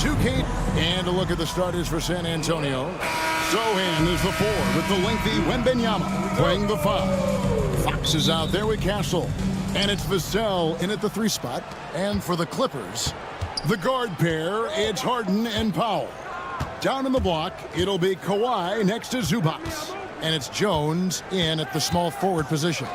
2, Kate. And a look at the starters for San Antonio. Sohan is the 4 with the lengthy Wembanyama playing the 5. Fox is out there with Castle. And it's Vassell in at the 3 spot. And for the Clippers, the guard pair, it's Harden and Powell. Down in the block, it'll be Kawhi next to Zubac. And it's Jones in at the small forward position.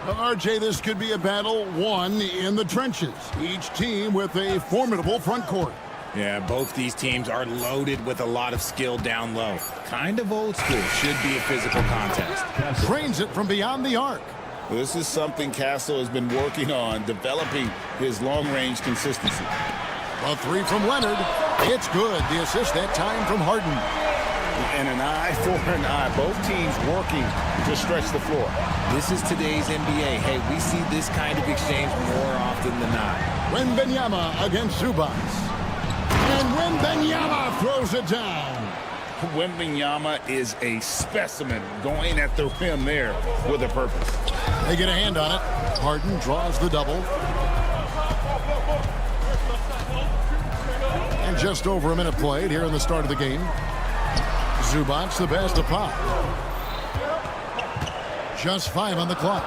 RJ, this could be a battle won in the trenches. Each team with a formidable front court. Yeah, both these teams are loaded with a lot of skill down low. Kind of old school. Should be a physical contest. Trains it from beyond the arc. This is something Castle has been working on, developing his long-range consistency. A 3 from Leonard. It's good. The assist that time from Harden. And an eye for an eye. Both teams working to stretch the floor. This is today's NBA. Hey, we see this kind of exchange more often than not. Wembanyama against Zubac. And Wembanyama throws it down. Wembanyama is a specimen going at the rim there with a purpose. They get a hand on it. Harden draws the double. And just over a minute played here in the start of the game. Zubac the best of Pop. Just 5 on the clock.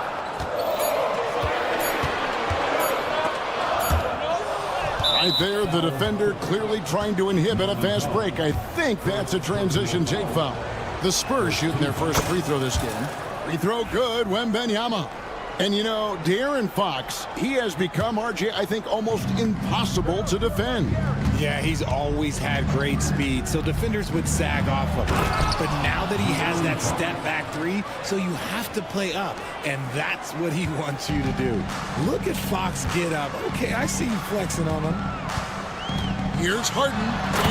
Right there, the defender clearly trying to inhibit a fast break. I think that's a transition take foul. The Spurs shooting their first free throw this game. Free throw good, Wembanyama. And you know, De'Aaron Fox, he has become, RJ, I think almost impossible to defend. Yeah, he's always had great speed, so defenders would sag off of him. But now that he has that step-back 3, so you have to play up, and that's what he wants you to do. Look at Fox get up. Okay, I see you flexing on him. Here's Harden,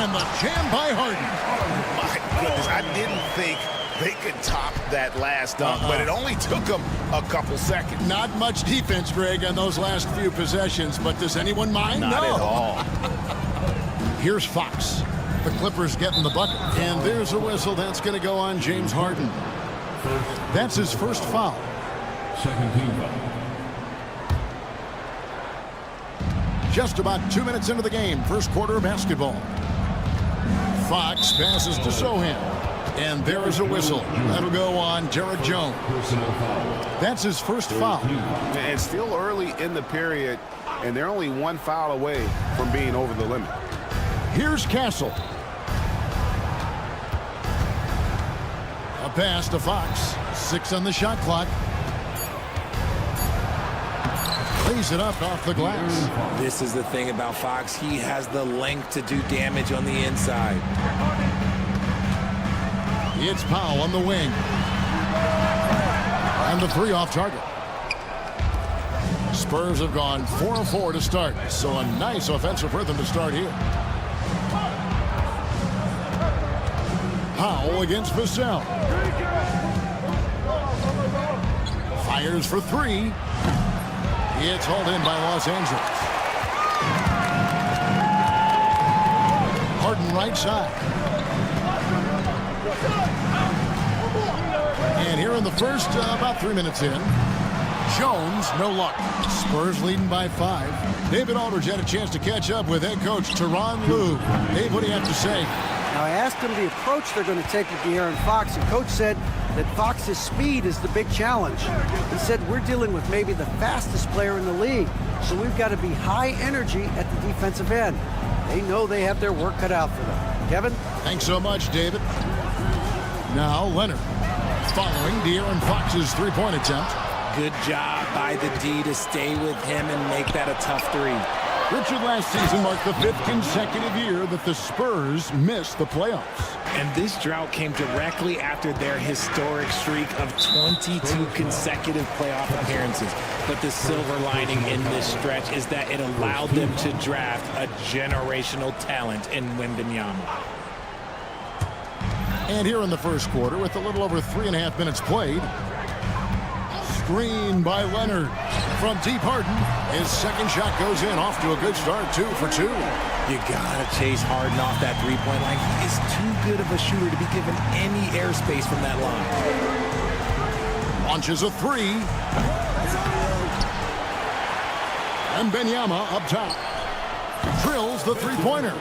and the jam by Harden. Oh, my goodness, I didn't think they could top that last dunk, but it only took them a couple seconds. Not much defense, Greg, on those last few possessions, but does anyone mind? Not at all. Here's Fox. The Clippers getting the bucket. And there's a whistle that's going to go on James Harden. That's his first foul. Second team foul. Just about 2 minutes into the game. First quarter of basketball. Fox passes to Sohan. And there is a whistle. That'll go on Derek Jones. That's his first foul. And still early in the period, and they're only 1 foul away from being over the limit. Here's Castle. A pass to Fox. 6 on the shot clock. Lays it up off the glass. This is the thing about Fox. He has the length to do damage on the inside. It's Powell on the wing. And the 3 off target. Spurs have gone 4 of 4 to start, so a nice offensive rhythm to start here. Powell against Vassell. Fires for 3. It's hauled in by Los Angeles. Harden right side. And here in the first, about 3 minutes in, Jones, no luck. Spurs leading by 5. David Aldridge had a chance to catch up with head coach Tyronn Lue. Dave, what do you have to say? Now, I asked him the approach they're going to take with De'Aaron Fox, and coach said that Fox's speed is the big challenge. He said we're dealing with maybe the fastest player in the league, so we've got to be high energy at the defensive end. They know they have their work cut out for them. Kevin? Thanks so much, David. Now, Leonard. Following De'Aaron Fox's three-point attempt. Good job by the D to stay with him and make that a tough 3. Richard, last season marked the 5th consecutive year that the Spurs missed the playoffs. And this drought came directly after their historic streak of 22 consecutive playoff appearances. But the silver lining in this stretch is that it allowed them to draft a generational talent in Wembanyama. And here in the first quarter, with a little over 3.5 minutes played, screen by Leonard from deep. Harden. His second shot goes in, off to a good start, 2 for 2. You gotta chase Harden off that three-point line. He is too good of a shooter to be given any airspace from that line. Launches a 3. And Wembanyama up top. drills the three-pointer.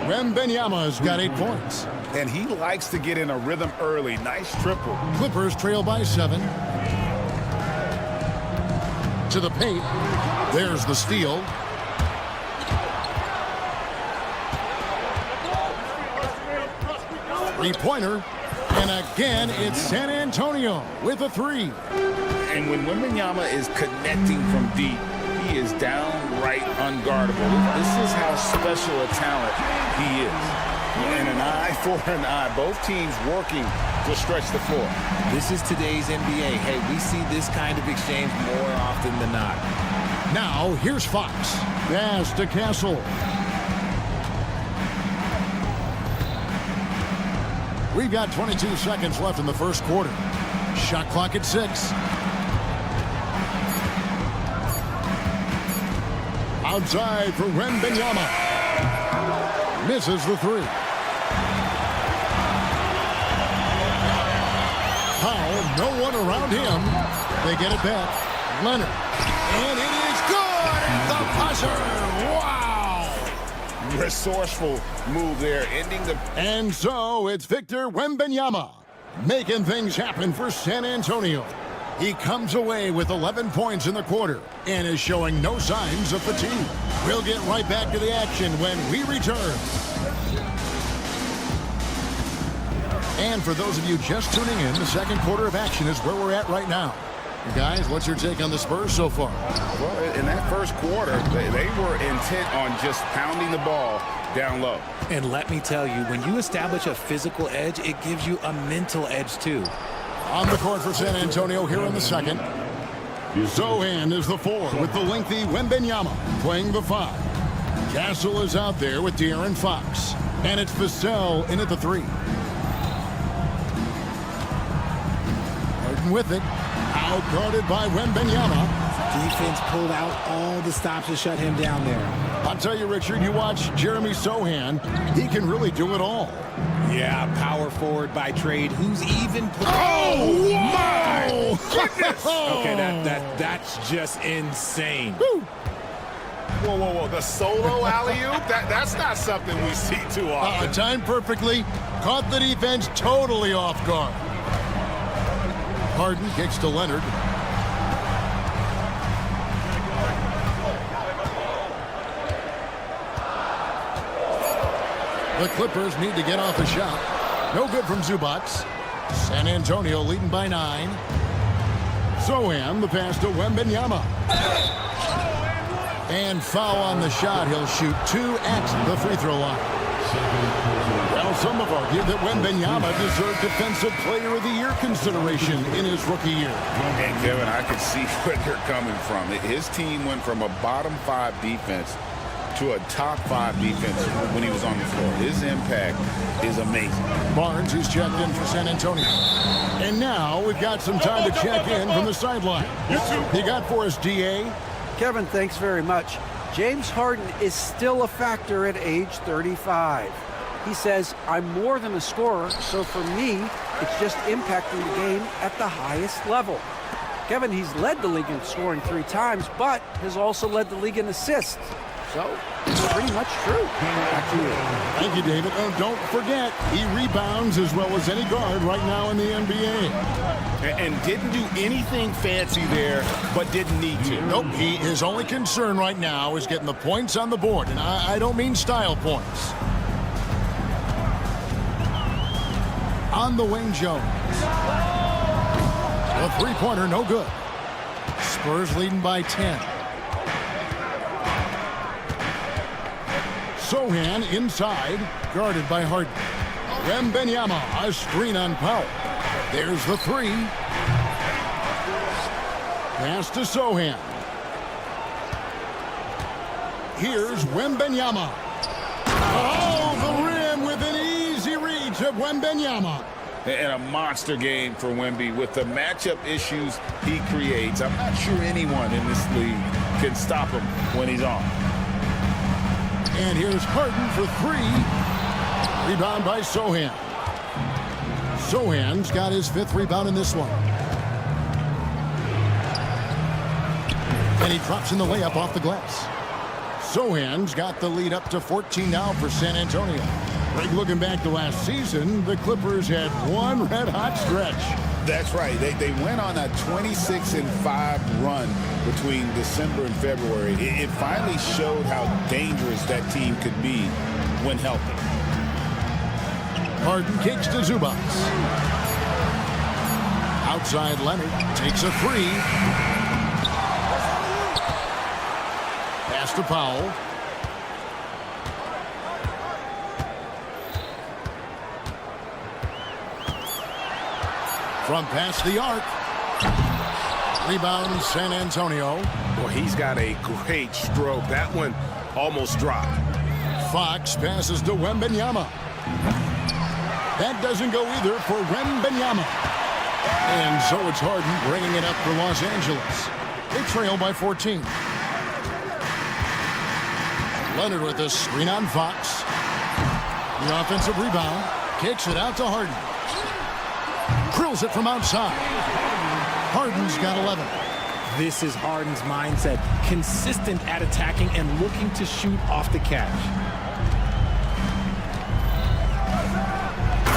Wembanyama's got 8 points. And he likes to get in a rhythm early. Nice triple. Clippers trail by 7. To the paint. There's the steal. Three-pointer. And again, it's San Antonio with a 3. And when Wembanyama is connecting from deep, he is downright unguardable. This is how special a talent he is. And an eye for an eye. Both teams working to stretch the floor. This is today's NBA. Hey, we see this kind of exchange more often than not. Now, here's Fox. Pass to Castle. We've got 22 seconds left in the first quarter. Shot clock at 6. Outside for Wembanyama. Misses the 3. Powell, no one around him. They get it back. Leonard. And it is good at the buzzer. Wow. Resourceful move there, ending the... And so it's Victor Wembanyama making things happen for San Antonio. He comes away with 11 points in the quarter and is showing no signs of fatigue. We'll get right back to the action when we return. And for those of you just tuning in, the second quarter of action is where we're at right now. Guys, what's your take on the Spurs so far? Well, in that first quarter, they were intent on just pounding the ball down low. And let me tell you, when you establish a physical edge, it gives you a mental edge too. On the court for San Antonio here in the second. Zohan is the 4 with the lengthy Wembanyama playing the 5. Castle is out there with De'Aaron Fox. And it's Vassell in at the 3. Harden with it. Out guarded by Wembanyama. Defense pulled out all the stops to shut him down there. I'll tell you, Richard, you watch Jeremy Sohan, he can really do it all. Yeah, power forward by trade. Who's even... Oh, my goodness! Okay, that's just insane. Whoa, whoa, whoa. The solo alley-oop? That's not something we see too often. Timed perfectly. Caught the defense totally off guard. Harden kicks to Leonard. The Clippers need to get off a shot. No good from Zubac. San Antonio leading by 9. Zohan, the pass to Wembanyama. And foul on the shot. He'll shoot 2 at the free throw line. Well, some have argued that Wembanyama deserved Defensive Player of the Year consideration in his rookie year. And Kevin, I can see where they're coming from. His team went from a bottom 5 defense to a top 5 defense when he was on the floor. His impact is amazing. Barnes, who's checked in for San Antonio. And now we've got some time to check in from the sideline. You got for us, DA? Kevin, thanks very much. James Harden is still a factor at age 35. He says, I'm more than a scorer, so for me, it's just impacting the game at the highest level. Kevin, he's led the league in scoring 3 times, but has also led the league in assists. So, it's pretty much true. Back to you. Thank you, David. Oh, don't forget, he rebounds as well as any guard right now in the NBA. And didn't do anything fancy there, but didn't need to. Nope, his only concern right now is getting the points on the board, and I don't mean style points. On the wing, Jones. The three-pointer, no good. Spurs leading by 10. Zohan inside, guarded by Harden. Wembanyama, a screen on Powell. There's the 3. Pass to Zohan. Here's Wembanyama. Oh, the rim with an easy reach of Wembanyama. And a monster game for Wemby with the matchup issues he creates. I'm not sure anyone in this league can stop him when he's on. And here's Harden for 3. Rebound by Zohan. Zohan's got his 5th rebound in this one. And he drops in the layup off the glass. Sohan's got the lead up to 14 now for San Antonio. Greg, looking back to last season, the Clippers had one red-hot stretch. That's right. They went on a 26-5 run between December and February. It finally showed how dangerous that team could be when healthy. Harden kicks to Zubac. Outside Leonard takes a three. Pass to Powell. From past the arc. Rebound San Antonio. Well, he's got a great stroke. That one almost dropped. Fox passes to Wembanyama. That doesn't go either for Wembanyama. And so it's Harden bringing it up for Los Angeles. They trail by 14. Leonard with a screen on Fox. The offensive rebound. Kicks it out to Harden. Drills it from outside. Harden's got 11. This is Harden's mindset. Consistent at attacking and looking to shoot off the catch.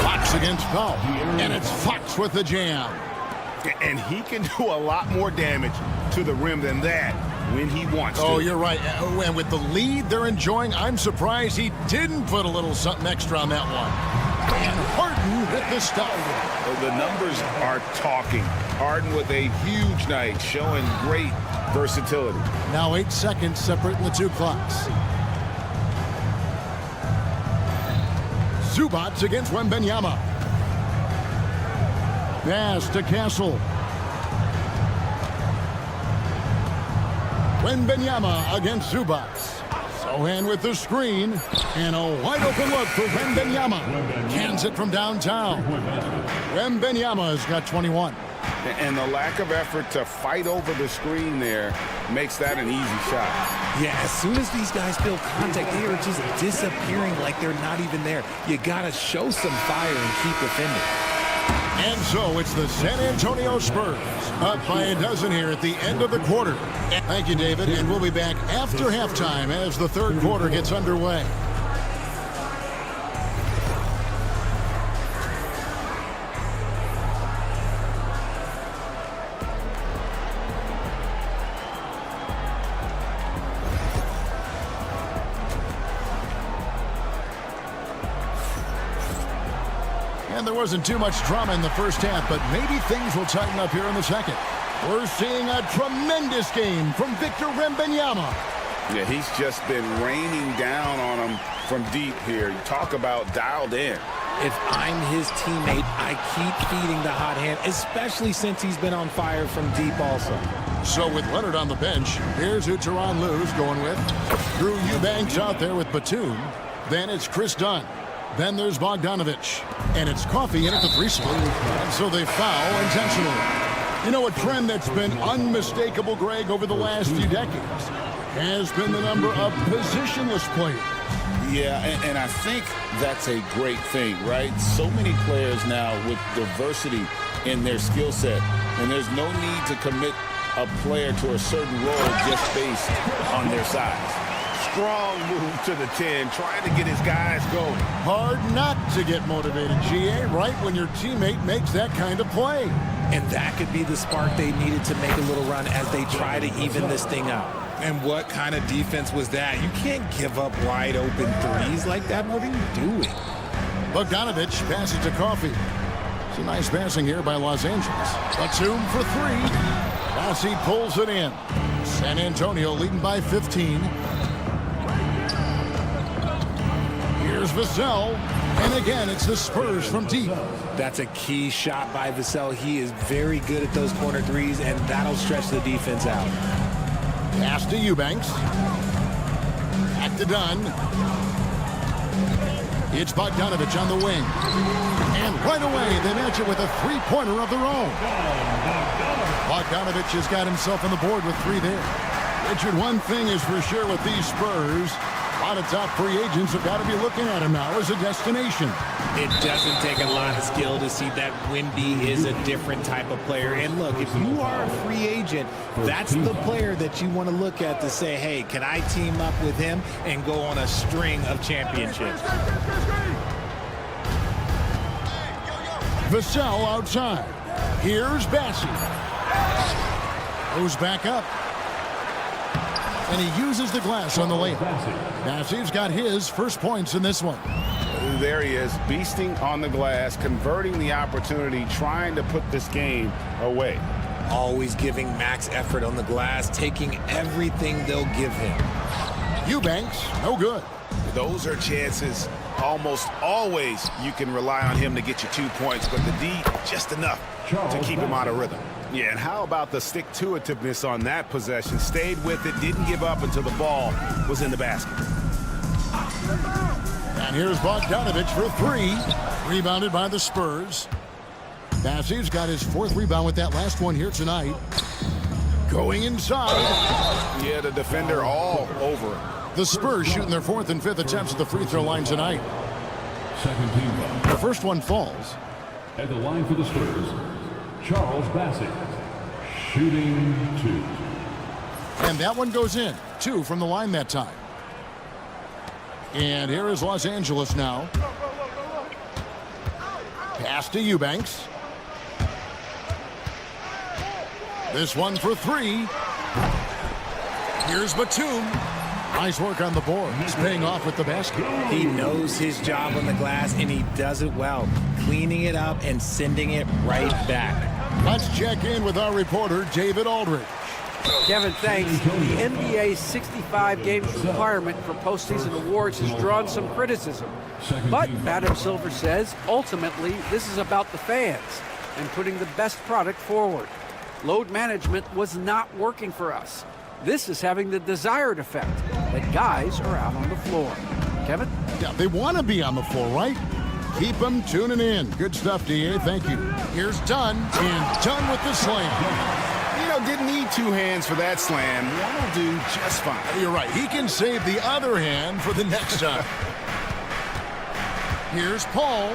Fox against Powell. And it's Fox with the jam. And he can do a lot more damage to the rim than that when he wants to. Oh, you're right. And with the lead they're enjoying, I'm surprised he didn't put a little something extra on that one. And Harden with the stop. The numbers are talking. Harden with a huge night, showing great versatility. Now 8 seconds separating the two clocks. Zubac against Wembanyama. Pass to Castle. Wembanyama against Zubac. Sohan with the screen. And a wide open look for Wembanyama. Cans it from downtown. Wembanyama's got 21. And the lack of effort to fight over the screen there makes that an easy shot. Yeah, as soon as these guys feel contact, they are just disappearing like they're not even there. You got to show some fire and keep defending. And so it's the San Antonio Spurs up by a dozen here at the end of the quarter. Thank you, David, and we'll be back after halftime as the third quarter gets underway. And there wasn't too much drama in the first half, but maybe things will tighten up here in the second. We're seeing a tremendous game from Victor Wembanyama. Yeah, he's just been raining down on him from deep here. You talk about dialed in. If I'm his teammate, I keep feeding the hot hand, especially since he's been on fire from deep also. So with Leonard on the bench, here's who Tyronn Lue's going with. Drew Eubanks out there with Batum. Then it's Chris Dunn. Then there's Bogdanovich. And it's Coffey in at the free spot. And so they foul intentionally. You know, a trend that's been unmistakable, Greg, over the last few decades has been the number of positionless players. Yeah, and I think that's a great thing, right? So many players now with diversity in their skill set, and there's no need to commit a player to a certain role just based on their size. Strong move to the 10, trying to get his guys going. Hard not to get motivated, GA, right when your teammate makes that kind of play. And that could be the spark they needed to make a little run as they try to even this thing out. And what kind of defense was that? You can't give up wide open threes like that. What are you doing? Bogdanovich passes to Coffey. It's a nice passing here by Los Angeles. Batum for three. Bassi pulls it in. San Antonio leading by 15. Here's Vassell. And again, it's the Spurs from deep. That's a key shot by Vassell. He is very good at those corner threes, and that'll stretch the defense out. Pass to Eubanks. Back to Dunn. It's Bogdanovich on the wing. And right away, they match it with a three-pointer of their own. Bogdanovich has got himself on the board with three there. Richard, one thing is for sure with these Spurs, lot of top free agents have got to be looking at him now as a destination. It doesn't take a lot of skill to see that Wemby is a different type of player. And look, if you are a free agent, that's the player that you want to look at to say, hey, can I team up with him and go on a string of championships? Vassell outside. Here's Bassey. Goes back up. And he uses the glass on the layup. Bassey's got his first points in this one. There he is, beasting on the glass, converting the opportunity, trying to put this game away. Always giving max effort on the glass, taking everything they'll give him. Eubanks, no good. Those are chances. Almost always you can rely on him to get you 2 points, but the D, just enough to keep him out of rhythm. Yeah, and how about the stick-to-itiveness on that possession? Stayed with it, didn't give up until the ball was in the basket. And here's Bogdanovich for three. Rebounded by the Spurs. Bassey's got his fourth rebound with that last one here tonight. Going inside. Yeah, the defender all over him. The Spurs shooting their fourth and fifth attempts at the free throw line tonight. Second team foul. The first one falls. At the line for the Spurs, Charles Bassett, shooting 2. And that one goes in. 2 from the line that time. And here is Los Angeles now. Pass to Eubanks. This one for 3. Here's Batum. Nice work on the board. He's paying off with the basket. He knows his job on the glass, and he does it well, cleaning it up and sending it right back. Let's check in with our reporter, David Aldridge. Kevin, thanks. The NBA's 65 games requirement for postseason awards has drawn some criticism. But Adam Silver says, ultimately, this is about the fans and putting the best product forward. Load management was not working for us. This is having the desired effect, that guys are out on the floor. Kevin? Yeah, they want to be on the floor, right? Keep them tuning in. Good stuff, DA. Thank you. Here's Dunn, and Dunn with the slam. You know, didn't need 2 hands for that slam. One will do just fine. You're right. He can save the other hand for the next time. Here's Paul.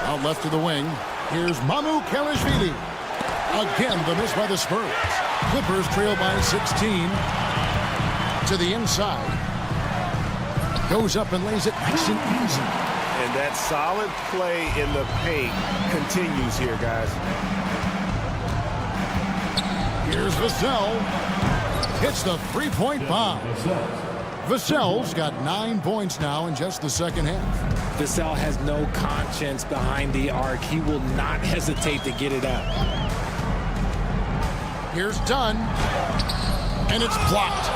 Out left to the wing. Here's Mamu Kelishvili. Again, the miss by the Spurs. Clippers trail by 16. To the inside. Goes up and lays it nice and easy. And that solid play in the paint continues here, guys. Here's Vassell. Hits the three-point bomb. Vassell's got 9 points now in just the second half. Vassell has no conscience behind the arc. He will not hesitate to get it up. Here's Dunn. And it's blocked.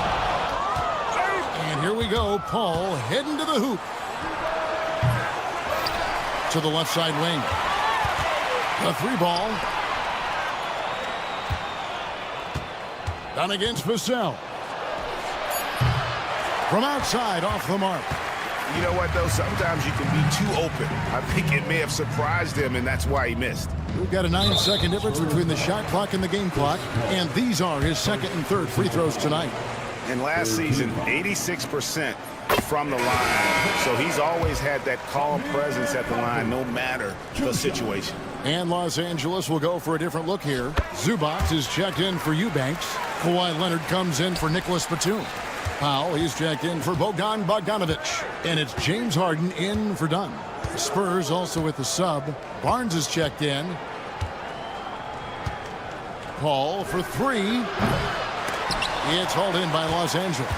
And here we go. Paul heading to the hoop. To the left side wing. The 3 ball. Done against Vassell. From outside, off the mark. You know what, though? Sometimes you can be too open. I think it may have surprised him, and that's why he missed. We've got a 9-second difference between the shot clock and the game clock, and these are his second and third free throws tonight. And last season, 86% from the line. So he's always had that calm presence at the line, no matter the situation. And Los Angeles will go for a different look here. Zubac is checked in for Eubanks. Kawhi Leonard comes in for Nicholas Batum. Powell, he's checked in for Bogdan Bogdanovich. And it's James Harden in for Dunn. Spurs also with the sub. Barnes is checked in. Paul for 3. It's hauled in by Los Angeles.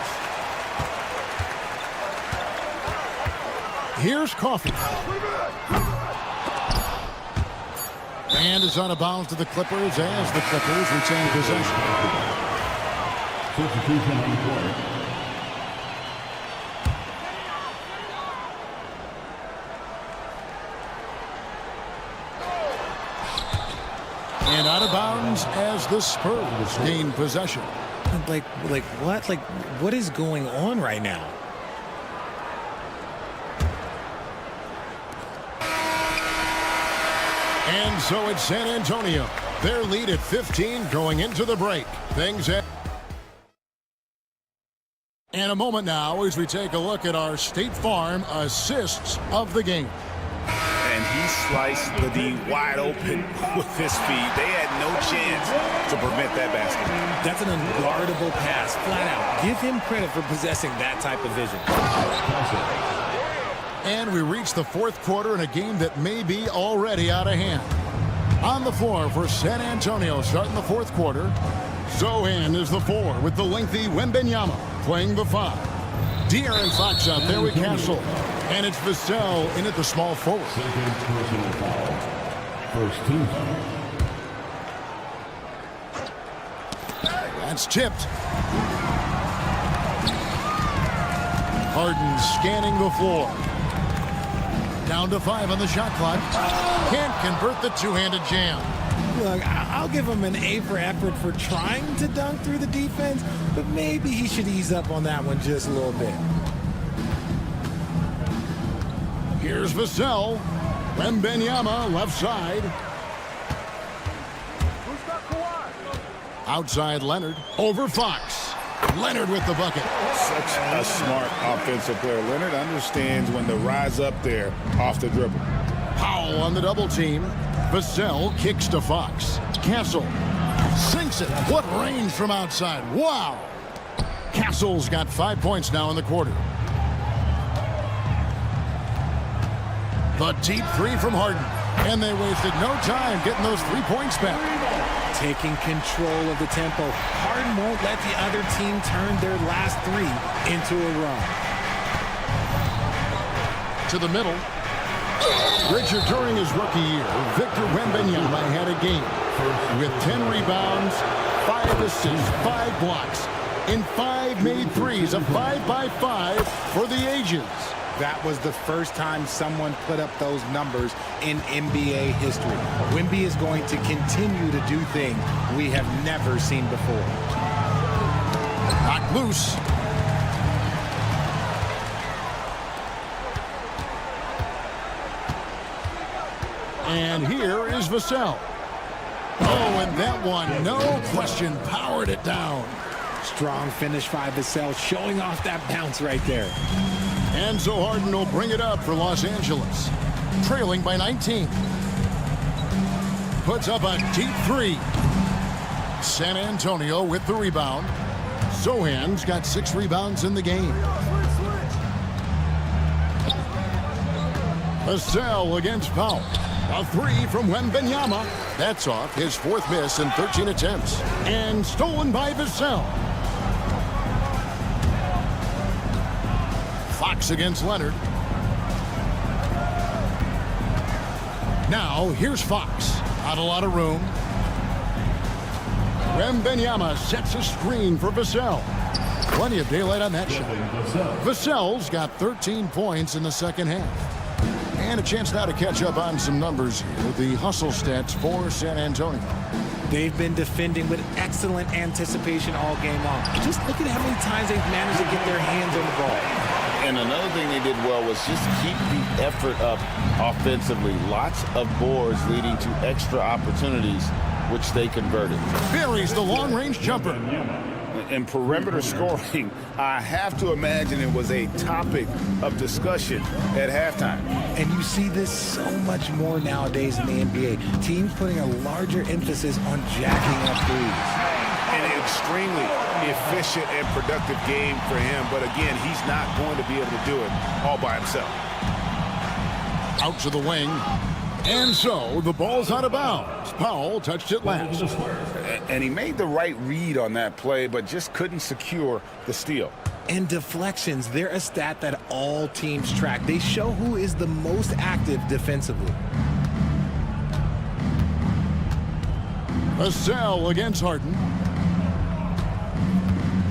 Here's Coffey. And is out of bounds to the Clippers as the Clippers retain possession. Substitution on the court. And out of bounds as the Spurs gain possession. Like what? Like, what is going on right now? And so it's San Antonio. Their lead at 15 going into the break. And And a moment now as we take a look at our State Farm assists of the game. And he sliced the D wide open with his feet. They had no chance to prevent that basket. That's an unguardable pass, flat out. Give him credit for possessing that type of vision. And we reach the fourth quarter in a game that may be already out of hand. On the floor for San Antonio starting the fourth quarter, Zohan is the 4 with the lengthy Wembanyama playing the 5. De'Aaron Fox out there with Castle. And it's Vassell in at the small forward. Second personal foul. First team foul. That's tipped. Harden scanning the floor. Down to 5 on the shot clock. Can't convert the two-handed jam. Look, I'll give him an A for effort for trying to dunk through the defense, but maybe he should ease up on that one just a little bit. Here's Vassell. Wembanyama left side. Outside Leonard. Over Fox. Leonard with the bucket. Such a smart offensive player. Leonard understands when to rise up there off the dribble. Powell on the double team. Vassell kicks to Fox. Castle sinks it. What range from outside. Wow. Castle's got 5 points now in the quarter. The deep 3 from Harden. And they wasted no time getting those 3 points back. Taking control of the tempo. Harden won't let the other team turn their last 3 into a run. To the middle. Richard, during his rookie year, Victor Wembanyama had a game with 10 rebounds, 5 assists, 5 blocks, and 5 made threes, a 5-by-5 for the ages. That was the first time someone put up those numbers in NBA history. Wemby is going to continue to do things we have never seen before. Knocked loose. And here is Vassell. Oh, and that one, no question, powered it down. Strong finish by Vassell, showing off that bounce right there. And so Harden will bring it up for Los Angeles, trailing by 19. Puts up a deep 3. San Antonio with the rebound. Zohan's got 6 rebounds in the game. Vassell against Powell. A 3 from Wembanyama. That's off his 4th miss in 13 attempts. And stolen by Vassell. Fox against Leonard. Now, here's Fox. Not a lot of room. Wembanyama sets a screen for Vassell. Plenty of daylight on that shot. Vassell's got 13 points in the second half. And a chance now to catch up on some numbers here. The hustle stats for San Antonio. They've been defending with excellent anticipation all game long. Just look at how many times they've managed to get their hands on the ball. And another thing they did well was just keep the effort up offensively. Lots of boards leading to extra opportunities, which they converted. Buries the long-range jumper. In perimeter scoring, I have to imagine it was a topic of discussion at halftime. And you see this so much more nowadays in the NBA. Teams putting a larger emphasis on jacking up threes. An extremely efficient and productive game for him, but again, he's not going to be able to do it all by himself. Out to the wing. And so the ball's out of bounds. Powell touched it last. And he made the right read on that play, but just couldn't secure the steal. And deflections, they're a stat that all teams track. They show who is the most active defensively. Vassell against Harden.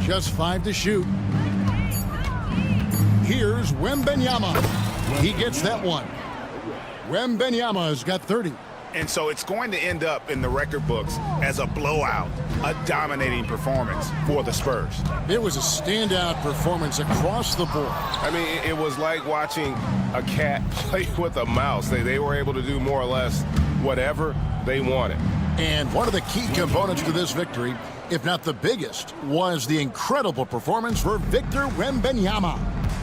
Just 5 to shoot. Here's Wembanyama. He gets that one. Wembanyama's got 30. And so it's going to end up in the record books as a blowout, a dominating performance for the Spurs. It was a standout performance across the board. I mean, it was like watching a cat play with a mouse. They were able to do more or less whatever they wanted. And one of the key components to this victory, if not the biggest, was the incredible performance for Victor Wembanyama.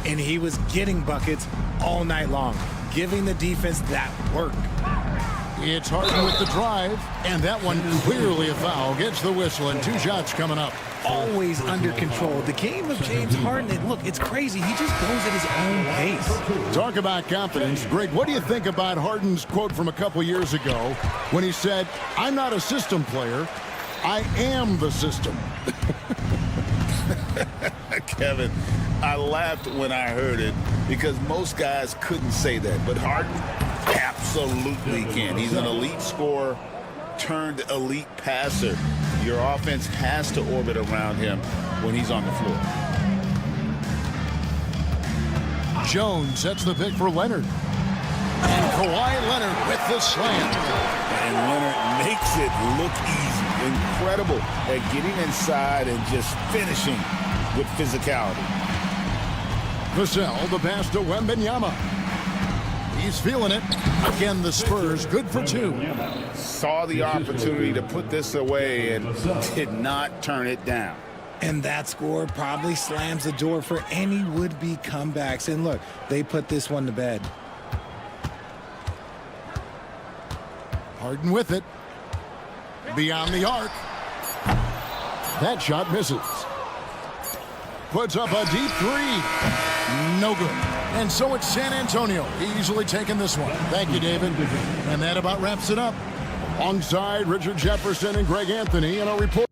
And he was getting buckets all night long, giving the defense that work. It's Harden with the drive, and that one clearly a foul. Gets the whistle, and 2 shots coming up. Always under control. The game of James Harden, and look, it's crazy. He just goes at his own pace. Talk about confidence. Greg, what do you think about Harden's quote from a couple years ago when he said, "I'm not a system player, I am the system"? Kevin, I laughed when I heard it because most guys couldn't say that, but Harden absolutely can. He's an elite scorer turned elite passer. Your offense has to orbit around him when he's on the floor. Jones sets the pick for Leonard. And Kawhi Leonard with the slam. And Leonard makes it look easy. Incredible at getting inside and just finishing with physicality. Vassell, the pass to Wembanyama. He's feeling it. Again, the Spurs good for 2. Saw the opportunity to put this away and did not turn it down. And that score probably slams the door for any would-be comebacks. And look, they put this one to bed. Harden with it. Beyond the arc. That shot misses. Puts up a deep 3. No good. And so it's San Antonio easily taking this one. Thank you, David. And that about wraps it up. Alongside Richard Jefferson and Greg Anthony in our report.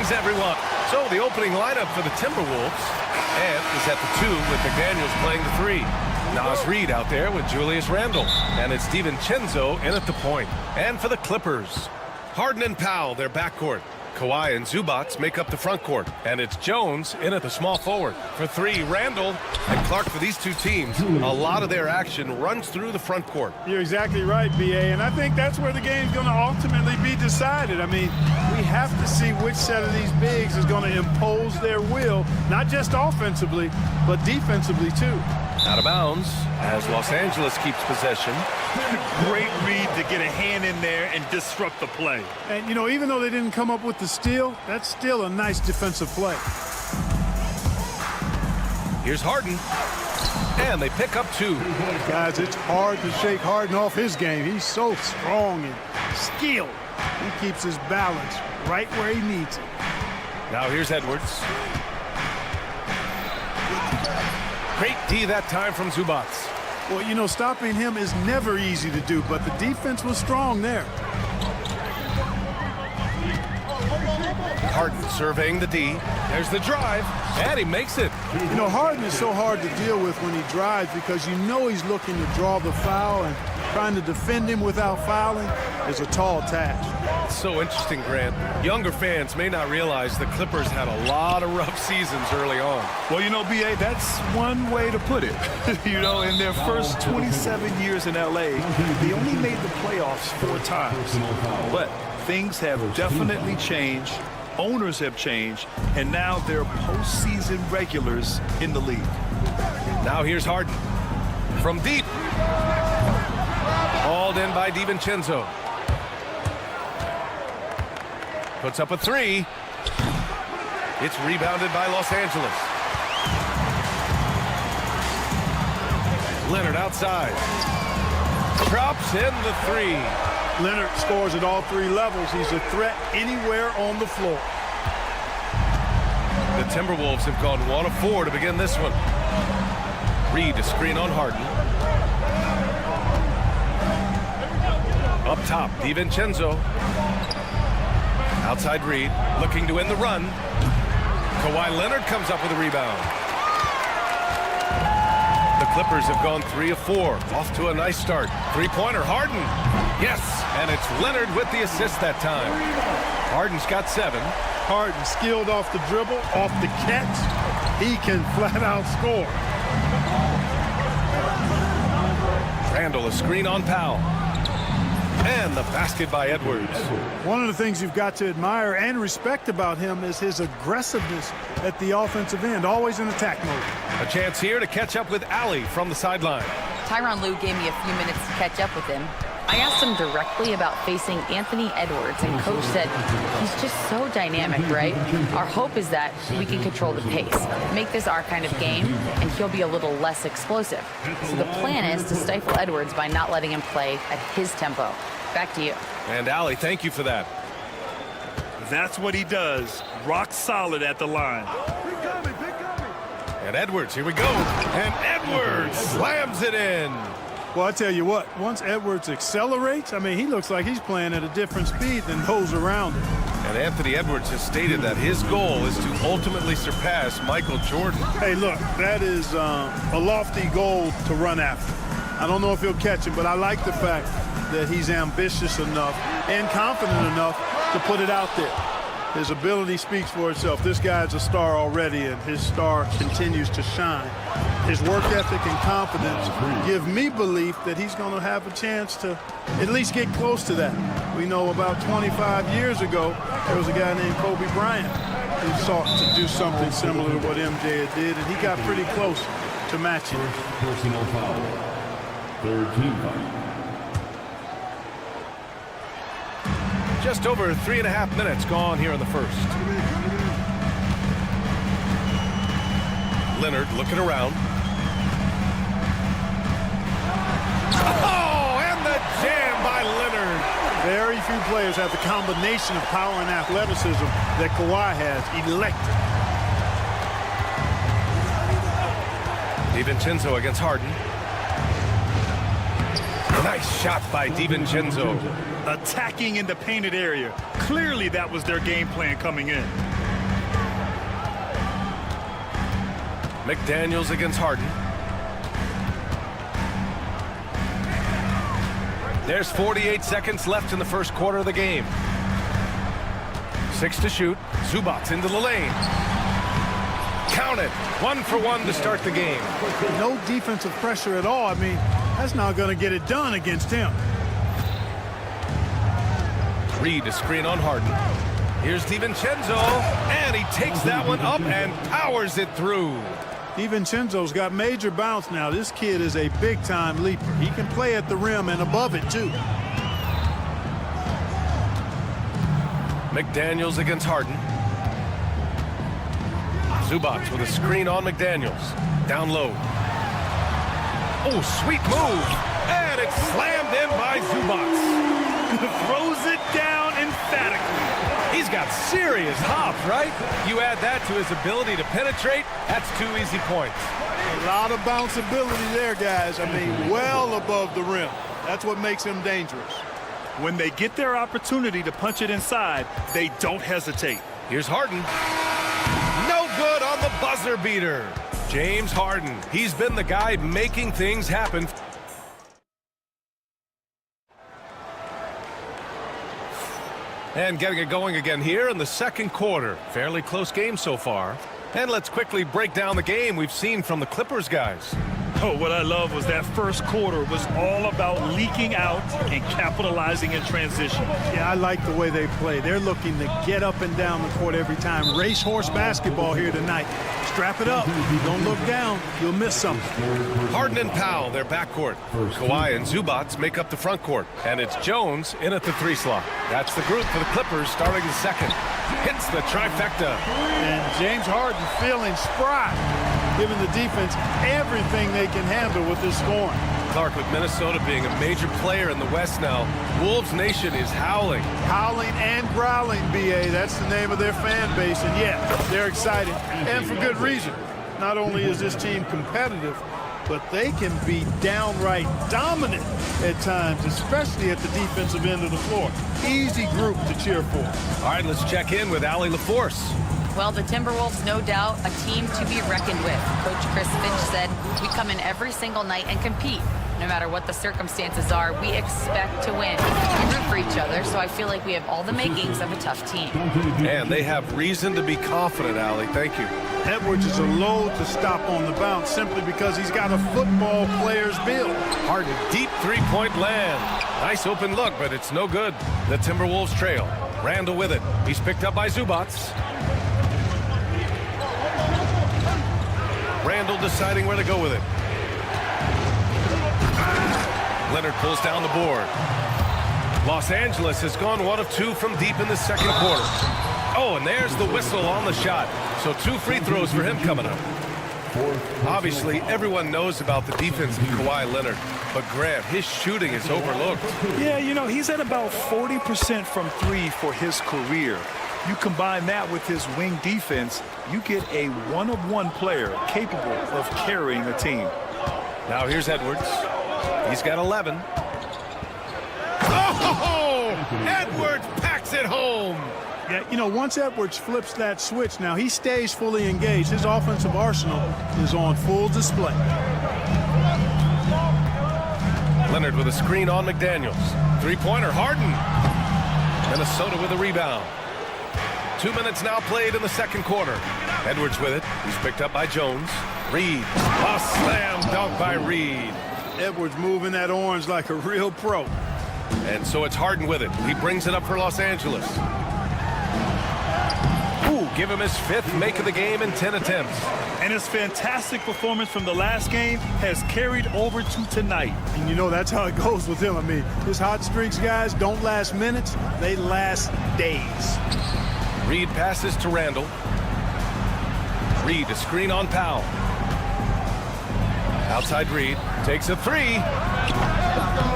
Greetings, everyone. So the opening lineup for the Timberwolves. Ant is at the 2 with McDaniels playing the 3. Nas Reed out there with Julius Randle. And it's DiVincenzo in at the point. And for the Clippers, Harden and Powell, their backcourt. Kawhi and Zubats make up the front court. And it's Jones in at the small forward. For 3, Randle and Clark. For these two teams, a lot of their action runs through the front court. You're exactly right, B.A., and I think that's where the game's going to ultimately be decided. I mean, we have to see which set of these bigs is going to impose their will, not just offensively, but defensively, too. Out of bounds as Los Angeles keeps possession. Great read to get a hand in there and disrupt the play. And, you know, even though they didn't come up with the steal, that's still a nice defensive play. Here's Harden. And they pick up 2. Guys, it's hard to shake Harden off his game. He's so strong and skilled. He keeps his balance right where he needs it. Now here's Edwards. Great D that time from Zubats. Well, you know, stopping him is never easy to do, but the defense was strong there. Harden surveying the D. There's the drive, and he makes it. You know, Harden is so hard to deal with when he drives because you know he's looking to draw the foul, and trying to defend him without fouling is a tall task. It's so interesting, Grant. Younger fans may not realize the Clippers had a lot of rough seasons early on. Well, you know, B.A., that's one way to put it. You know, in their first 27 years in L.A., they only made the playoffs 4 times. But things have definitely changed. Owners have changed, and now they're postseason regulars in the league. Now here's Harden. From deep. Hauled in by DiVincenzo. Puts up a 3. It's rebounded by Los Angeles. Leonard outside. Drops in the 3. Leonard scores at all 3 levels. He's a threat anywhere on the floor. The Timberwolves have gone 1 of 4 to begin this one. Reed a screen on Harden. Up top, DiVincenzo. Outside Reed, looking to end the run. Kawhi Leonard comes up with a rebound. The Clippers have gone 3 of 4. Off to a nice start. 3-pointer, Harden. Yes, and it's Leonard with the assist that time. Harden's got 7. Harden skilled off the dribble, off the catch. He can flat out score. Randle a screen on Powell. And the basket by Edwards. One of the things you've got to admire and respect about him is his aggressiveness at the offensive end, always in attack mode. A chance here to catch up with Allie from the sideline. Tyronn Lue gave me a few minutes to catch up with him. I asked him directly about facing Anthony Edwards, and Coach said he's just so dynamic, right? Our hope is that we can control the pace, make this our kind of game, and he'll be a little less explosive. So the plan is to stifle Edwards by not letting him play at his tempo. Back to you. And Allie, thank you for that. That's what he does. Rock solid at the line. And Edwards, here we go. And Edwards slams it in. Well, I tell you what, once Edwards accelerates, I mean, he looks like he's playing at a different speed than those around him. And Anthony Edwards has stated that his goal is to ultimately surpass Michael Jordan. Hey, look, that is a lofty goal to run after. I don't know if he'll catch it, but I like the fact that he's ambitious enough and confident enough to put it out there. His ability speaks for itself. This guy's a star already, and his star continues to shine. His work ethic and confidence give me belief that he's going to have a chance to at least get close to that. We know about 25 years ago, there was a guy named Kobe Bryant who sought to do something similar to what MJ did, and he got pretty close to matching it. Personal foul. 3rd team foul. Just over 3.5 minutes gone here in the first. Leonard looking around. Oh, and the jam by Leonard. Very few players have the combination of power and athleticism that Kawhi has. Electric. DiVincenzo against Harden. Nice shot by DiVincenzo. Attacking in the painted area. Clearly that was their game plan coming in. McDaniels against Harden. There's 48 seconds left in the first quarter of the game. 6 to shoot. Zubac into the lane. Count it. 1 for 1 to start the game. No defensive pressure at all. I mean, that's not going to get it done against him. Reed to screen on Harden. Here's DiVincenzo, and he takes that one up and powers it through. DiVincenzo's got major bounce now. This kid is a big-time leaper. He can play at the rim and above it, too. McDaniels against Harden. Zubac with a screen on McDaniels. Down low. Oh, sweet move. And it's slammed in by Zubac. Throws it down emphatically. He's got serious hop, right? You add that to his ability to penetrate, that's 2 easy points. A lot of bounce ability there, guys. I mean, well above the rim. That's what makes him dangerous. When they get their opportunity to punch it inside, they don't hesitate. Here's Harden. No good on the buzzer beater. James Harden. He's been the guy making things happen. And getting it going again here in the second quarter. Fairly close game so far. And let's quickly break down the game we've seen from the Clippers guys. Oh, what I love was that first quarter was all about leaking out and capitalizing in transition. Yeah, I like the way they play. They're looking to get up and down the court every time. Racehorse basketball here tonight. Strap it up. Don't look down. You'll miss something. Harden and Powell, their backcourt. Kawhi and Zubac make up the front court. And it's Jones in at the 3 slot. That's the group for the Clippers starting the second. Hits the trifecta. And James Harden feeling spry, giving the defense everything they can handle with this scoring. Clark, with Minnesota being a major player in the West now, Wolves Nation is howling. Howling and growling, B.A. That's the name of their fan base. And yeah, they're excited, and for good reason. Not only is this team competitive, but they can be downright dominant at times, especially at the defensive end of the floor. Easy group to cheer for. All right, let's check in with Allie LaForce. Well, the Timberwolves, no doubt, a team to be reckoned with. Coach Chris Finch said, we come in every single night and compete. No matter what the circumstances are, we expect to win. We root for each other, so I feel like we have all the makings of a tough team. And they have reason to be confident, Allie. Thank you. Edwards is a load to stop on the bounce simply because he's got a football player's build. Harden, deep three-point land. Nice open look, but it's no good. The Timberwolves trail. Randall with it. He's picked up by Zubac. Randall deciding where to go with it. Leonard pulls down the board. Los Angeles has gone 1 of 2 from deep in the second quarter. Oh, and there's the whistle on the shot. So 2 free throws for him coming up. Obviously, everyone knows about the defense of Kawhi Leonard, but Grant, his shooting is overlooked. Yeah, you know, he's at about 40% from 3 for his career. You combine that with his wing defense, you get a one-of-one player capable of carrying a team. Now here's Edwards. He's got 11. Oh! Edwards packs it home. Yeah, you know, once Edwards flips that switch, now he stays fully engaged. His offensive arsenal is on full display. Leonard with a screen on McDaniels. Three-pointer, Harden. Minnesota with a rebound. 2 minutes now played in the second quarter. Edwards with it. He's picked up by Jones. Reed. A slam dunk by Reed. Edwards moving that orange like a real pro. And so it's Harden with it. He brings it up for Los Angeles. Ooh, give him his 5th make of the game in 10 attempts. And his fantastic performance from the last game has carried over to tonight. And you know, that's how it goes with him. I mean, his hot streaks, guys, don't last minutes. They last days. Reed passes to Randall. Reed to screen on Powell. Outside Reed. Takes a 3.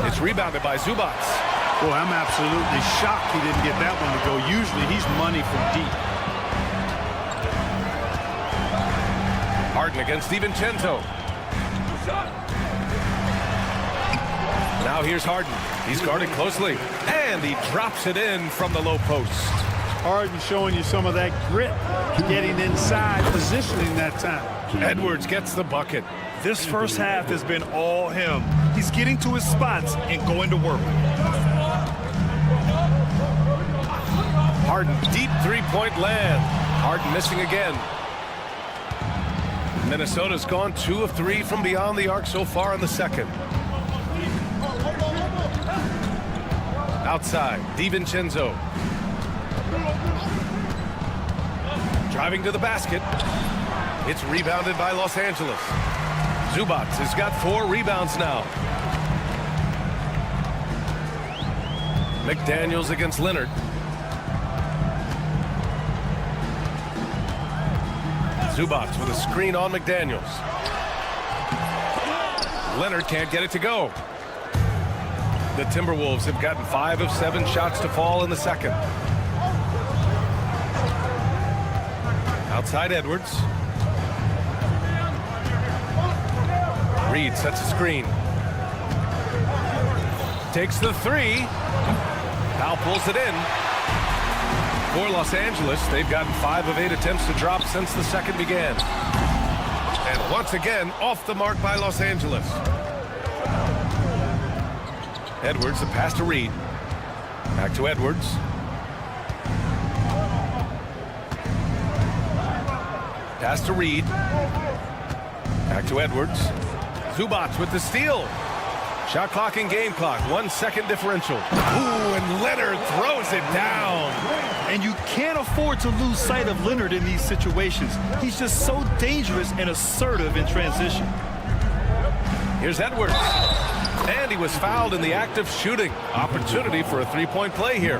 It's rebounded by Zubac. Boy, I'm absolutely shocked he didn't get that one to go. Usually he's money from deep. Harden against DiVincenzo. Now here's Harden. He's guarded closely. And he drops it in from the low post. Harden showing you some of that grit, getting inside, positioning that time. Edwards gets the bucket. This first half has been all him. He's getting to his spots and going to work. Harden, deep three-point land. Harden missing again. Minnesota's gone 2 of 3 from beyond the arc so far in the second. Outside, DiVincenzo. Driving to the basket. It's rebounded by Los Angeles. Zubac has got 4 rebounds now. McDaniels against Leonard. Zubac with a screen on McDaniels. Leonard can't get it to go. The Timberwolves have gotten 5 of 7 shots to fall in the second. Outside Edwards. Reed sets a screen. Takes the 3. Powell pulls it in. For Los Angeles, they've gotten 5 of 8 attempts to drop since the second began. And once again, off the mark by Los Angeles. Edwards, the pass to Reed. Back to Edwards. Pass to Reed. Back to Edwards. Zubac with the steal. Shot clock and game clock. 1 second differential. Ooh, and Leonard throws it down. And you can't afford to lose sight of Leonard in these situations. He's just so dangerous and assertive in transition. Here's Edwards. And he was fouled in the act of shooting. Opportunity for a three-point play here.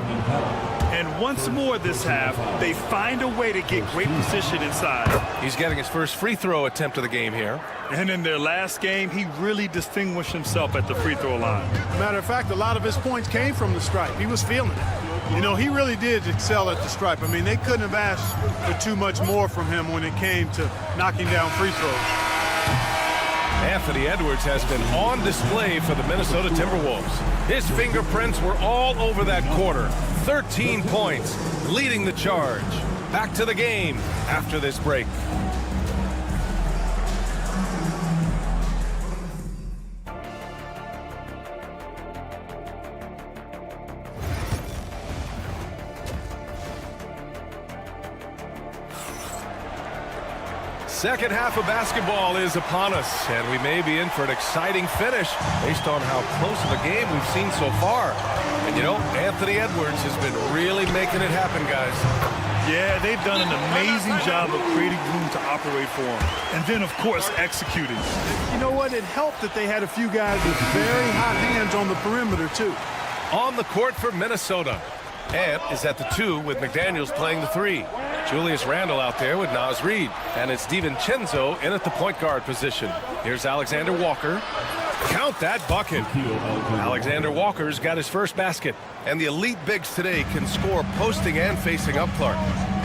And once more this half, they find a way to get great position inside. He's getting his first free throw attempt of the game here. And in their last game, he really distinguished himself at the free throw line. Matter of fact, a lot of his points came from the stripe. He was feeling it. You know, he really did excel at the stripe. I mean, they couldn't have asked for too much more from him when it came to knocking down free throws. Anthony Edwards has been on display for the Minnesota Timberwolves. His fingerprints were all over that quarter. 13 points, leading the charge. Back to the game after this break. Second half of basketball is upon us, and we may be in for an exciting finish based on how close of a game we've seen so far. And you know, Anthony Edwards has been really making it happen, guys. Yeah, they've done an amazing job of creating room to operate for him. And then, of course, executing. You know what? It helped that they had a few guys with very hot hands on the perimeter, too. On the court for Minnesota. Ant is at the 2 with McDaniels playing the 3. Julius Randle out there with Naz Reid. And it's DiVincenzo in at the point guard position. Here's Alexander Walker. Count that bucket. Alexander Walker's got his first basket. And the elite bigs today can score posting and facing up, Clark.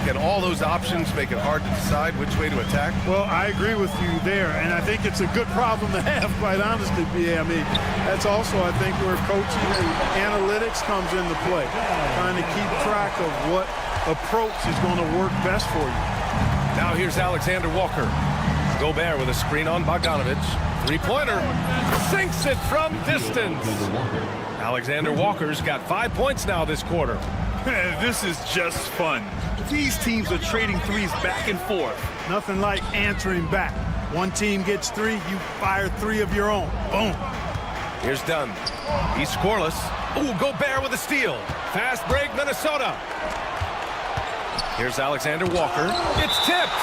Can all those options make it hard to decide which way to attack? Well, I agree with you there, and I think it's a good problem to have, quite honestly, B.A. I mean, that's also, I think, where coaching and analytics comes into play. Trying to keep track of what approach is going to work best for you. Now here's Alexander Walker. Gobert with a screen on Bogdanovich. Three-pointer. Sinks it from distance. Alexander Walker's got 5 points now this quarter. This is just fun. These teams are trading threes back and forth. Nothing like answering back. One team gets 3, you fire 3 of your own. Boom. Here's Dunn. He's scoreless. Ooh, Gobert with a steal. Fast break, Minnesota. Here's Alexander Walker. It's tipped.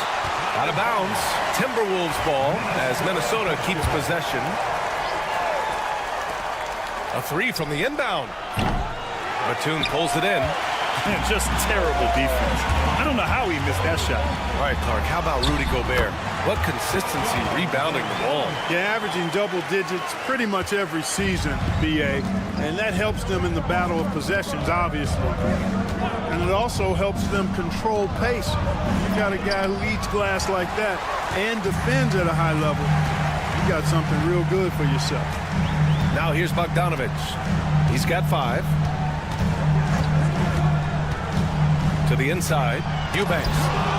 Out of bounds. Timberwolves ball as Minnesota keeps possession. A 3 from the inbound. Batum pulls it in. Just terrible defense. I don't know how he missed that shot. All right, Clark, how about Rudy Gobert? What consistency rebounding the ball. Yeah, averaging double digits pretty much every season, B.A., and that helps them in the battle of possessions, obviously. And it also helps them control pace. You got a guy who eats glass like that and defends at a high level. You got something real good for yourself. Now here's Bogdanovich. He's got 5. To the inside, Eubanks.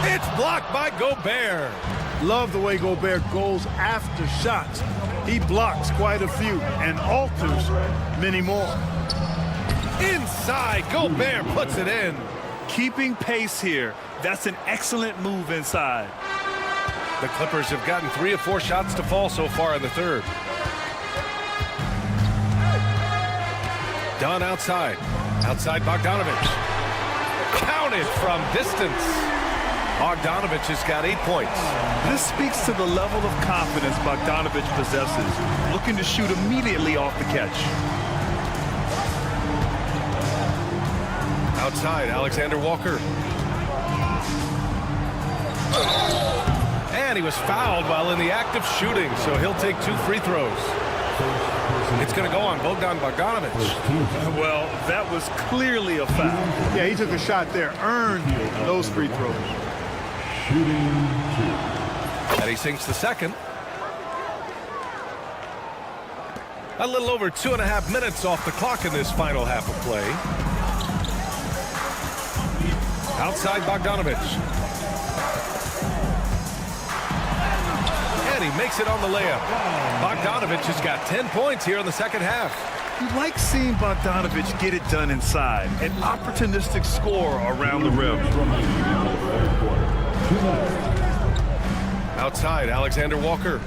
It's blocked by Gobert. Love the way Gobert goes after shots. He blocks quite a few and alters many more. Inside, Gobert puts it in. Keeping pace here. That's an excellent move inside. The Clippers have gotten 3 of 4 shots to fall so far in the third. Dunn outside. Outside Bogdanovich. Counted from distance. Bogdanovich has got 8 points. This speaks to the level of confidence Bogdanovich possesses, looking to shoot immediately off the catch. Outside, Alexander Walker. And he was fouled while in the act of shooting, so he'll take 2 free throws. It's going to go on Bogdanovich. Well, that was clearly a foul. Yeah, he took a shot there, earned those free throws. Shooting 2. And he sinks the second. A little over 2.5 minutes off the clock in this final half of play. Outside Bogdanovich. And he makes it on the layup. Bogdanovich has got 10 points here in the second half. You like seeing Bogdanovich get it done inside. An opportunistic score around the rim. Outside, Alexander Walker.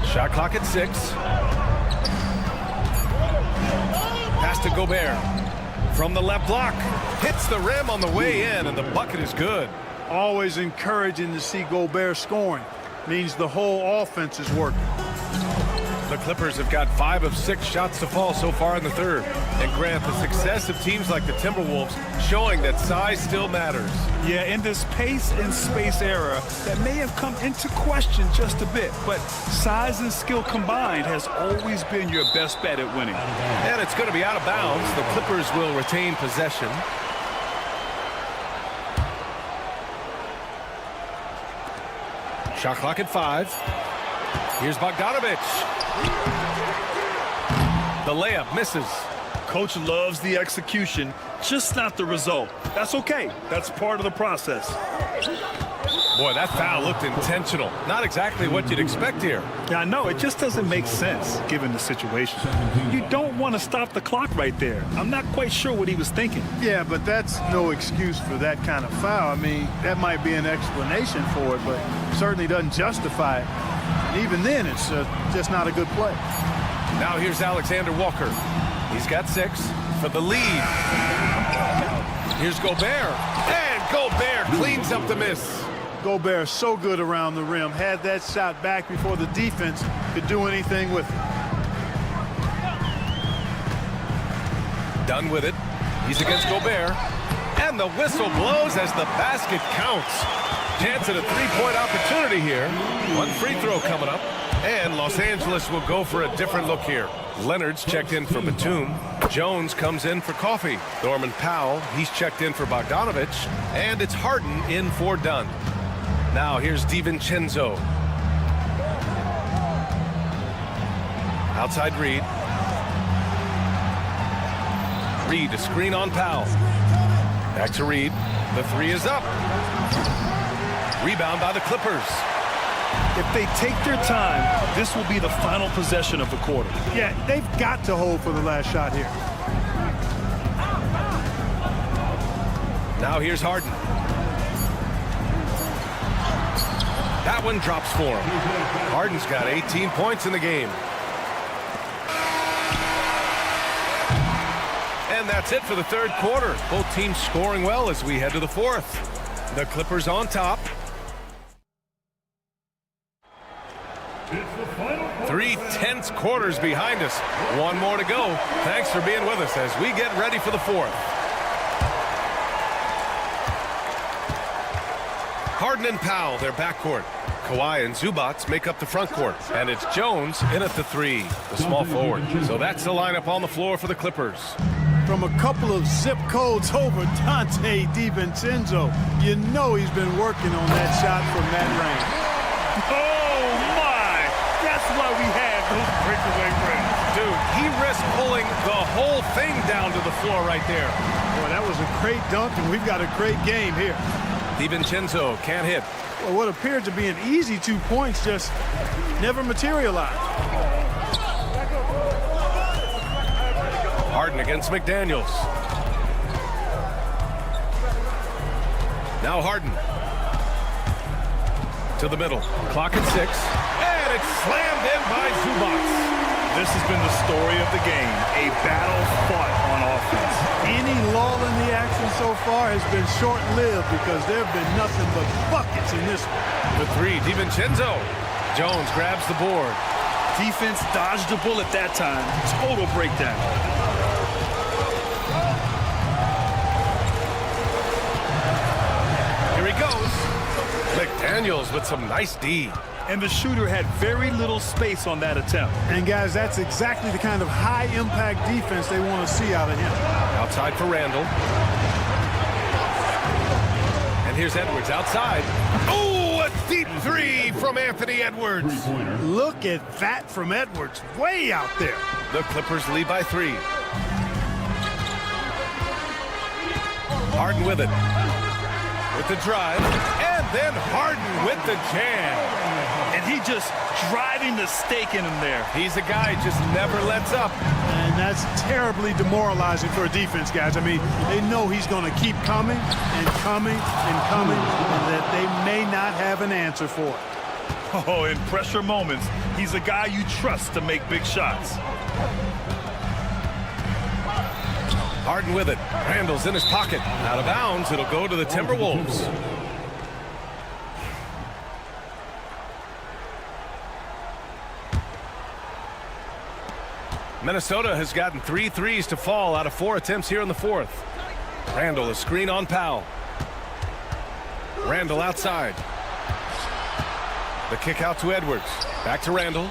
Shot clock at 6. Pass to Gobert. From the left block. Hits the rim on the way in, and the bucket is good. Always encouraging to see Gobert scoring. Means the whole offense is working. The Clippers have got 5 of 6 shots to fall so far in the third. And Grant, the success of teams like the Timberwolves showing that size still matters. Yeah, in this pace and space era, that may have come into question just a bit, but size and skill combined has always been your best bet at winning. And it's going to be out of bounds. The Clippers will retain possession. Shot clock at 5. Here's Bogdanovich. The layup misses. Coach loves the execution, just not the result. That's okay. That's part of the process. Boy, that foul looked intentional. Not exactly what you'd expect here. Yeah, I know. It just doesn't make sense, given the situation. You don't want to stop the clock right there. I'm not quite sure what he was thinking. Yeah, but that's no excuse for that kind of foul. I mean, that might be an explanation for it, but certainly doesn't justify it. Even then, it's just not a good play. Now here's Alexander Walker. He's got 6 for the lead. Here's Gobert. And Gobert cleans up the miss. Gobert so good around the rim. Had that shot back before the defense could do anything with it. Done with it. He's against Gobert. And the whistle blows as the basket counts. Chance at a 3-point opportunity here. 1 free throw coming up. And Los Angeles will go for a different look here. Leonard's checked in for Batum. Jones comes in for Coffey. Norman Powell, he's checked in for Bogdanovich. And it's Harden in for Dunn. Now here's DiVincenzo. Outside Reed. Reed, a screen on Powell. Back to Reed. The 3 is up. Rebound by the Clippers. If they take their time, this will be the final possession of the quarter. Yeah, they've got to hold for the last shot here. Now here's Harden. That one drops for him. Harden's got 18 points in the game. And that's it for the third quarter. Both teams scoring well as we head to the fourth. The Clippers on top. 3 tense quarters behind us. 1 more to go. Thanks for being with us as we get ready for the fourth. Harden and Powell, their backcourt. Kawhi and Zubats make up the front court. And it's Jones in at the 3, the small forward. So that's the lineup on the floor for the Clippers. From a couple of zip codes over, Dante DiVincenzo. You know he's been working on that shot from that range. Oh, my! That's why we have those breakaway rings. Dude, he risked pulling the whole thing down to the floor right there. Boy, that was a great dunk, and we've got a great game here. DiVincenzo can't hit. Well, what appeared to be an easy 2 points just never materialized. Harden against McDaniels. Now Harden. To the middle. Clock at 6. And it's slammed in by Zubac. This has been the story of the game, a battle fought on offense. Any lull in the action so far has been short-lived because there have been nothing but buckets in this one. The 3, DiVincenzo. Jones grabs the board. Defense dodged a bullet that time. Total breakdown. Here he goes. McDaniels with some nice D. And the shooter had very little space on that attempt. And, guys, that's exactly the kind of high-impact defense they want to see out of him. Outside for Randall. And here's Edwards outside. Oh, a deep 3 from Anthony Edwards. Look at that from Edwards, way out there. The Clippers lead by 3. Harden with it. With the drive. And then Harden with the jam. And he just driving the stake in him there. He's a guy just never lets up. And that's terribly demoralizing for a defense, guys. I mean, they know he's going to keep coming and coming and coming, and that they may not have an answer for it. Oh, in pressure moments, he's a guy you trust to make big shots. Harden with it. Randall's in his pocket. Out of bounds. It'll go to the Timberwolves. Minnesota has gotten 3 threes to fall out of 4 attempts here in the 4th. Randall, a screen on Powell. Randall outside. The kick out to Edwards. Back to Randall.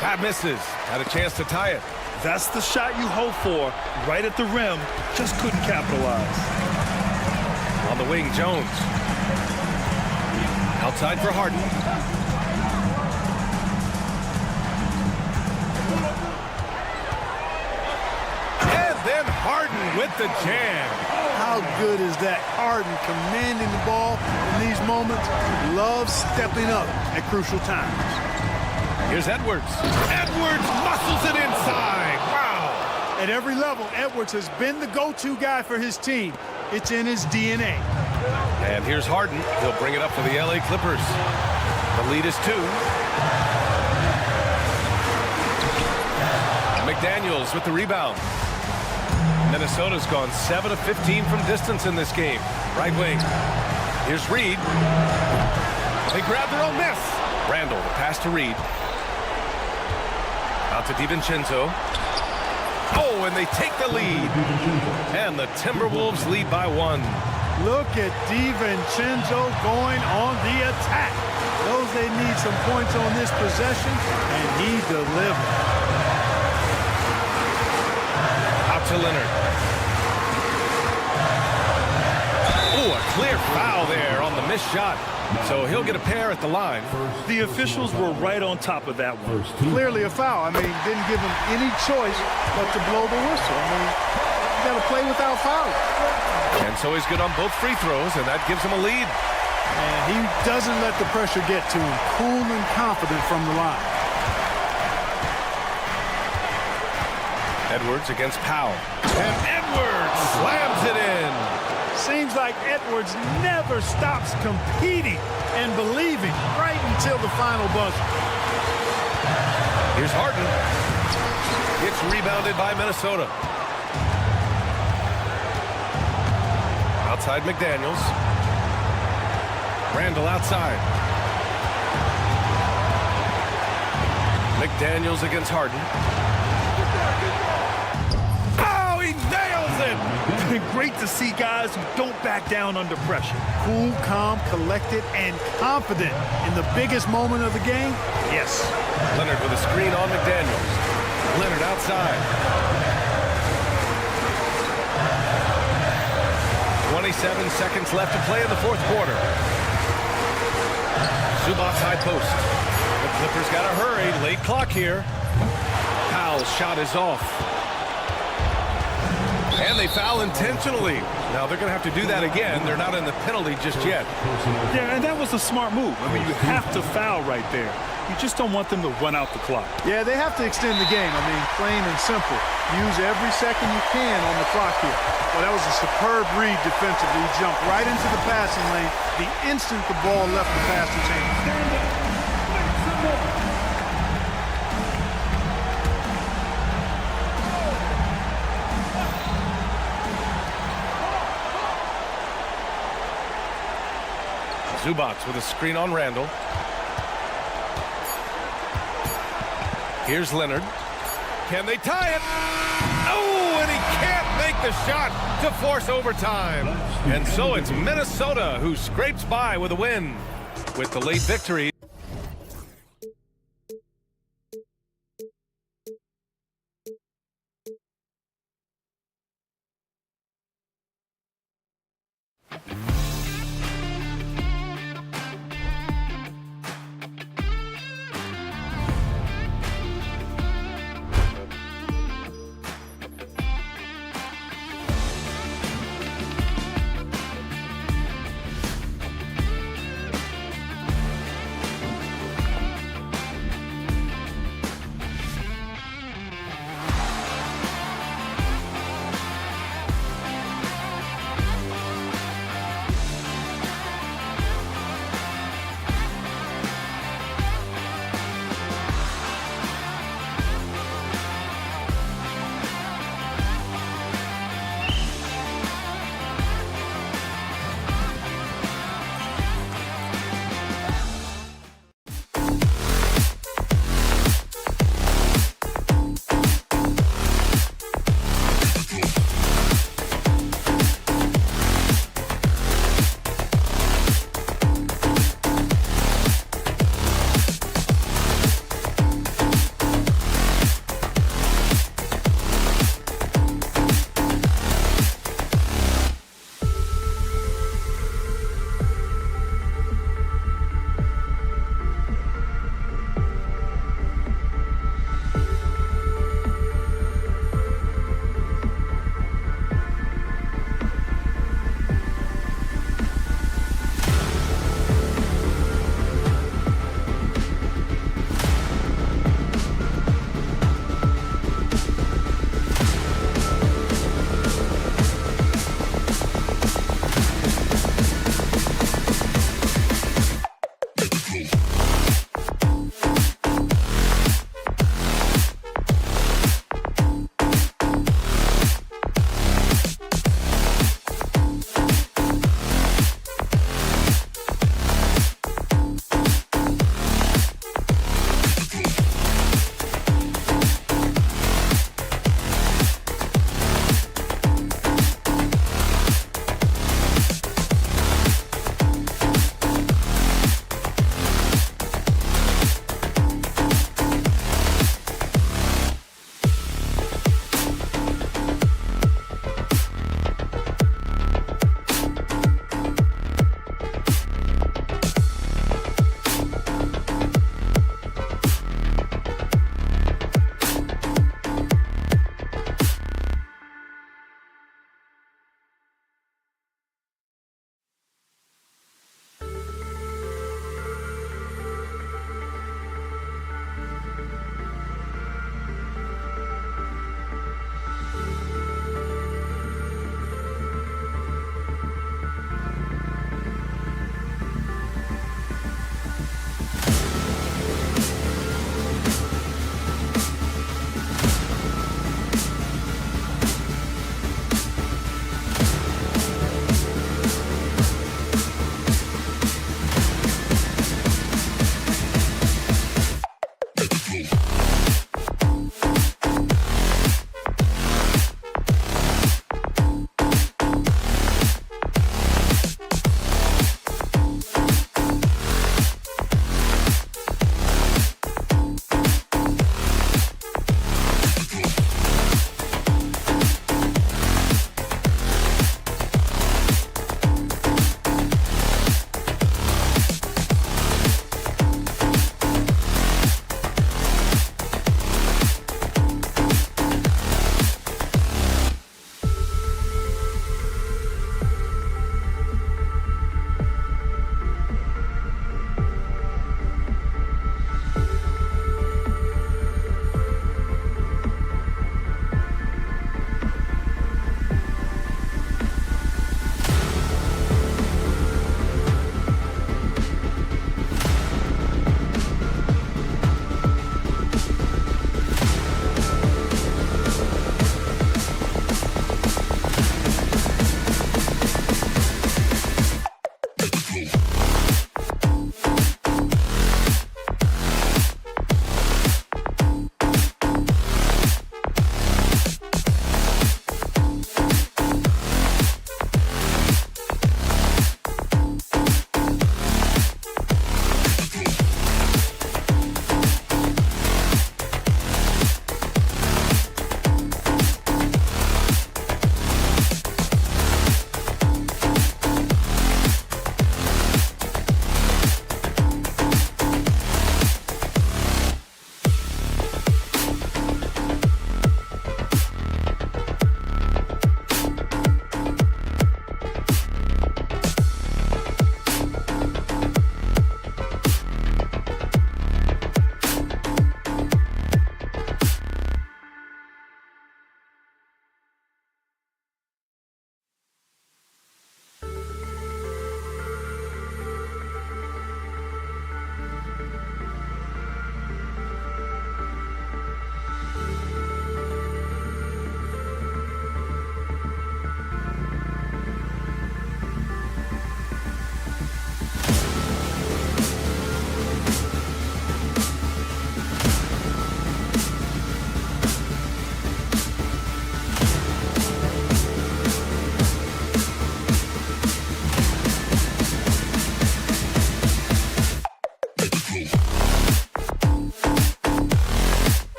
That misses. Had a chance to tie it. That's the shot you hope for. Right at the rim. Just couldn't capitalize. On the wing, Jones. Outside for Harden. Then Harden with the jam. How good is that? Harden commanding the ball in these moments. Loves stepping up at crucial times. Here's Edwards. Edwards muscles it inside. Wow. At every level, Edwards has been the go-to guy for his team. It's in his DNA. And here's Harden. He'll bring it up for the LA Clippers. The lead is 2. McDaniels with the rebound. Minnesota's gone 7 of 15 from distance in this game. Right wing. Here's Reed. They grab their own miss. Randall, the pass to Reed. Out to DiVincenzo. Oh, and they take the lead. And the Timberwolves lead by 1. Look at DiVincenzo going on the attack. Knows they need some points on this possession, and he delivered. Out to Leonard. Oh, a clear foul there on the missed shot. So he'll get a pair at the line. The officials were right on top of that one. Clearly a foul. I mean, didn't give him any choice but to blow the whistle. I mean, you got to play without fouling. And so he's good on both free throws, and that gives him a lead. And he doesn't let the pressure get to him. Cool and confident from the line. Edwards against Powell. And Edwards slams it in. Seems like Edwards never stops competing and believing right until the final buzzer. Here's Harden. It's rebounded by Minnesota. Outside McDaniels. Randall outside. McDaniels against Harden. Oh, he nails it! Great to see guys who don't back down under pressure. Cool, calm, collected, and confident in the biggest moment of the game. Yes. Leonard with a screen on McDaniels. Leonard outside. 27 seconds left to play in the 4th quarter. Zubac's high post. The Clippers got to hurry. Late clock here. foul. Shot is off. And they foul intentionally. Now they're going to have to do that again. They're not in the penalty just yet. Yeah, and that was a smart move. I mean, you have to foul right there. You just don't want them to run out the clock. Yeah, they have to extend the game. I mean, plain and simple. Use every second you can on the clock here. Well, that was a superb read defensively. He jumped right into the passing lane the instant the ball left the passer's hands. Zubac with a screen on Randall. Here's Leonard. Can they tie it? Oh, and he can't make the shot to force overtime. And so it's Minnesota who scrapes by with a win. With the late victory.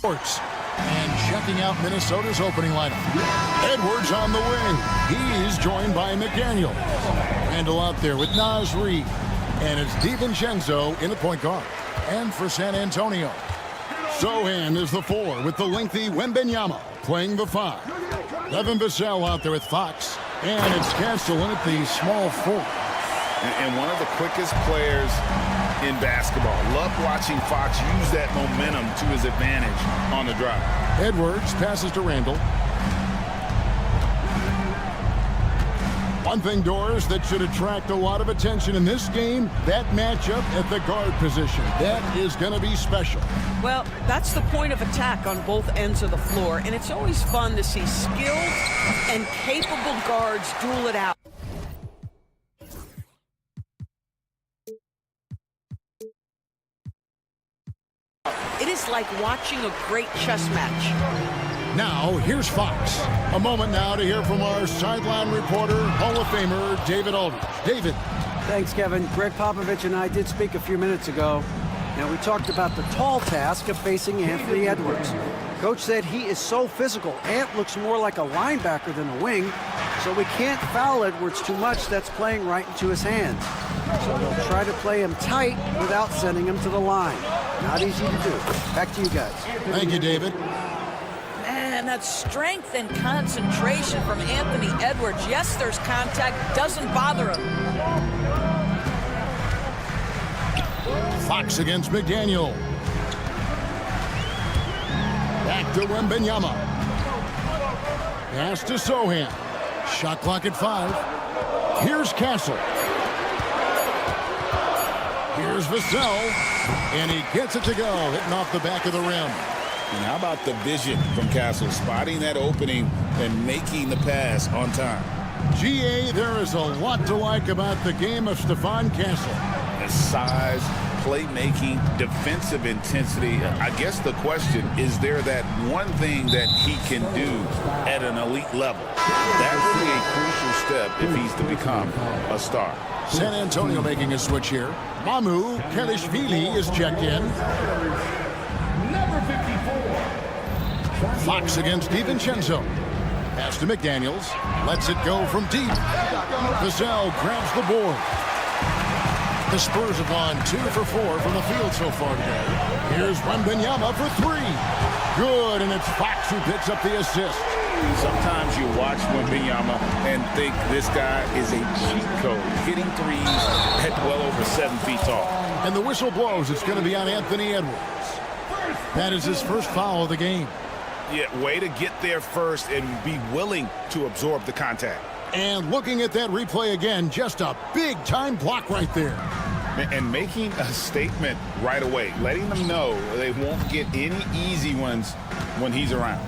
Edwards. And checking out Minnesota's opening lineup. Edwards on the wing. He's joined by McDaniel. Randall out there with Naz Reid. And it's DiVincenzo in the point guard. And for San Antonio, Sohan is the 4 with the lengthy Wembanyama playing the 5. Devin Vassell out there with Fox. And it's Castle in at the small 4. And one of the quickest players in basketball. Love watching Fox use that momentum to his advantage on the drive. Edwards passes to Randall. One thing, Doris, that should attract a lot of attention in this game, that matchup at the guard position. That is going to be special. Well, that's the point of attack on both ends of the floor, and it's always fun to see skilled and capable guards duel it out. It is like watching a great chess match. Now, here's Fox. A moment now to hear from our sideline reporter, Hall of Famer David Aldridge. David. Thanks, Kevin. Greg Popovich and I did speak a few minutes ago. Now, we talked about the tall task of facing Anthony Edwards. Coach said he is so physical. Ant looks more like a linebacker than a wing, so we can't foul Edwards too much. That's playing right into his hands. So they'll try to play him tight without sending him to the line. Not easy to do. Back to you guys. Thank you, David. Man, that strength and concentration from Anthony Edwards. Yes, there's contact. Doesn't bother him. Fox against McDaniel. Back to Wembanyama. Pass to Sohan. Shot clock at 5. Here's Castle. Here's Vassell. And he gets it to go, hitting off the back of the rim. And how about the vision from Castle, spotting that opening and making the pass on time. GA, there is a lot to like about the game of Stephon Castle. The size, playmaking, defensive intensity. I guess the question, is there that one thing that he can do at an elite level? That would be a crucial step if he's to become a star. San Antonio making a switch here. Mamu Kelishvili is checked in. Number 54. Fox against DiVincenzo. Pass to McDaniels. Lets it go from deep. Vassell grabs the board. The Spurs have gone 2 for 4 from the field so far today. Here's Wembanyama for 3. Good, and it's Fox who picks up the assist. Sometimes you watch Wembanyama and think this guy is a cheat code, hitting threes at well over 7 feet tall. And the whistle blows. It's going to be on Anthony Edwards. That is his first foul of the game. Yeah, way to get there first and be willing to absorb the contact. And looking at that replay again, just a big-time block right there. And making a statement right away, letting them know they won't get any easy ones when he's around.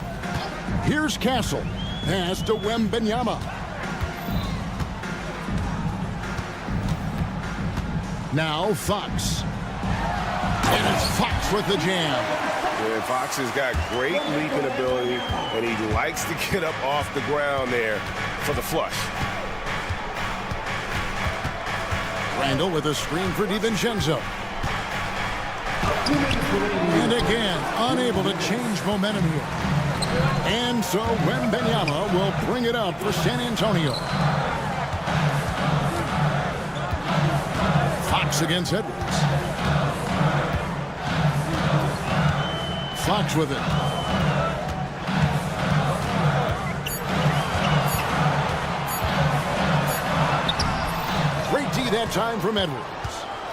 Here's Castle. Pass to Wembanyama. Now Fox. And it's Fox with the jam. Yeah, Fox has got great leaping ability, and he likes to get up off the ground there for the flush. Randall with a screen for DiVincenzo. And again, unable to change momentum here. And so Wembanyama will bring it up for San Antonio. Fox against Edwards. Fox with it. Great D that time from Edwards.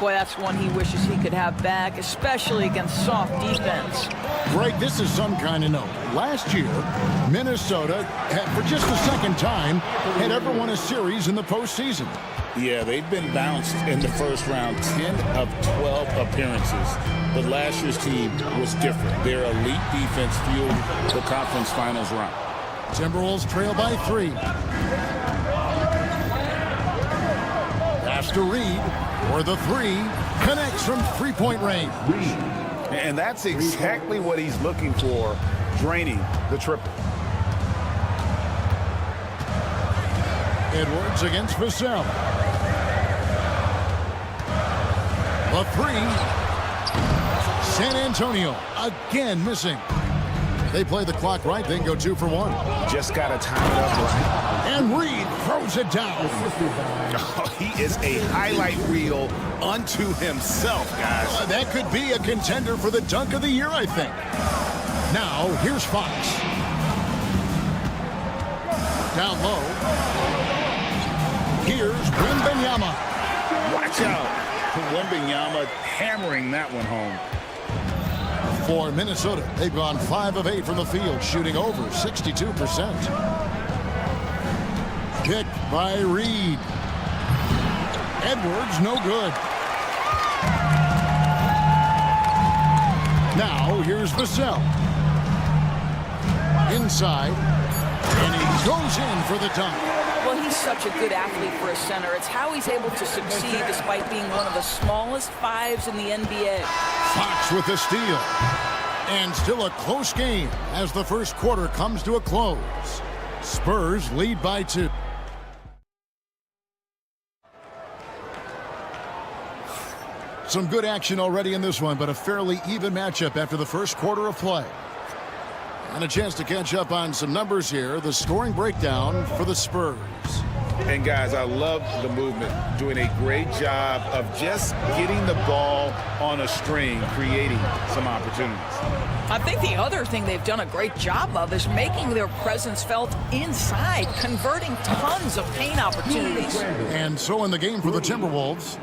Boy, that's one he wishes he could have back, especially against soft defense. Greg, this is some kind of note. Last year, Minnesota, for just the second time, had ever won a series in the postseason. Yeah, they've been bounced in the first round, 10 of 12 appearances. But last year's team was different. Their elite defense fueled the conference finals run. Timberwolves trail by 3. Pass to Reid, or the 3, connects from three-point range. And that's exactly what he's looking for, draining the triple. Edwards against Vassell. The 3. San Antonio again missing. They play the clock right, they can go 2 for 1. Just got to time it up right. And Reed throws it down. Oh, he is a highlight reel unto himself, guys. That could be a contender for the dunk of the year, I think. Now, here's Fox. Down low. Here's Wembanyama. Watch out. Wembanyama hammering that one home. For Minnesota, they've gone 5 of 8 from the field, shooting over 62%. Kick by Reed. Edwards, no good. Now, here's Vassell. Inside. And he goes in for the dunk. Well, he's such a good athlete for a center. It's how he's able to succeed despite being one of the smallest 5s in the NBA. Fox with the steal. And still a close game as the first quarter comes to a close. Spurs lead by 2. Some good action already in this one, but a fairly even matchup after the first quarter of play. And a chance to catch up on some numbers here. The scoring breakdown for the Spurs. And guys, I love the movement. Doing a great job of just getting the ball on a string, creating some opportunities. I think the other thing they've done a great job of is making their presence felt inside, converting tons of paint opportunities. And so in the game for the Timberwolves,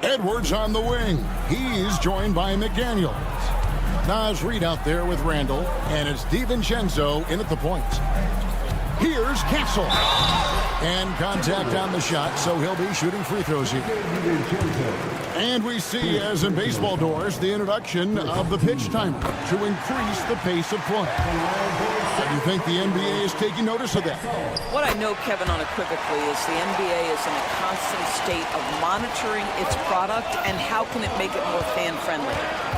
Edwards on the wing. He's joined by McDaniels. Naz Reid out there with Randall, and it's DiVincenzo in at the point. Here's Castle. And contact on the shot, so he'll be shooting free throws here. And we see, as in baseball doors, the introduction of the pitch timer to increase the pace of play. Do you think the NBA is taking notice of that? What I know, Kevin, unequivocally is the NBA is in a constant state of monitoring its product and how can it make it more fan-friendly.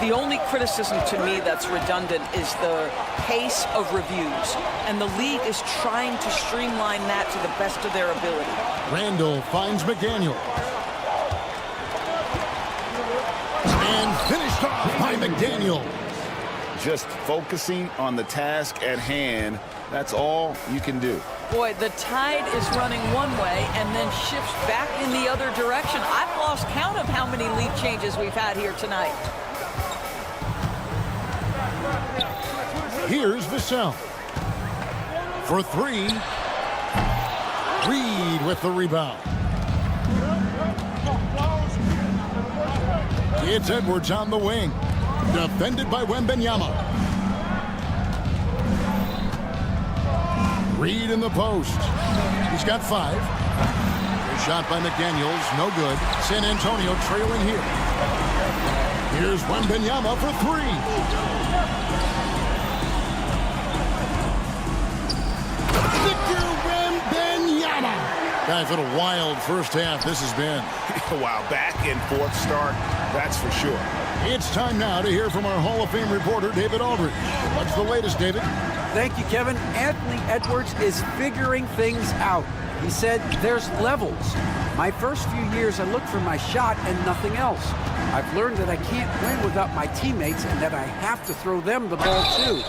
The only criticism to me that's redundant is the pace of reviews, and the league is trying to streamline that to the best of their ability. Randall finds McDaniel. And finished off by McDaniel. Just focusing on the task at hand, that's all you can do. Boy, the tide is running one way and then shifts back in the other direction. I've lost count of how many lead changes we've had here tonight. Here's Vassell. For 3. Reed with the rebound. It's Edwards on the wing. Defended by Wembanyama. Reed in the post. He's got 5. A shot by McDaniels, no good. San Antonio trailing here. Here's Wembanyama for 3. Victor Wembanyama. Guys, what a wild first half this has been. Wow, back and forth start, that's for sure. It's time now to hear from our Hall of Fame reporter, David Aldridge. What's the latest, David? Thank you, Kevin. Anthony Edwards is figuring things out. He said there's levels. My first few years, I looked for my shot and nothing else. I've learned that I can't win without my teammates and that I have to throw them the ball too.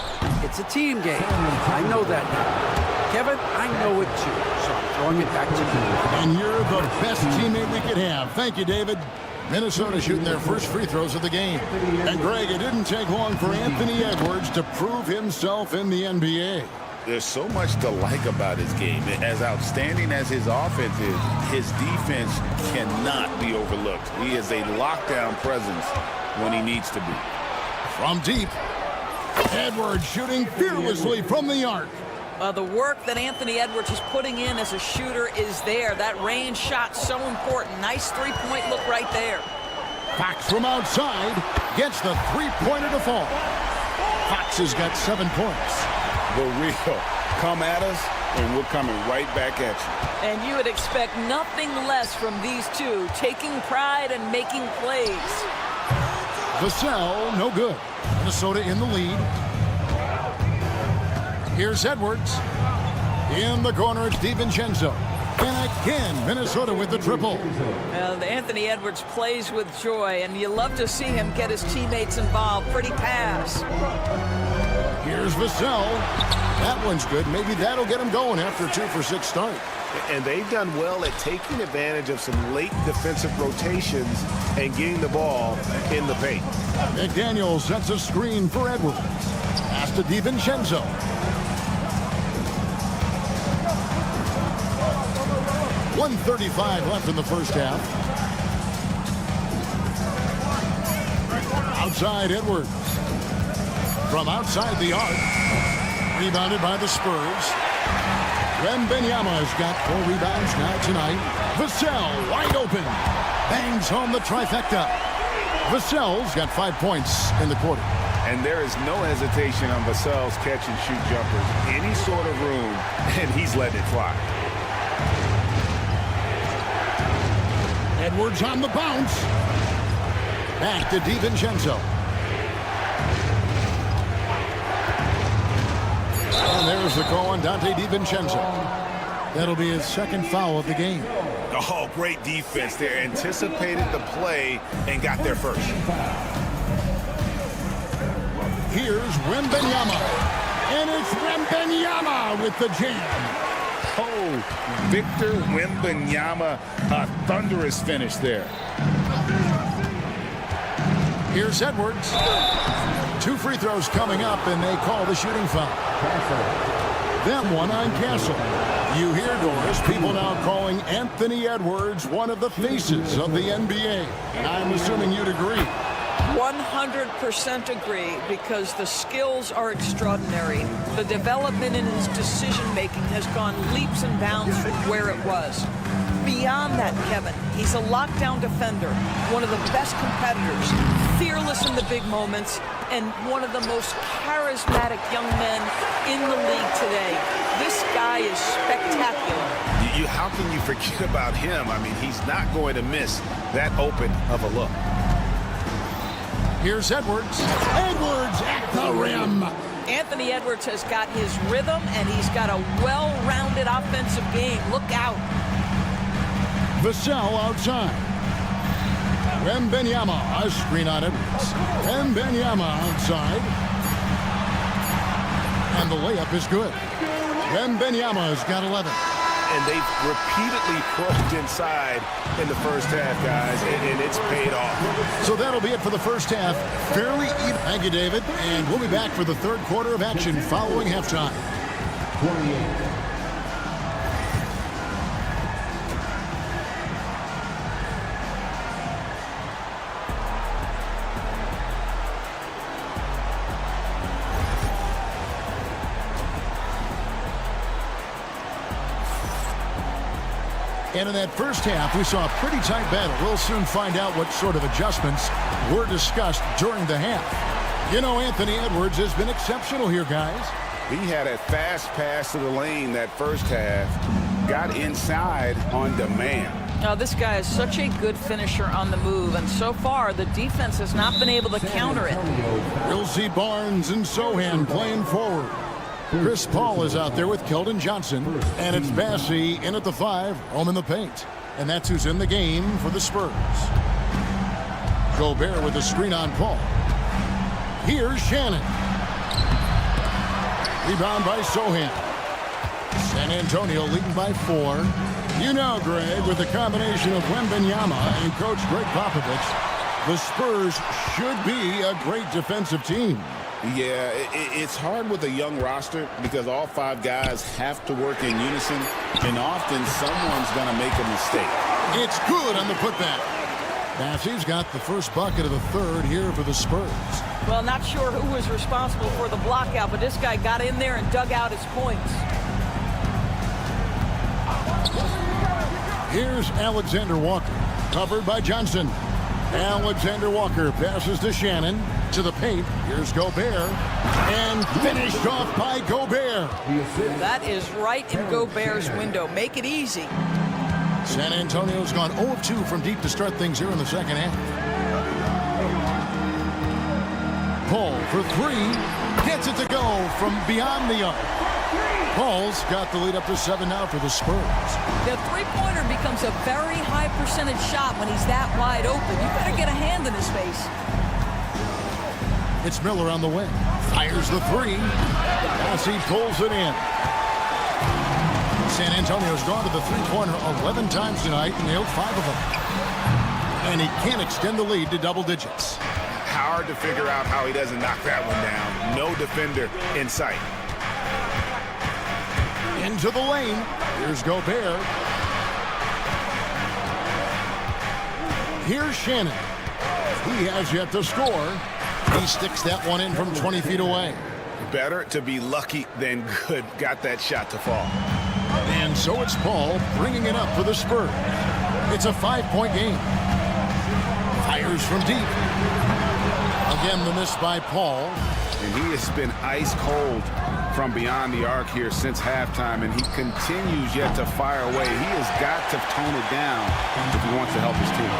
It's a team game. I know that now. Kevin, I know it too, so I'm throwing it back to you. And you're the best teammate we could have. Thank you, David. Minnesota shooting their first free throws of the game. And Greg, it didn't take long for Anthony Edwards to prove himself in the NBA. There's so much to like about his game. As outstanding as his offense is, his defense cannot be overlooked. He is a lockdown presence when he needs to be. From deep, Edwards shooting fearlessly from the arc. The work that Anthony Edwards is putting in as a shooter is there. That range shot so important. Nice three-point look right there. Fox from outside gets the three-pointer to fall. Fox has got 7 points. The real. Come at us, and we're coming right back at you. And you would expect nothing less from these two, taking pride and making plays. Vassell, no good. Minnesota in the lead. Here's Edwards. In the corner, it's DiVincenzo. And again, Minnesota with the triple. Well, Anthony Edwards plays with joy, and you love to see him get his teammates involved. Pretty pass. Here's Vassell. That one's good. Maybe that'll get him going after a 2-for-6 start. And they've done well at taking advantage of some late defensive rotations and getting the ball in the paint. McDaniel sets a screen for Edwards. Pass to DiVincenzo. .135 left in the first half. Outside Edwards. From outside the arc. Rebounded by the Spurs. Wembanyama's got 4 rebounds now tonight. Vassell wide open. Bangs home the trifecta. Vassell's got 5 points in the quarter. And there is no hesitation on Vassell's catch-and-shoot jumpers. Any sort of room, and he's letting it fly. Edwards on the bounce. Back to DiVincenzo. And there's the call on Dante DiVincenzo. That'll be his second foul of the game. Oh, great defense there. Anticipated the play and got there first. Here's Wembanyama. And it's Wembanyama with the jam. Oh, Victor Wembanyama, a thunderous finish there. Here's Edwards. 2 free throws coming up, and they call the shooting foul. That one on Castle. You hear, Doris, people now calling Anthony Edwards one of the faces of the NBA. And I'm assuming you'd agree. 100% agree, because the skills are extraordinary. The development in his decision-making has gone leaps and bounds from where it was. Beyond that, Kevin, he's a lockdown defender, one of the best competitors, fearless in the big moments, and one of the most charismatic young men in the league today. This guy is spectacular. How can you forget about him? I mean, he's not going to miss that open of a look. Here's Edwards. Edwards at the rim. Anthony Edwards has got his rhythm, and he's got a well-rounded offensive game. Look out. Vassell outside. Wembanyama, a screen on Edwards. Wembanyama outside. And the layup is good. Wembanyama's got 11. And they've repeatedly probed inside in the first half, guys, and it's paid off. So that'll be it for the first half. Fairly even. Thank you, David. And we'll be back for the third quarter of action following halftime. 28. And in that first half, we saw a pretty tight battle. We'll soon find out what sort of adjustments were discussed during the half. You know, Anthony Edwards has been exceptional here, guys. He had a fast pass to the lane that first half, got inside on demand. Now, this guy is such a good finisher on the move, and so far, the defense has not been able to counter it. We'll see Barnes and Sohan playing forward. Chris Paul is out there with Keldon Johnson, and it's Bassey in at the 5, home in the paint. And that's who's in the game for the Spurs. Gobert with a screen on Paul. Here's Shannon. Rebound by Sohan. San Antonio leading by 4. You know, Greg, with the combination of Wembanyama and Coach Greg Popovich, the Spurs should be a great defensive team. Yeah, it's hard with a young roster because all 5 guys have to work in unison, and often someone's going to make a mistake. It's good on the putback. Bassey's got the first bucket of the third here for the Spurs. Well, not sure who was responsible for the blockout, but this guy got in there and dug out his points. Here's Alexander Walker, covered by Johnson. Alexander Walker passes to Shannon, to the paint. Here's Gobert, and finished off by Gobert. That is right in Gobert's window. Make it easy. San Antonio's gone 0 of 2 from deep to start things here in the second half. Paul for 3, gets it to go from beyond the arc. Paul's got the lead up to 7 now for the Spurs. The three-pointer becomes a very high percentage shot when he's that wide open. You better get a hand in his face. It's Miller on the wing. Fires the three. As he pulls it in. San Antonio's gone to the three-pointer 11 times tonight and nailed 5 of them. And he can't extend the lead to double digits. Hard to figure out how he doesn't knock that one down. No defender in sight. Into the lane. Here's Gobert. Here's Shannon. He has yet to score. He sticks that one in from 20 feet away. Better to be lucky than good. Got that shot to fall. And so it's Paul bringing it up for the Spurs. It's a 5-point game. Fires from deep. Again, the miss by Paul. And he has been ice cold from beyond the arc here since halftime, and he continues yet to fire away. He has got to tone it down if he wants to help his team.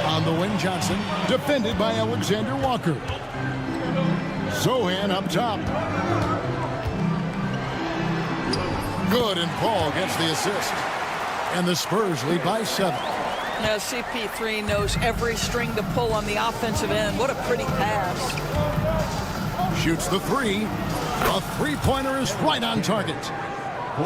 On the wing, Johnson, defended by Alexander Walker. Zohan up top. Good, and Paul gets the assist. And the Spurs lead by 7. Now, CP3 knows every string to pull on the offensive end. What a pretty pass. Shoots the three. A three-pointer is right on target.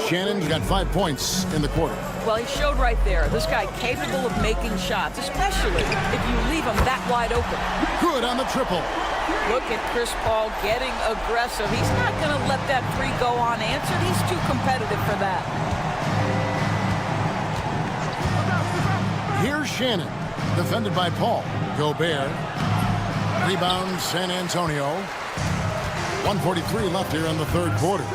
Shannon's got 5 points in the quarter. Well, he showed right there. This guy capable of making shots, especially if you leave him that wide open. Good on the triple. Look at Chris Paul getting aggressive. He's not going to let that three go unanswered. He's too competitive for that. Here's Shannon, defended by Paul. Gobert. Rebound, San Antonio. 1:43 left here in the third quarter.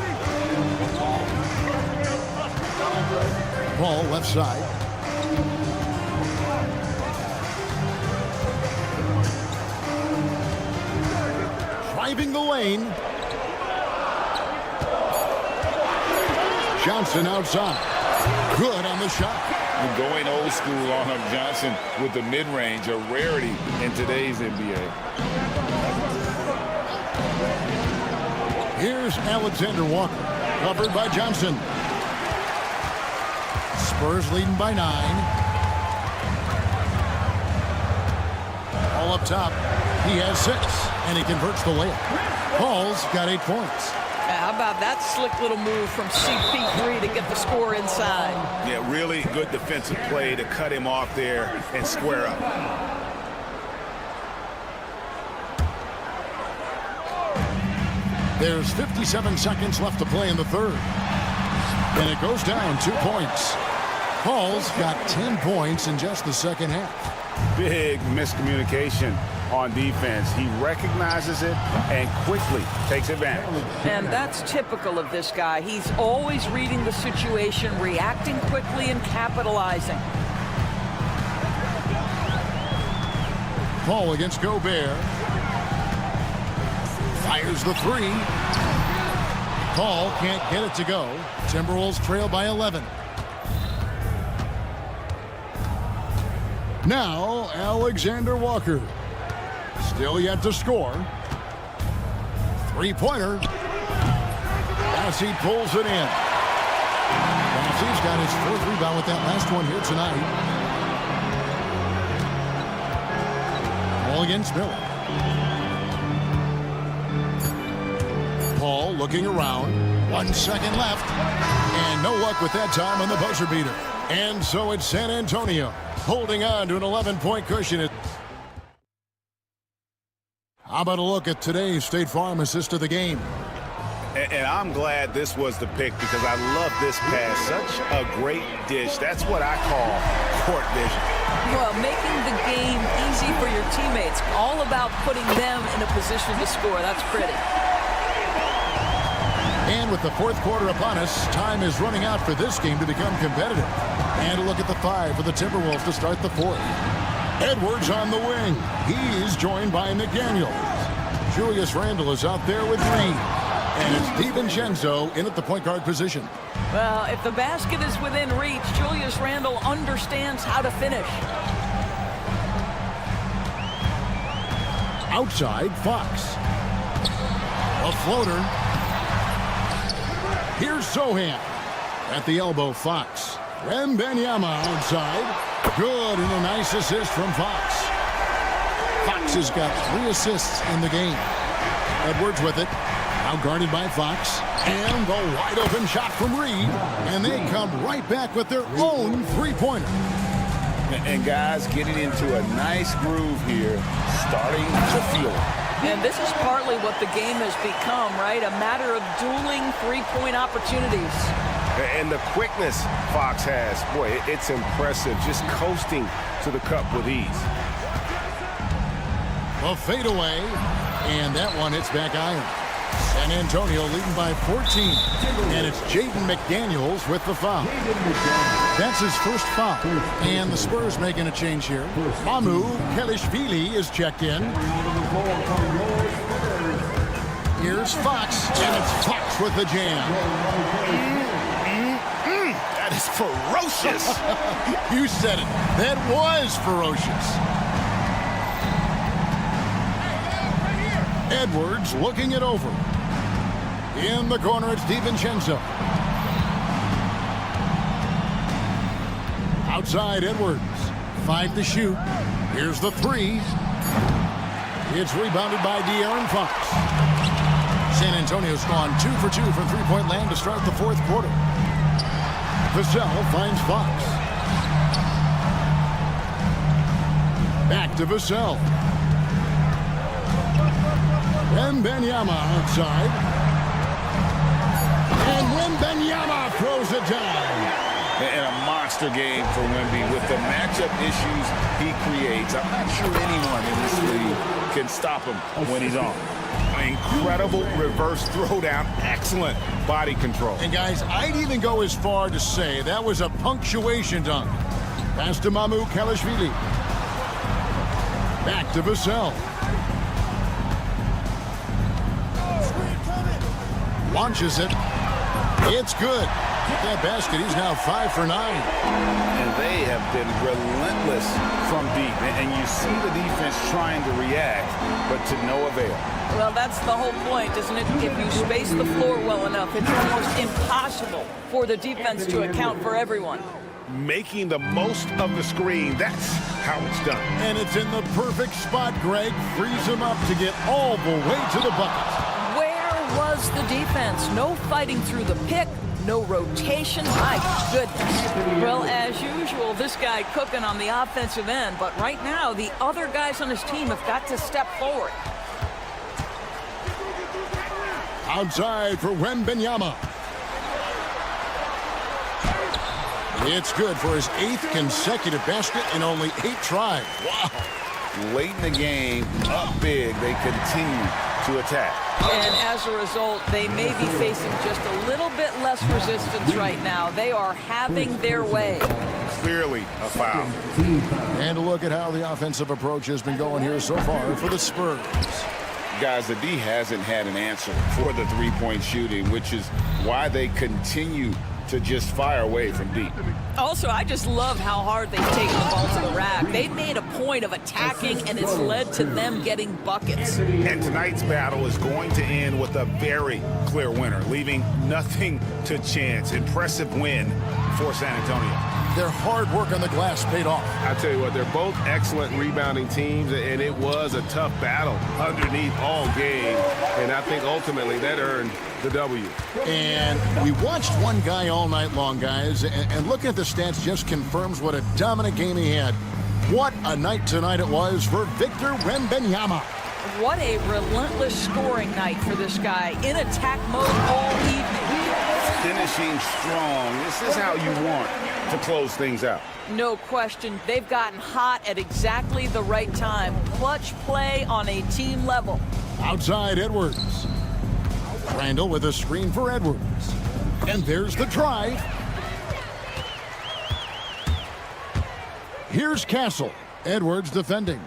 Paul left side. Driving the lane. Johnson outside. Good on the shot. And going old school on him, Johnson, with the mid-range, a rarity in today's NBA. Here's Alexander Walker, covered by Johnson. Spurs leading by 9. All up top. He has 6, and he converts the layup. Paul's got 8 points. How about that slick little move from CP3 to get the score inside? Yeah, really good defensive play to cut him off there and square up. There's 57 seconds left to play in the third. And it goes down 2 points. Paul's got 10 points in just the second half. Big miscommunication on defense. He recognizes it and quickly takes advantage. And that's typical of this guy. He's always reading the situation, reacting quickly, and capitalizing. Paul against Gobert. Fires the three. Paul can't get it to go. Timberwolves trail by 11. Now, Alexander Walker. Still yet to score. Three-pointer. Bassey pulls it in. Bassey's got his 4th rebound with that last one here tonight. Paul against Miller. Paul looking around. 1 second left. And no luck with that time on the buzzer beater. And so it's San Antonio holding on to an 11-point cushion. How about a look at today's State Farm assist of the game? And I'm glad this was the pick because I love this pass. Such a great dish. That's what I call court vision. Well, making the game easy for your teammates. All about putting them in a position to score. That's pretty. And with the 4th quarter upon us, time is running out for this game to become competitive. And a look at the 5 for the Timberwolves to start the 4th. Edwards on the wing. He's joined by McDaniels. Julius Randle is out there with Reed. And it's DiVincenzo in at the point guard position. Well, if the basket is within reach, Julius Randle understands how to finish. Outside, Fox. A floater. Here's Zohan. At the elbow, Fox. Wembanyama outside. Good, and a nice assist from Fox. Fox has got 3 assists in the game. Edwards with it. Now guarded by Fox. And the wide open shot from Reed. And they come right back with their own three-pointer. And guys getting into a nice groove here, starting to feel it. And this is partly what the game has become, right? A matter of dueling three-point opportunities. And the quickness Fox has, boy, it's impressive. Just coasting to the cup with ease. A fadeaway. And that one hits back iron. San Antonio leading by 14. And it's Jaden McDaniels with the foul. That's his first foul. And the Spurs making a change here. Mamu Kelishvili is checked in. Here's Fox. And it's Fox with the jam. That is ferocious. You said it. That was ferocious. Edwards looking it over. In the corner, it's DiVincenzo. Outside, Edwards. 5 to shoot. Here's the 3. It's rebounded by De'Aaron Fox. San Antonio's gone 2 for 2 from three-point land to start the fourth quarter. Vassell finds Fox. Back to Vassell. Wembanyama outside. And Wembanyama throws it down. And a monster game for Wemby with the matchup issues he creates. I'm not sure anyone in this league can stop him when he's on. Incredible reverse throwdown. Excellent body control. And guys, I'd even go as far to say that was a punctuation dunk. Pass to Mamu Kelishvili. Back to Vassell. Launches it. It's good. That basket, he's now 5 for 9. And they have been relentless from deep. And you see the defense trying to react, but to no avail. Well, that's the whole point, isn't it? If you space the floor well enough, it's almost impossible for the defense to account for everyone. Making the most of the screen, that's how it's done. And it's in the perfect spot, Greg. Frees him up to get all the way to the bucket. Was the defense. No fighting through the pick, no rotation. My goodness. Well, as usual, this guy cooking on the offensive end, but right now the other guys on his team have got to step forward. Outside for Wembanyama. It's good for his 8th consecutive basket in only 8 tries. Wow. Late in the game, up big, they continue to attack. And as a result, they may be facing just a little bit less resistance right now. They are having their way. Clearly a foul. And a look at how the offensive approach has been going here so far for the Spurs. Guys, the D hasn't had an answer for the three-point shooting, which is why they continue to just fire away from deep. Also, I just love how hard they've taken the ball to the rack. They've made a point of attacking, and it's led to them getting buckets. And tonight's battle is going to end with a very clear winner, leaving nothing to chance. Impressive win for San Antonio. Their hard work on the glass paid off. I tell you what, they're both excellent rebounding teams, and it was a tough battle underneath all game. And I think ultimately that earned the W. And we watched one guy all night long, guys, and looking at the stats just confirms what a dominant game he had. What a night tonight it was for Victor Wembanyama. What a relentless scoring night for this guy. In attack mode all evening. Finishing strong. This is how you want to close things out. No question. They've gotten hot at exactly the right time. Clutch play on a team level. Outside Edwards. Randall with a screen for Edwards. And there's the drive. Here's Castle. Edwards defending.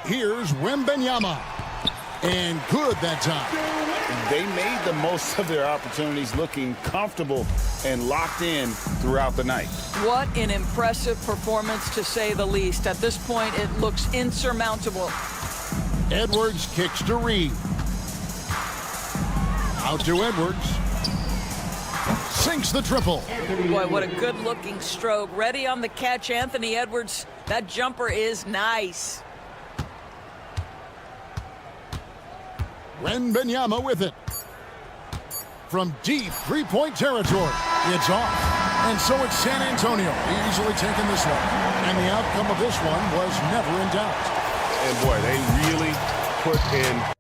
Here's Wembanyama. And good that time. They made the most of their opportunities, looking comfortable and locked in throughout the night. What an impressive performance, to say the least. At this point, it looks insurmountable. Edwards kicks to Reed. Out to Edwards. sinks the triple. Boy, what a good-looking stroke. Ready on the catch, Anthony Edwards. That jumper is nice. Wembanyama with it. From deep three-point territory, it's off. And so it's San Antonio easily taking this one. And the outcome of this one was never in doubt. And boy, they really put in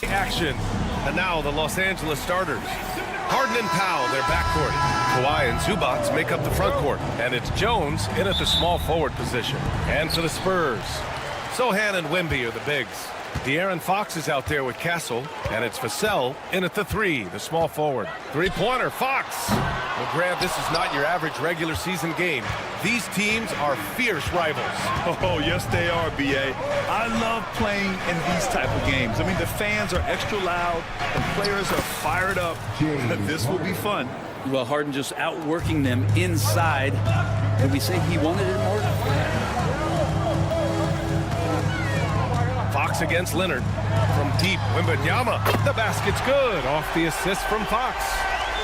Action. And now the Los Angeles starters. Harden and Powell, their backcourt. Kawhi and Zubac make up the front court. And it's Jones in at the small forward position. And for the Spurs, Sohan and Wemby are the bigs. De'Aaron Fox is out there with Castle, and it's Vassell in at the 3, the small forward. Three-pointer, Fox. Well, Grant, this is not your average regular season game. These teams are fierce rivals. Oh, yes, they are, B.A. I love playing in these type of games. I mean, the fans are extra loud. The players are fired up. This will be fun. Well, Harden just outworking them inside. Could we say he wanted it more? Fox against Leonard. From deep, Wembanyama. The basket's good. Off the assist from Fox.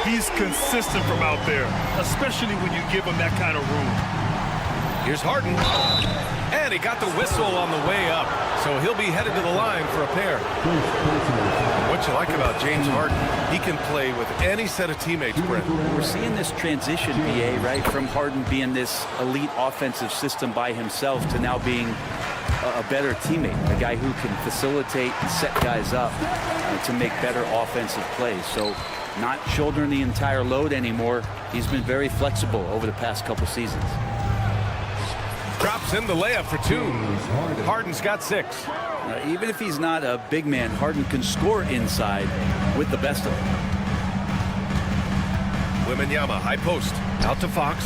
He's consistent from out there, especially when you give him that kind of room. Here's Harden. And he got the whistle on the way up. So he'll be headed to the line for a pair. What you like about James Harden, he can play with any set of teammates, Brent. We're seeing this transition, BA, right? From Harden being this elite offensive system by himself to now being a better teammate, a guy who can facilitate and set guys up to make better offensive plays. So not shouldering the entire load anymore. He's been very flexible over the past couple seasons. Drops in the layup for 2. Harden's got 6. Even if he's not a big man, Harden can score inside with the best of them. Wembanyama, high post. Out to Fox.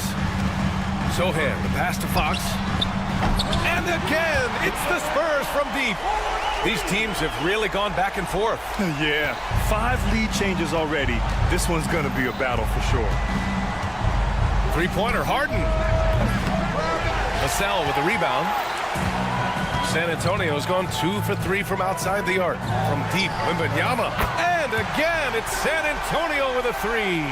Sohan, the pass to Fox. And again, it's the Spurs from deep. These teams have really gone back and forth. Yeah, 5 lead changes already. This one's going to be a battle for sure. Three-pointer, Harden. Vassell with the rebound. San Antonio's gone 2 for 3 from outside the arc. From deep, Wembanyama. And again, it's San Antonio with a 3.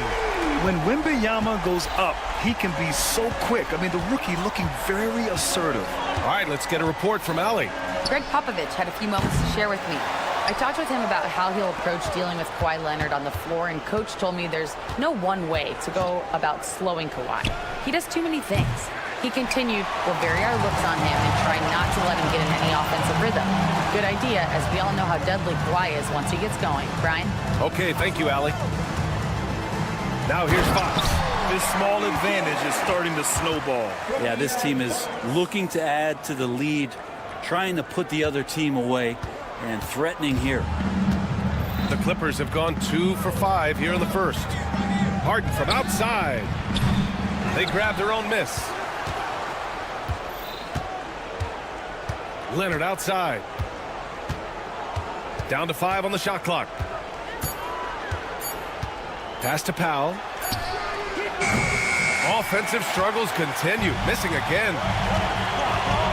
When Wembanyama goes up, he can be so quick. I mean, the rookie looking very assertive. All right, let's get a report from Allie. Greg Popovich had a few moments to share with me. I talked with him about how he'll approach dealing with Kawhi Leonard on the floor, and Coach told me there's no one way to go about slowing Kawhi. He does too many things. He continued, we'll vary our looks on him and try not to let him get in any offensive rhythm. Good idea, as we all know how deadly Kawhi is once he gets going. Brian? Okay, thank you, Allie. Now here's Fox. This small advantage is starting to snowball. Yeah, this team is looking to add to the lead, trying to put the other team away, and threatening here. The Clippers have gone 2 for 5 here in the first. Harden from outside. They grab their own miss. Leonard outside. Down to 5 on the shot clock. Pass to Powell. Offensive struggles continue. Missing again.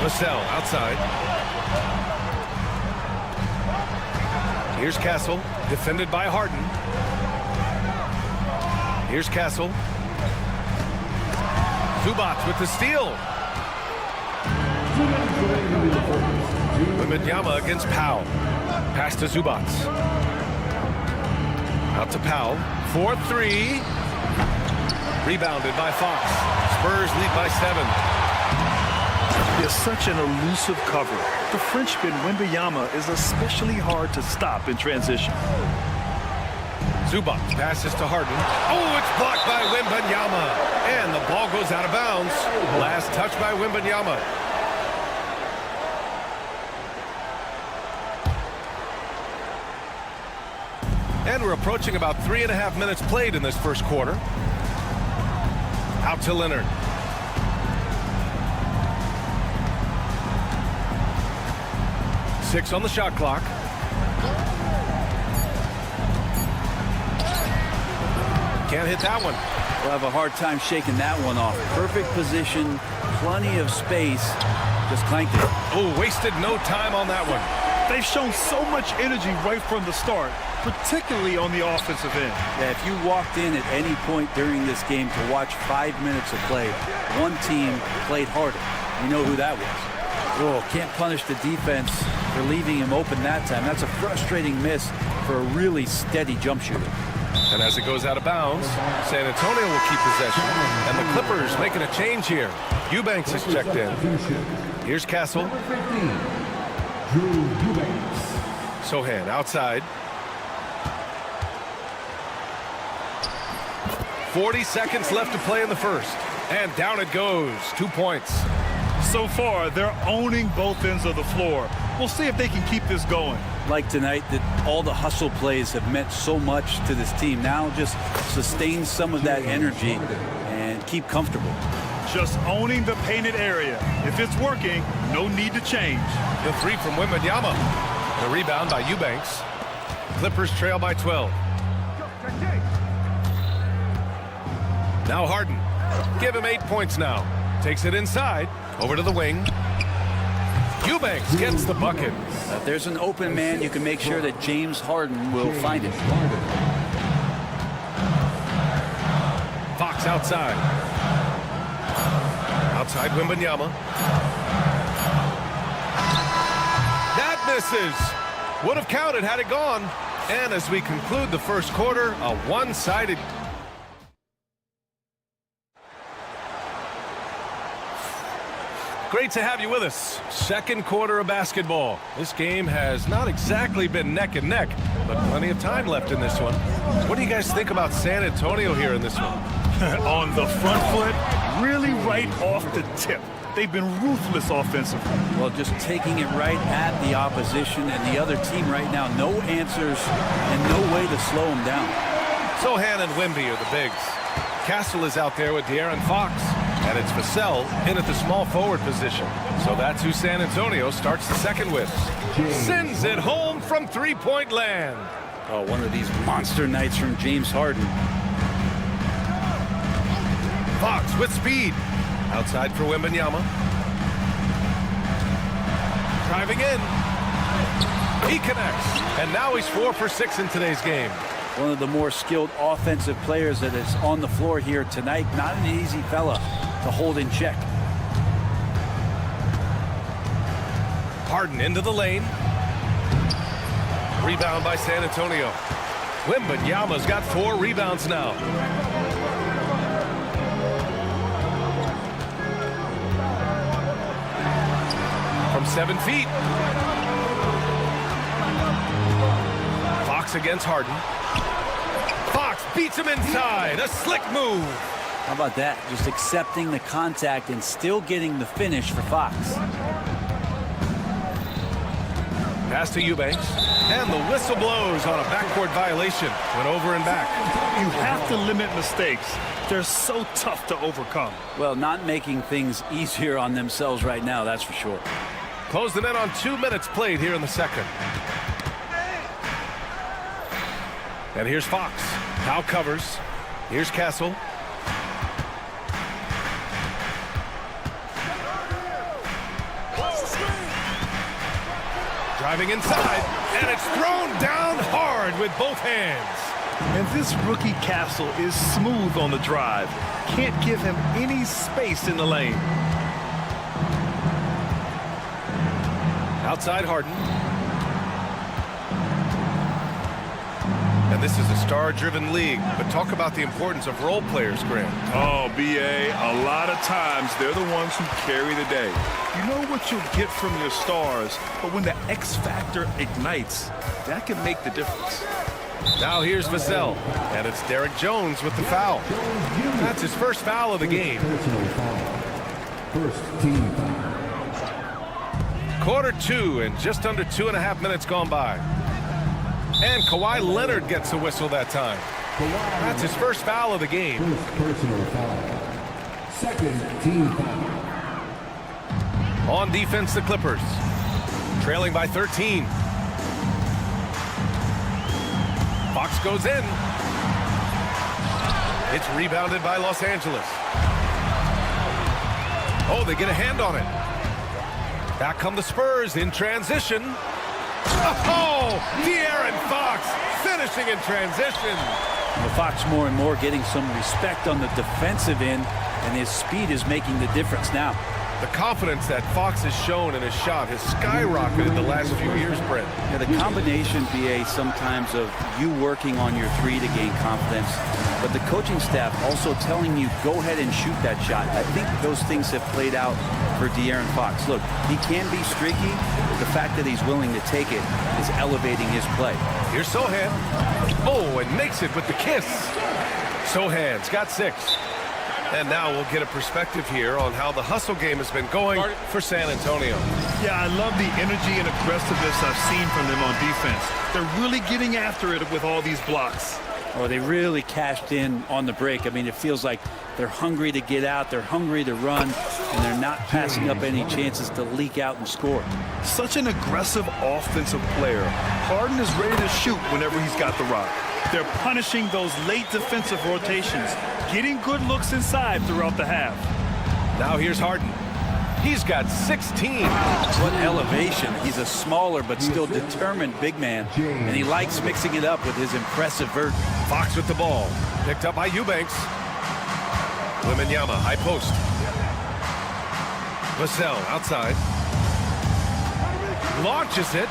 Vassell outside. Here's Castle. Defended by Harden. Here's Castle. Zubac with the steal. Wembanyama against Powell. Pass to Zubac. Out to Powell. 4-3. Rebounded by Fox. Spurs lead by 7. It's such an elusive cover. The Frenchman Wembanyama is especially hard to stop in transition. Zubac passes to Harden. Oh, it's blocked by Wembanyama. And the ball goes out of bounds. Last touch by Wembanyama. And we're approaching about 3.5 minutes played in this first quarter. Out to Leonard. Six on the shot clock. Can't hit that one. We'll have a hard time shaking that one off. Perfect position, plenty of space. Just clanked it. Oh, wasted no time on that one. They've shown so much energy right from the start, particularly on the offensive end. Yeah, if you walked in at any point during this game to watch 5 minutes of play, one team played harder. You know who that was. Oh, can't punish the defense for leaving him open that time. That's a frustrating miss for a really steady jump shooter. And as it goes out of bounds, San Antonio will keep possession. And the Clippers making a change here. Eubanks is checked in. Here's Castle. Sohan outside. 40 seconds left to play in the first. And down it goes. 2 points. So far, they're owning both ends of the floor. We'll see if they can keep this going. Like tonight, that all the hustle plays have meant so much to this team. Now just sustain some of that energy and keep comfortable. Just owning the painted area. If it's working, no need to change. The three from Wembanyama. The rebound by Eubanks. Clippers trail by 12. Now Harden. Give him 8 points now. Takes it inside. Over to the wing. Eubanks gets the bucket. If there's an open man, you can make sure that James Harden will find it. Fox outside. Outside Wembanyama. That misses. Would have counted had it gone. And as we conclude the first quarter, a one-sided. Great to have you with us. Second quarter of basketball. This game has not exactly been neck and neck, but plenty of time left in this one. What do you guys think about San Antonio here in this one? On the front foot, really right off the tip. They've been ruthless offensively. Well, just taking it right at the opposition and the other team right now. No answers and no way to slow them down. Sohan and Wemby are the bigs. Castle is out there with De'Aaron Fox. And it's Vassell in at the small forward position. So that's who San Antonio starts the second with. Sends it home from three-point land. Oh, one of these monster nights from James Harden. Fox with speed. Outside for Wembanyama. Driving in. He connects. And now he's 4 for 6 in today's game. One of the more skilled offensive players that is on the floor here tonight. Not an easy fella to hold in check. Harden into the lane. Rebound by San Antonio. Wembanyama's got 4 rebounds now. From 7 feet. Fox against Harden. Fox beats him inside. A slick move. How about that? Just accepting the contact and still getting the finish for Fox. Pass to Eubanks. And the whistle blows on a backcourt violation. Went over and back. You have to limit mistakes. They're so tough to overcome. Well, not making things easier on themselves right now, that's for sure. Close the net on 2 minutes played here in the second. And here's Fox. Now covers. Here's Castle. Driving inside, and it's thrown down hard with both hands. And this rookie Castle is smooth on the drive. Can't give him any space in the lane. Outside Harden. And this is a star-driven league, but talk about the importance of role players, Grant. Oh, B.A., a lot of times they're the ones who carry the day. You know what you'll get from your stars, but when the X factor ignites, that can make the difference. Now here's Vassell, and it's Derek Jones with the foul. That's his first foul of the game. First team foul. Quarter 2 and just under 2.5 minutes gone by. And Kawhi Leonard gets a whistle that time. That's his first foul of the game. First personal foul. Second team foul. On defense, the Clippers. Trailing by 13. Fox goes in. It's rebounded by Los Angeles. Oh, they get a hand on it. Back come the Spurs in transition. Oh, De'Aaron Fox finishing in transition. Well, Fox more and more getting some respect on the defensive end, and his speed is making the difference now. The confidence that Fox has shown in his shot has skyrocketed the last few years, Brent. Yeah, the combination, BA, sometimes of you working on your three to gain confidence, but the coaching staff also telling you, go ahead and shoot that shot. I think those things have played out for De'Aaron Fox. Look, he can be streaky, but the fact that he's willing to take it is elevating his play. Here's Sohan. Oh, and makes it with the kiss. Sohan's got 6. And now we'll get a perspective here on how the hustle game has been going for San Antonio. Yeah, I love the energy and aggressiveness I've seen from them on defense. They're really getting after it with all these blocks. Oh, they really cashed in on the break. I mean, it feels like they're hungry to get out, they're hungry to run, and they're not passing up any chances to leak out and score. Such an aggressive offensive player. Harden is ready to shoot whenever he's got the rock. They're punishing those late defensive rotations, getting good looks inside throughout the half. Now here's Harden. He's got 16. What elevation. He's a smaller but still determined big man, and he likes mixing it up with his impressive vert. Fox with the ball. Picked up by Eubanks. Wembanyama, high post. Vassell outside. Launches it.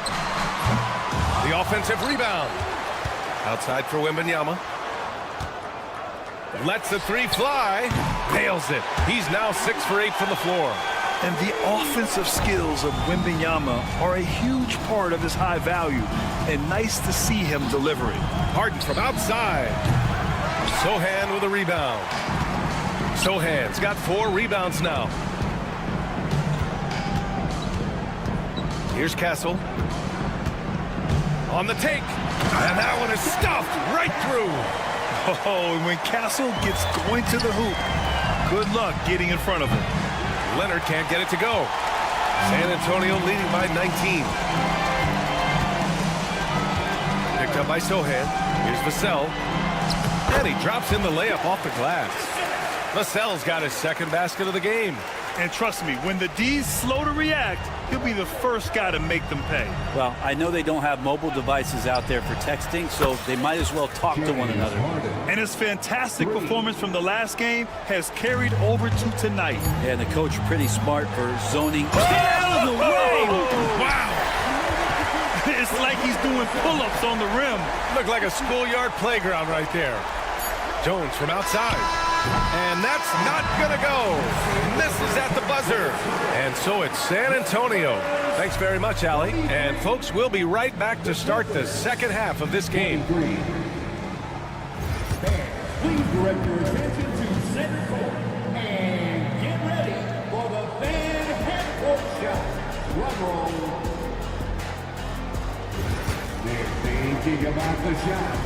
The offensive rebound. Outside for Wembanyama. Lets the 3 fly. Nails it. He's now 6 for 8 from the floor. And the offensive skills of Wembanyama are a huge part of his high value, and nice to see him delivering. Harden from outside. Sohan with a rebound. Sohan's got 4 rebounds now. Here's Castle. On the take. And that one is stuffed right through. Oh, and when Castle gets going to the hoop, good luck getting in front of him. Leonard can't get it to go. San Antonio leading by 19. Picked up by Sohan. Here's Vassell. And he drops in the layup off the glass. Vassell's got his second basket of the game. And trust me, when the D's slow to react, he'll be the first guy to make them pay. Well, I know they don't have mobile devices out there for texting, so they might as well talk to one another. And his fantastic performance from the last game has carried over to tonight. Yeah, and the coach pretty smart for zoning. Out of the way! Wow! It's like he's doing pull-ups on the rim. Looked like a schoolyard playground right there. Jones from outside. And that's not going to go. Misses at the buzzer. And so it's San Antonio. Thanks very much, Allie. And folks, we'll be right back to start the second half of this game. Please direct your attention to center court and get ready for the fan half-court shot. Drum roll. They're thinking about the shot.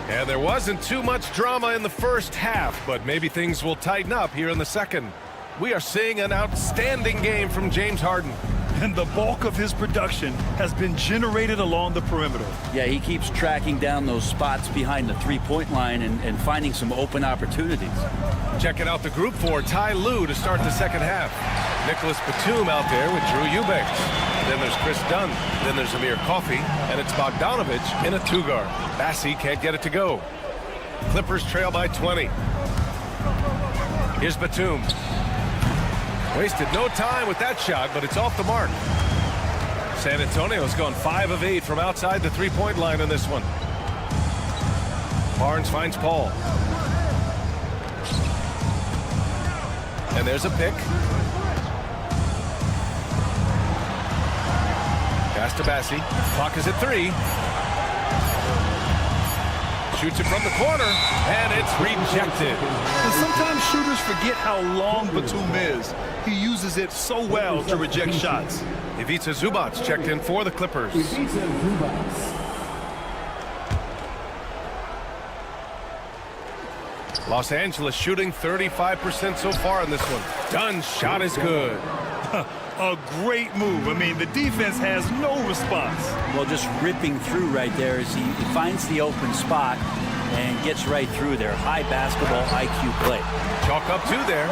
And there wasn't too much drama in the first half, but maybe things will tighten up here in the second. We are seeing an outstanding game from James Harden. And the bulk of his production has been generated along the perimeter. Yeah, he keeps tracking down those spots behind the three-point line and finding some open opportunities. Checking out the group for Ty Lue to start the second half. Nicholas Batum out there with Drew Eubanks. Then there's Chris Dunn. Then there's Amir Coffey. And it's Bogdanovich in a 2-guard. Bassi can't get it to go. Clippers trail by 20. Here's Batum. Wasted no time with that shot, but it's off the mark. San Antonio's gone 5 of 8 from outside the three-point line in this one. Barnes finds Paul. And there's a pick. Pass to Bassi. Clock is at 3. Shoots it from the corner, and it's rejected. And sometimes shooters forget how long Batum is. He uses it so well to reject shots. Ivica Zubac checked in for the Clippers. Los Angeles shooting 35% so far in this one. Dunn's shot is good. A great move. I mean, the defense has no response. Well, just ripping through right there as he finds the open spot and gets right through there. High basketball IQ play. Chalk up 2 there.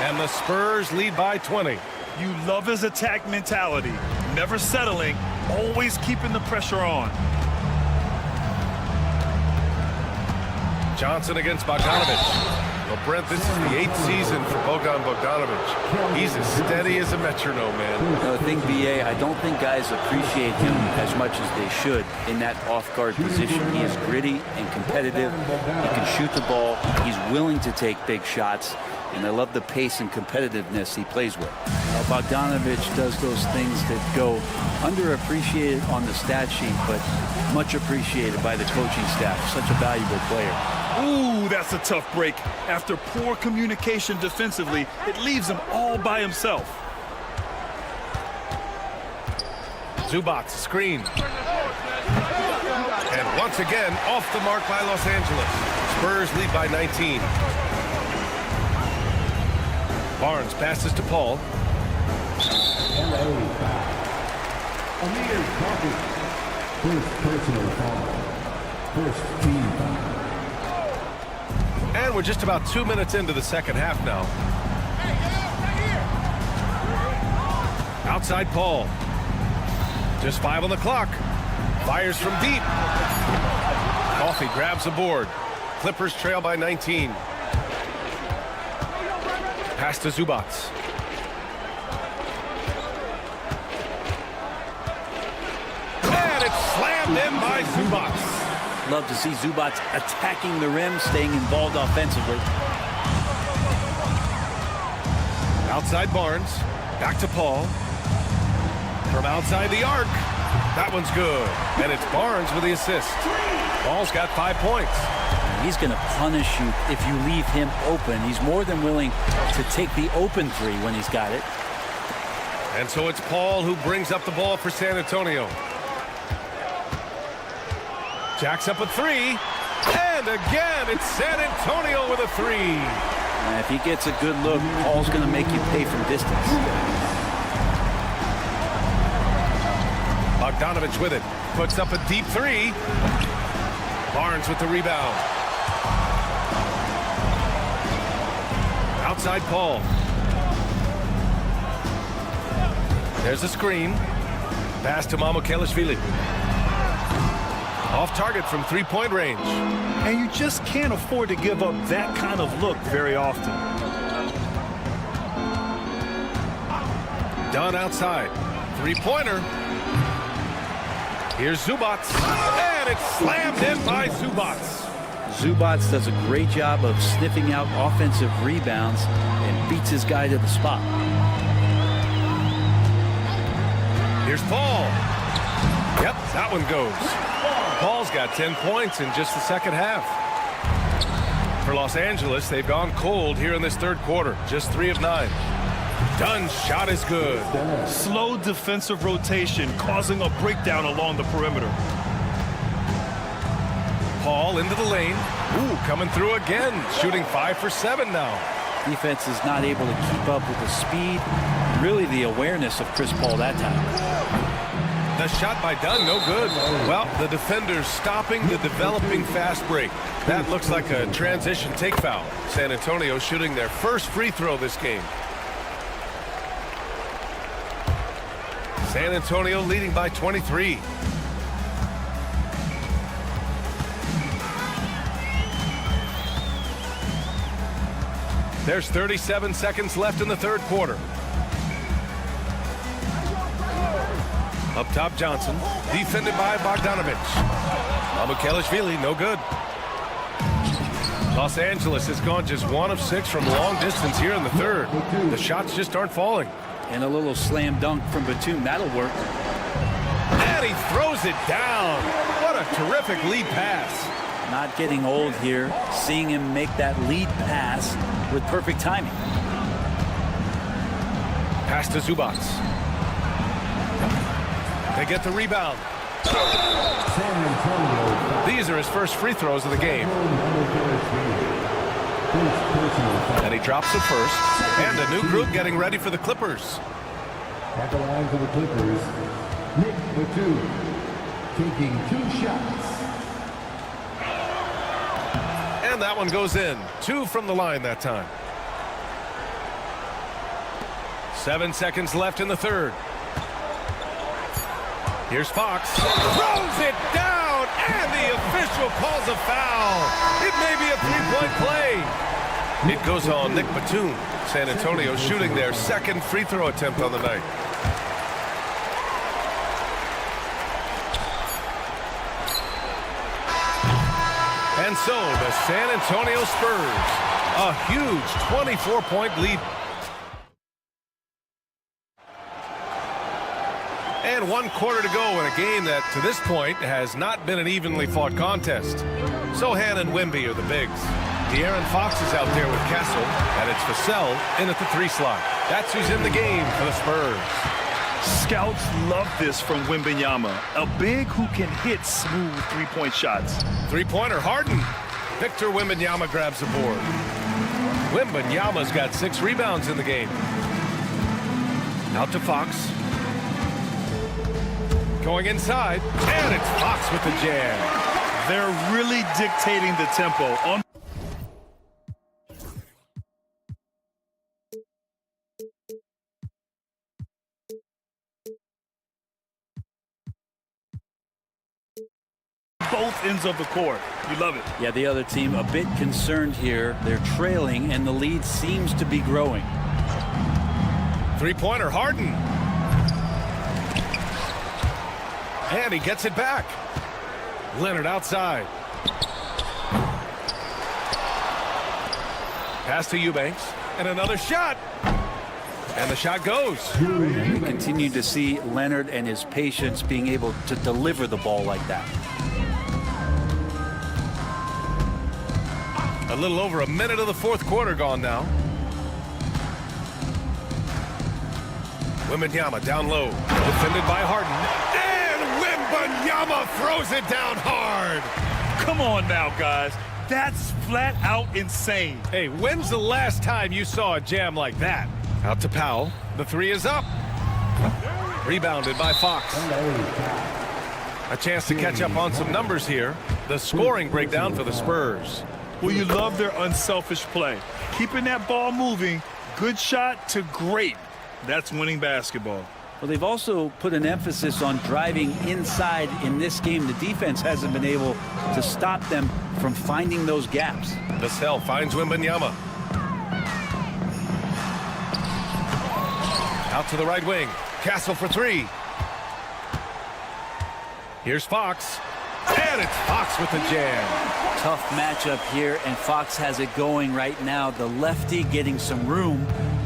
And the Spurs lead by 20. You love his attack mentality. Never settling, always keeping the pressure on. Johnson against Bogdanovic. Well, Brent, this is the 8th season for Bogdanovic. He's as steady as a metronome, man. The thing, BA, I don't think guys appreciate him as much as they should in that off-guard position. He is gritty and competitive. He can shoot the ball. He's willing to take big shots. And I love the pace and competitiveness he plays with. Bogdanovic does those things that go underappreciated on the stat sheet, but much appreciated by the coaching staff. Such a valuable player. Ooh, that's a tough break. After poor communication defensively, it leaves him all by himself. Zubac screen. And once again, off the mark by Los Angeles. Spurs lead by 19. Barnes passes to Paul. First team foul. And we're just about 2 minutes into the second half now. Outside Paul. Just 5 on the clock. Fires from deep. Coffey grabs the board. Clippers trail by 19. Pass to Zubac. And it's slammed in by Zubac. Love to see Zubac attacking the rim, staying involved offensively. Outside Barnes. Back to Paul. From outside the arc. That one's good. And it's Barnes with the assist. Paul's got 5 points. He's going to punish you if you leave him open. He's more than willing to take the open 3 when he's got it. And so it's Paul who brings up the ball for San Antonio. Jacks up a 3. And again, it's San Antonio with a 3. And if he gets a good look, Paul's going to make you pay from distance. Bogdanovic with it. Puts up a deep 3. Barnes with the rebound. Outside Paul. There's a screen. Pass to Mamukelashvili. Off target from 3-point range. And you just can't afford to give up that kind of look very often. Dunn outside. 3-pointer. Here's Zubac. And it's slammed in by Zubac. Zubac does a great job of sniffing out offensive rebounds and beats his guy to the spot. Here's Paul. Yep, that one goes. Paul's got 10 points in just the second half. For Los Angeles, they've gone cold here in this third quarter. Just 3 of 9. Dunn's shot is good. Slow defensive rotation causing a breakdown along the perimeter. Paul into the lane. Ooh, coming through again. Shooting 5 for 7 now. Defense is not able to keep up with the speed, really the awareness of Chris Paul that time. The shot by Dunn, no good. Well, the defenders stopping the developing fast break. That looks like a transition take foul. San Antonio shooting their first free throw this game. San Antonio leading by 23. There's 37 seconds left in the third quarter. Up top, Johnson. Defended by Bogdanovic. Mamukelashvili, no good. Los Angeles has gone just 1 of 6 from long distance here in the third. The shots just aren't falling. And a little slam dunk from Batum. That'll work. And he throws it down. What a terrific lead pass. Not getting old here, seeing him make that lead pass with perfect timing. Pass to Zubac. They get the rebound. These are his first free throws of the game. And he drops the first. And a new group getting ready for the Clippers. At the line for the Clippers, Nick Batum, taking 2 shots. And that one goes in. 2 from the line that time. 7 seconds left in the third. Here's Fox. Throws it down, and the official calls a foul. It may be a three-point play. It goes on Nick Batum. San Antonio shooting their second free throw attempt on the night. And so the San Antonio Spurs, a huge 24-point lead. And 1 quarter to go in a game that, to this point, has not been an evenly fought contest. Sohan and Wemby are the bigs. De'Aaron Fox is out there with Castle, and it's Vassell in at the 3 slot. That's who's in the game for the Spurs. Scouts love this from Wembanyama, a big who can hit smooth three-point shots. Three-pointer, Harden. Victor Wembanyama grabs the board. Wembanyama's got 6 rebounds in the game. Out to Fox. Going inside, and it's Fox with the jam. They're really dictating the tempo on both ends of the court. You love it. Yeah, the other team a bit concerned here. They're trailing, and the lead seems to be growing. Three-pointer, Harden. And he gets it back. Leonard outside. Pass to Eubanks. And another shot. And the shot goes. We continue to see Leonard and his patience being able to deliver the ball like that. A little over a minute of the fourth quarter gone now. Wembanyama down low. Defended by Harden. Wembanyama throws it down hard. Come on now, guys. That's flat out insane. Hey, when's the last time you saw a jam like that? Out to Powell. The 3 is up. Rebounded by Fox. A chance to catch up on some numbers here. The scoring breakdown for the Spurs. Well, you love their unselfish play. Keeping that ball moving, good shot to great. That's winning basketball. Well, they've also put an emphasis on driving inside in this game. The defense hasn't been able to stop them from finding those gaps. Vassell finds Wembanyama. Out to the right wing. Castle for 3. Here's Fox. And it's Fox with the jam. Tough matchup here, and Fox has it going right now. The lefty getting some room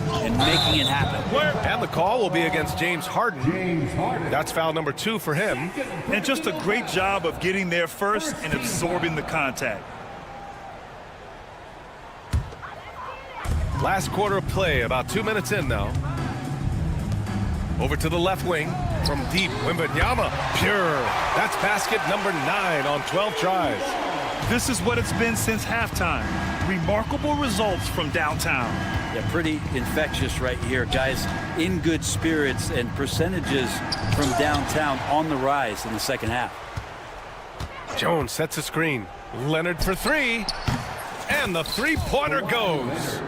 and making it happen. And the call will be against James Harden. That's foul number 2 for him. And just a great job of getting there first and absorbing the contact. Last quarter of play, about 2 minutes in now. Over to the left wing from deep. Wembanyama, pure. That's basket number 9 on 12 tries. This is what it's been since halftime. Remarkable results from downtown. Yeah, pretty infectious right here. Guys in good spirits, and percentages from downtown on the rise in the second half. Jones sets a screen. Leonard for 3. And the three-pointer goes.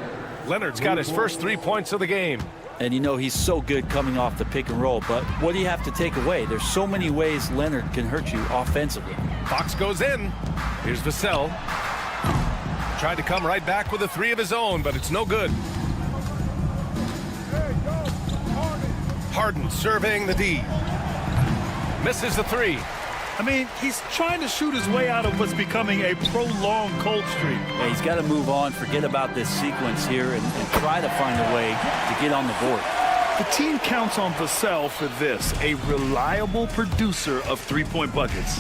Leonard's got his first 3 points of the game. And you know he's so good coming off the pick and roll, but what do you have to take away? There's so many ways Leonard can hurt you offensively. Fox goes in. Here's Vassell. Tried to come right back with a 3 of his own, but it's no good. Harden surveying the D. Misses the 3. I mean, he's trying to shoot his way out of what's becoming a prolonged cold streak. Yeah, he's got to move on, forget about this sequence here, and try to find a way to get on the board. The team counts on Vassell for this, a reliable producer of three-point buckets.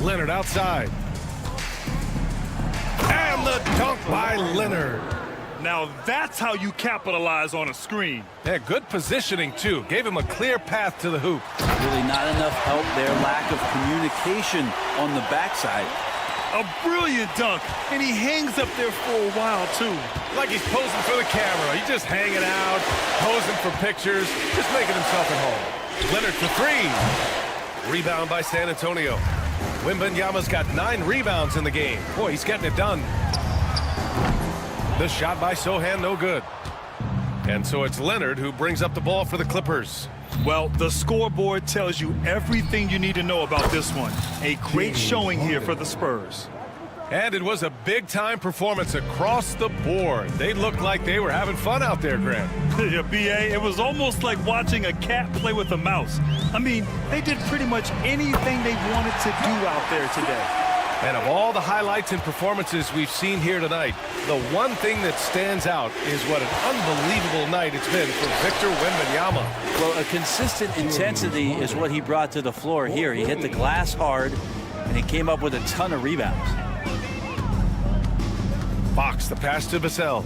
Leonard outside. And the dunk by Leonard. Now that's how you capitalize on a screen. Yeah, good positioning, too. Gave him a clear path to the hoop. Really not enough help there. Lack of communication on the backside. A brilliant dunk, and he hangs up there for a while, too. Like he's posing for the camera. He's just hanging out, posing for pictures, just making himself at home. Leonard for three. Rebound by San Antonio. Wembanyama's got 9 rebounds in the game. Boy, he's getting it done. The shot by Sohan, no good. And so it's Leonard who brings up the ball for the Clippers. Well, the scoreboard tells you everything you need to know about this one. A great showing here for the Spurs. And it was a big-time performance across the board. They looked like they were having fun out there, Grant. Yeah, B.A., it was almost like watching a cat play with a mouse. I mean, they did pretty much anything they wanted to do out there today. And of all the highlights and performances we've seen here tonight, the one thing that stands out is what an unbelievable night it's been for Victor Wembanyama. Well, a consistent intensity is what he brought to the floor here. He hit the glass hard, and he came up with a ton of rebounds. Fox, the pass to Vassell.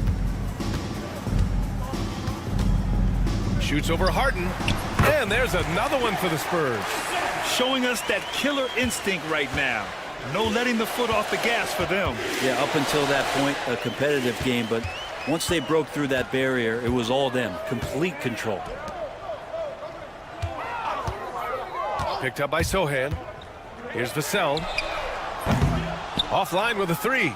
Shoots over Harden. And there's another one for the Spurs. Showing us that killer instinct right now. No letting the foot off the gas for them. Yeah, up until that point, a competitive game. But once they broke through that barrier, it was all them. Complete control. Picked up by Sohan. Here's Vassell. Offline with a three.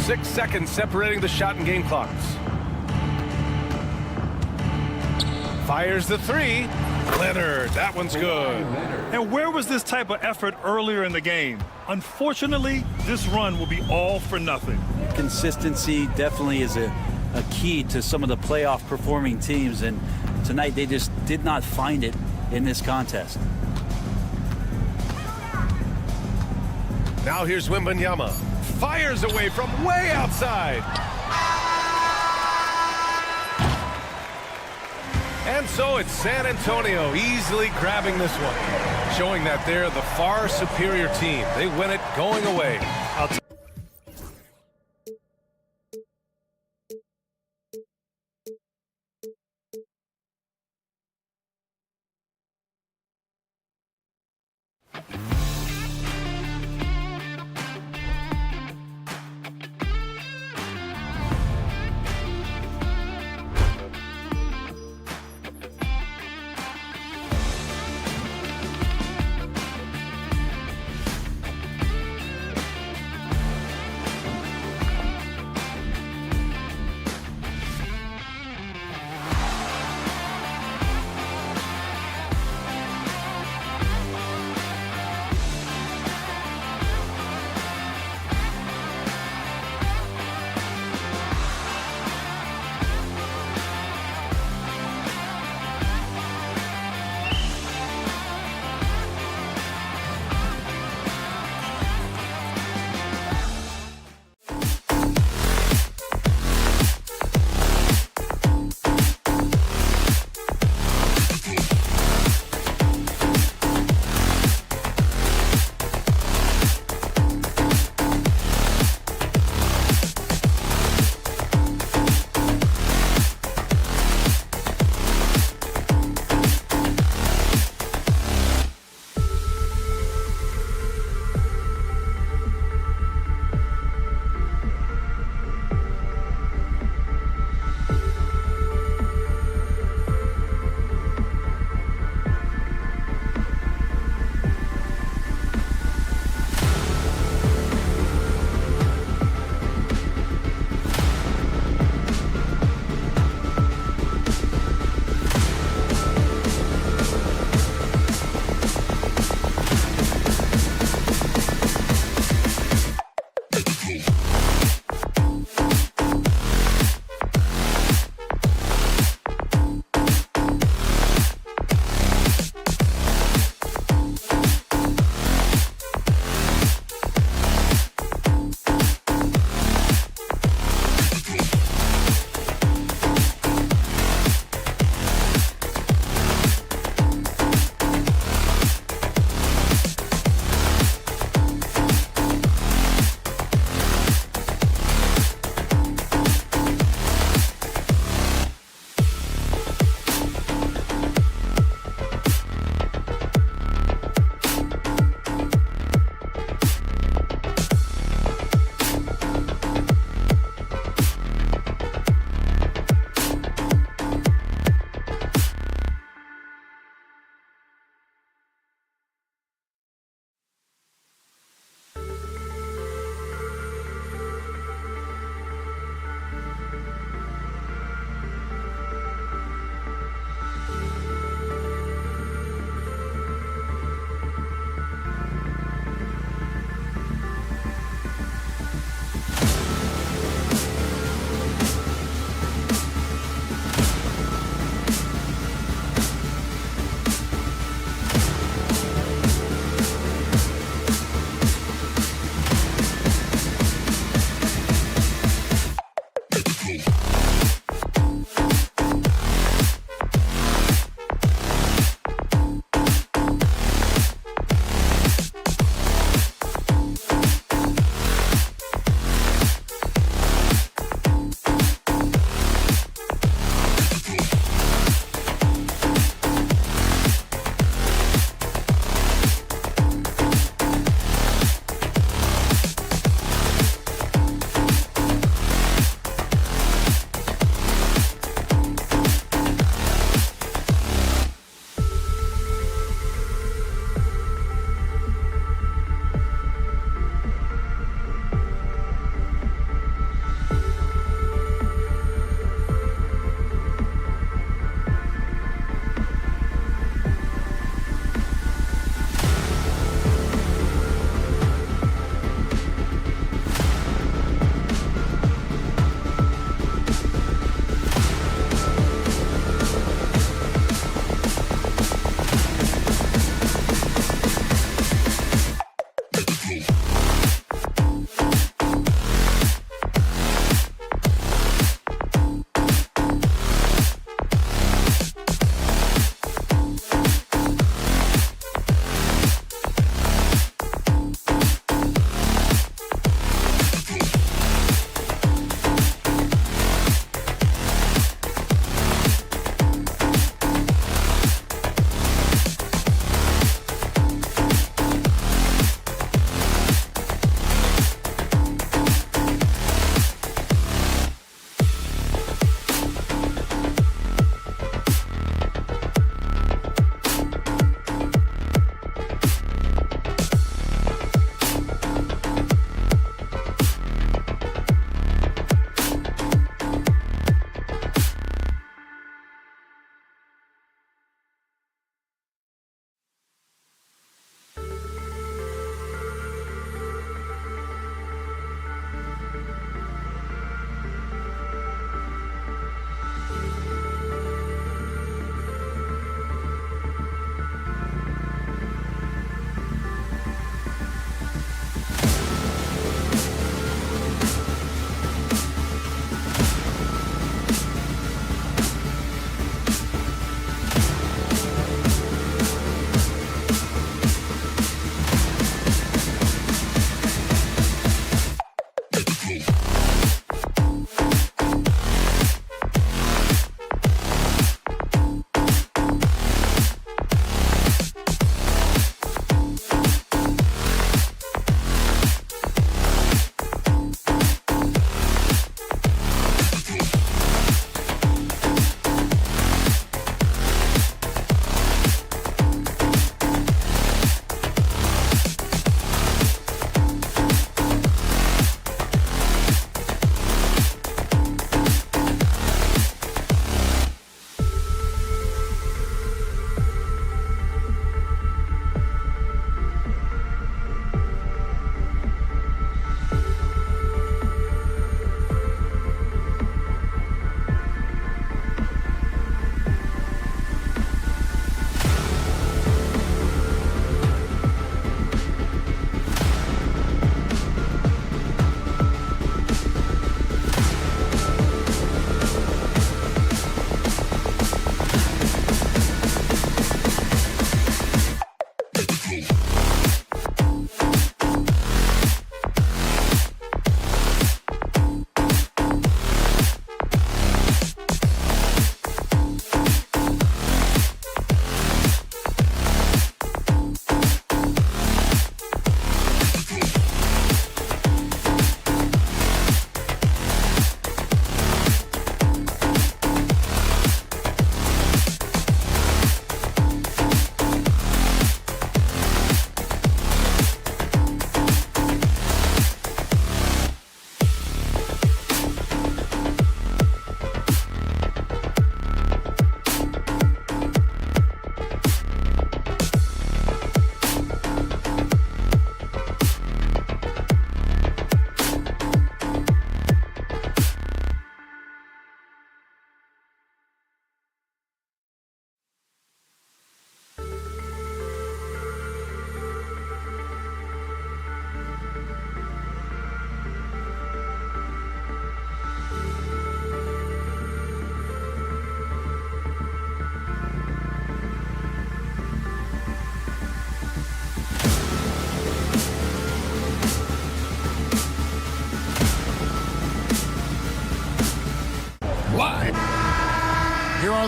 6 seconds separating the shot and game clocks. Fires the three. Leonard, that one's good. And where was this type of effort earlier in the game? Unfortunately, this run will be all for nothing. Consistency definitely is a key to some of the playoff performing teams, and tonight they just did not find it in this contest. Now here's Wembanyama. Fires away from way outside. And so it's San Antonio easily grabbing this one, showing that they're the far superior team. They win it going away.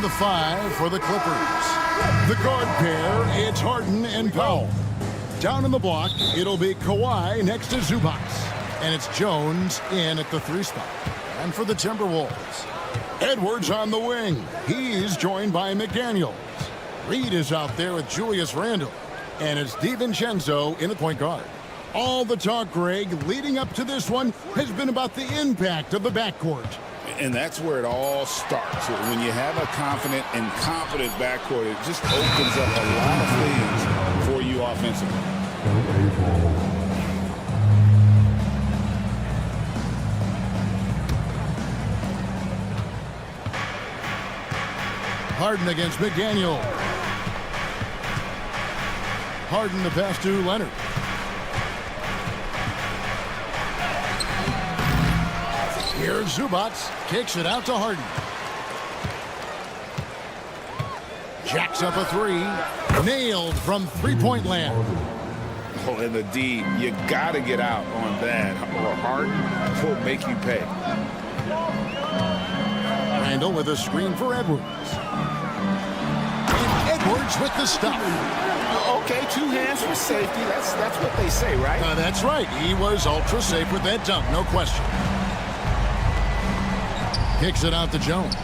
Now the 5 for the Clippers. The guard pair, it's Harden and Powell. Down in the block, it'll be Kawhi next to Zubac. And it's Jones in at the 3 spot. And for the Timberwolves, Edwards on the wing. He's joined by McDaniels. Reed is out there with Julius Randle. And it's DiVincenzo in at point guard. All the talk, Greg, leading up to this one has been about the impact of the backcourt. And that's where it all starts. When you have a confident and competent backcourt, it just opens up a lot of things for you offensively. Harden against McDaniel. Harden the pass to Leonard. Here's Zubac. Kicks it out to Harden. Jacks up a 3. Nailed from three-point land. Oh, and the D, you got to get out on that, or Harden will make you pay. Randle with a screen for Edwards. And Edwards with the stop. Okay, 2 hands for safety. That's what they say, right? That's right. He was ultra safe with that dunk, no question. Kicks it out to Jones.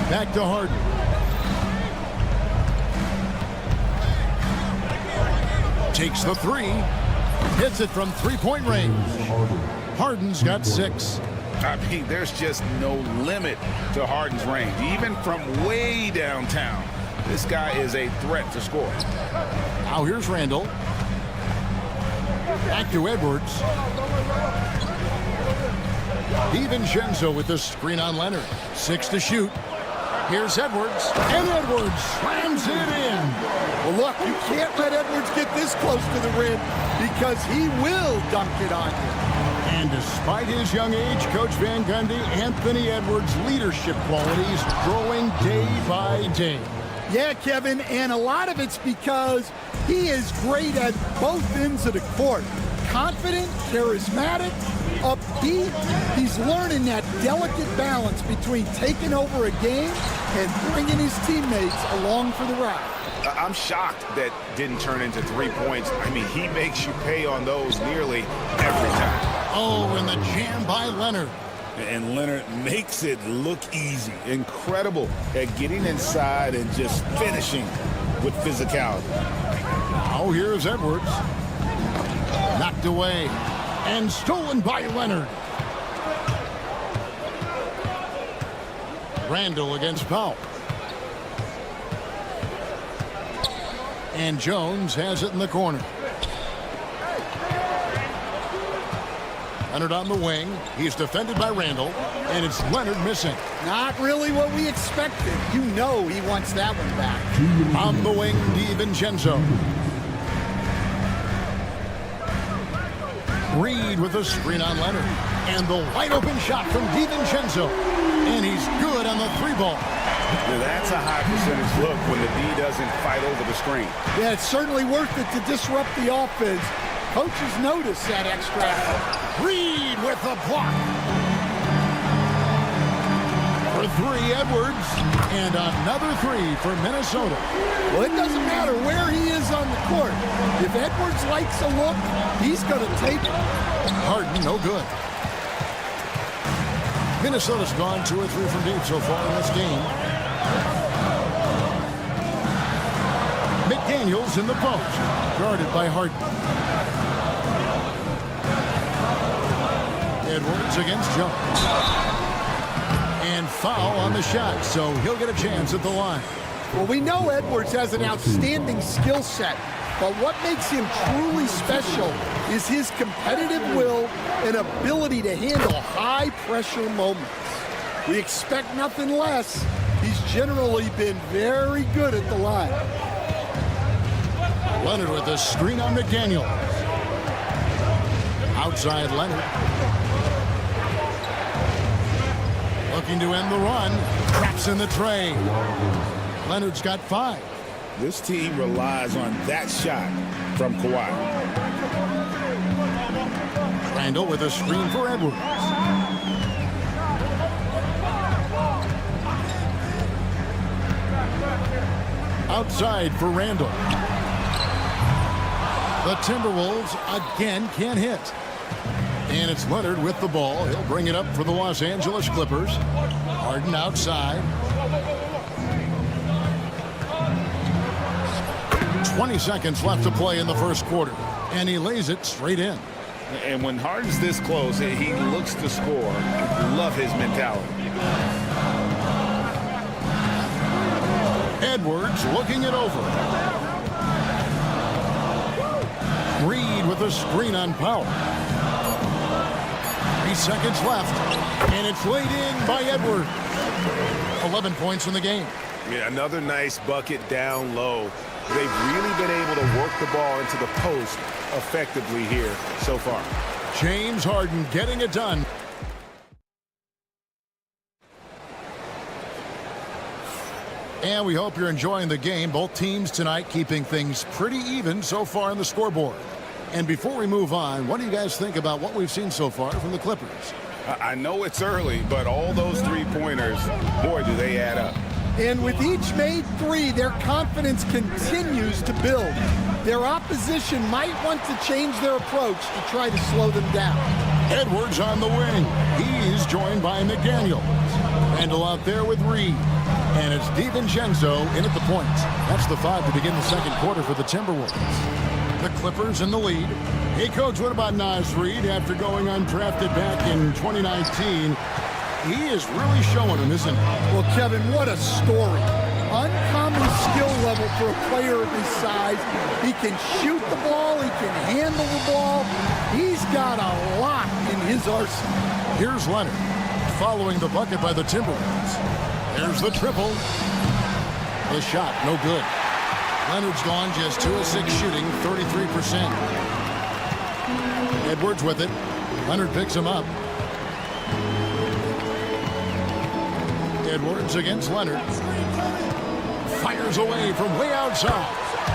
Back to Harden. Takes the 3. Hits it from three-point range. Harden's got 6. I mean, there's just no limit to Harden's range. Even from way downtown, this guy is a threat to score. Now here's Randle. Back to Edwards. DiVincenzo with the screen on Leonard. 6 to shoot. Here's Edwards. And Edwards slams it in. Well, look, you can't let Edwards get this close to the rim because he will dunk it on you. And despite his young age, Coach Van Gundy, Anthony Edwards' leadership qualities growing day by day. Yeah, Kevin, and a lot of it's because he is great at both ends of the court. Confident, charismatic, upbeat. He's learning that delicate balance between taking over a game and bringing his teammates along for the ride. I'm shocked that didn't turn into 3 points. I mean, he makes you pay on those nearly every time. Oh, and the jam by Leonard. And Leonard makes it look easy. Incredible at getting inside and just finishing with physicality. Now here's Edwards. Knocked away and stolen by Leonard. Randle against Powell. And Jones has it in the corner. Leonard on the wing. He's defended by Randle. And it's Leonard missing. Not really what we expected. You know he wants that one back. On the wing, DiVincenzo. Reed with a screen on Leonard. And the wide open shot from DiVincenzo. And he's good on the 3-ball. Now that's a high percentage look when the D doesn't fight over the screen. Yeah, it's certainly worth it to disrupt the offense. Coaches notice that extra effort. Reed with the block. For 3, Edwards. And another 3 for Minnesota. Well, it doesn't matter where he is on the court. If Edwards likes a look, he's going to take it. Harden, no good. Minnesota's gone 2 or 3 from deep so far in this game. McDaniels in the post, guarded by Harden. Edwards against Jones. And foul on the shot, so he'll get a chance at the line. Well, we know Edwards has an outstanding skill set, but what makes him truly special is his competitive will and ability to handle high-pressure moments. We expect nothing less. He's generally been very good at the line. Leonard with the screen on McDaniel. Outside Leonard. Looking to end the run. Traps in the tray. Leonard's got 5. This team relies on that shot from Kawhi. Randle with a screen for Edwards. Outside for Randall. The Timberwolves again can't hit. And it's Leonard with the ball. He'll bring it up for the Los Angeles Clippers. Harden outside. 20 seconds left to play in the first quarter. And he lays it straight in. And when Harden's this close, he looks to score. Love his mentality. Edwards looking it over. Reed with a screen on Powell. 3 seconds left, and it's laid in by Edwards. 11 points in the game. Yeah, another nice bucket down low. They've really been able to work the ball into the post effectively here so far. James Harden getting it done. And we hope you're enjoying the game. Both teams tonight keeping things pretty even so far on the scoreboard. And before we move on, what do you guys think about what we've seen so far from the Clippers? I know it's early, but all those three-pointers, boy, do they add up. And with each made three, their confidence continues to build. Their opposition might want to change their approach to try to slow them down. Edwards on the wing. He's joined by McDaniels. Randall out there with Reed. And it's DiVincenzo in at the point. That's the 5 to begin the second quarter for the Timberwolves. The Clippers in the lead. Hey, Coach, what about Naz Reid after going undrafted back in 2019? He is really showing him, isn't he? Well, Kevin, what a story. Uncommon skill level for a player of his size. He can shoot the ball. He can handle the ball. He's got a lot in his arsenal. Here's Leonard following the bucket by the Timberwolves. There's the triple. The shot, no good. Leonard's gone just 2 of 6 shooting, 33%. Edwards with it. Leonard picks him up. Edwards against Leonard. Fires away from way outside.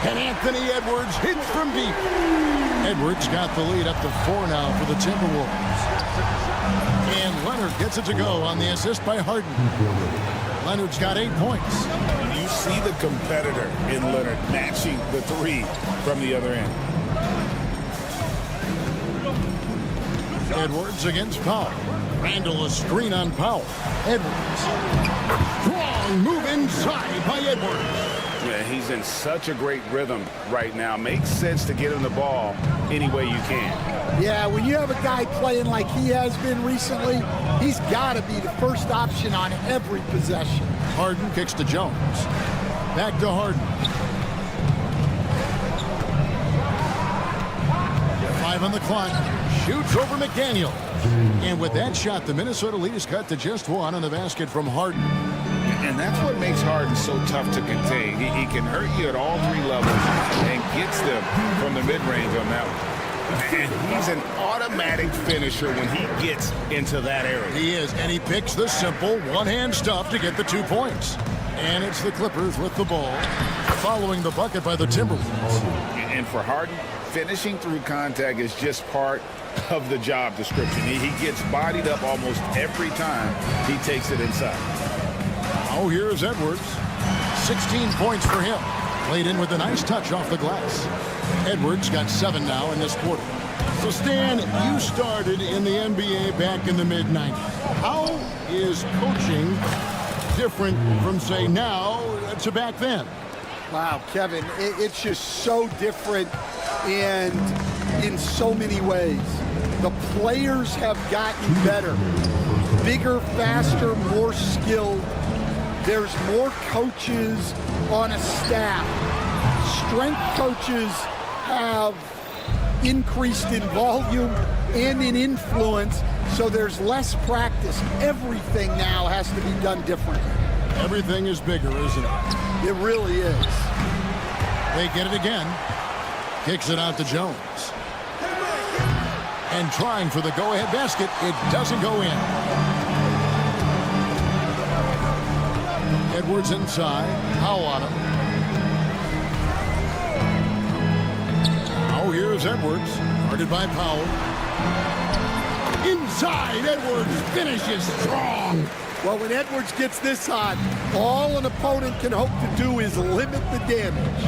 And Anthony Edwards hits from deep. Edwards got the lead up to 4 now for the Timberwolves. And Leonard gets it to go on the assist by Harden. Leonard's got 8 points. You see the competitor in Leonard matching the three from the other end. Edwards against Powell. Randall a screen on Powell. Edwards. Strong move inside by Edwards. Yeah, he's in such a great rhythm right now. Makes sense to get him the ball any way you can. Yeah, when you have a guy playing like he has been recently, he's got to be the first option on every possession. Harden kicks to Jones. Back to Harden. 5 on the clock. Shoots over McDaniel. And with that shot, the Minnesota lead is cut to just 1 on the basket from Harden. And that's what makes Harden so tough to contain. He can hurt you at all 3 levels and gets them from the mid-range on that one. And he's an automatic finisher when he gets into that area. He is, and he picks the simple one-hand stuff to get the 2 points. And it's the Clippers with the ball, following the bucket by the Timberwolves. And for Harden, finishing through contact is just part of the job description. He gets bodied up almost every time he takes it inside. Oh, here's Edwards. 16 points for him. Played in with a nice touch off the glass. Edwards got 7 now in this quarter. So, Stan, you started in the NBA back in the mid-90s. How is coaching different from, say, now to back then? Wow, Kevin, it's just so different and in so many ways. The players have gotten better. Bigger, faster, more skilled. There's more coaches on a staff. Strength coaches have increased in volume and in influence, so there's less practice. Everything now has to be done differently. Everything is bigger, isn't it? It really is. They get it again. Kicks it out to Jones. And trying for the go-ahead basket, it doesn't go in. Edwards inside. Powell on him. Now here's Edwards. Guarded by Powell. Inside, Edwards finishes strong. Well, when Edwards gets this hot, all an opponent can hope to do is limit the damage.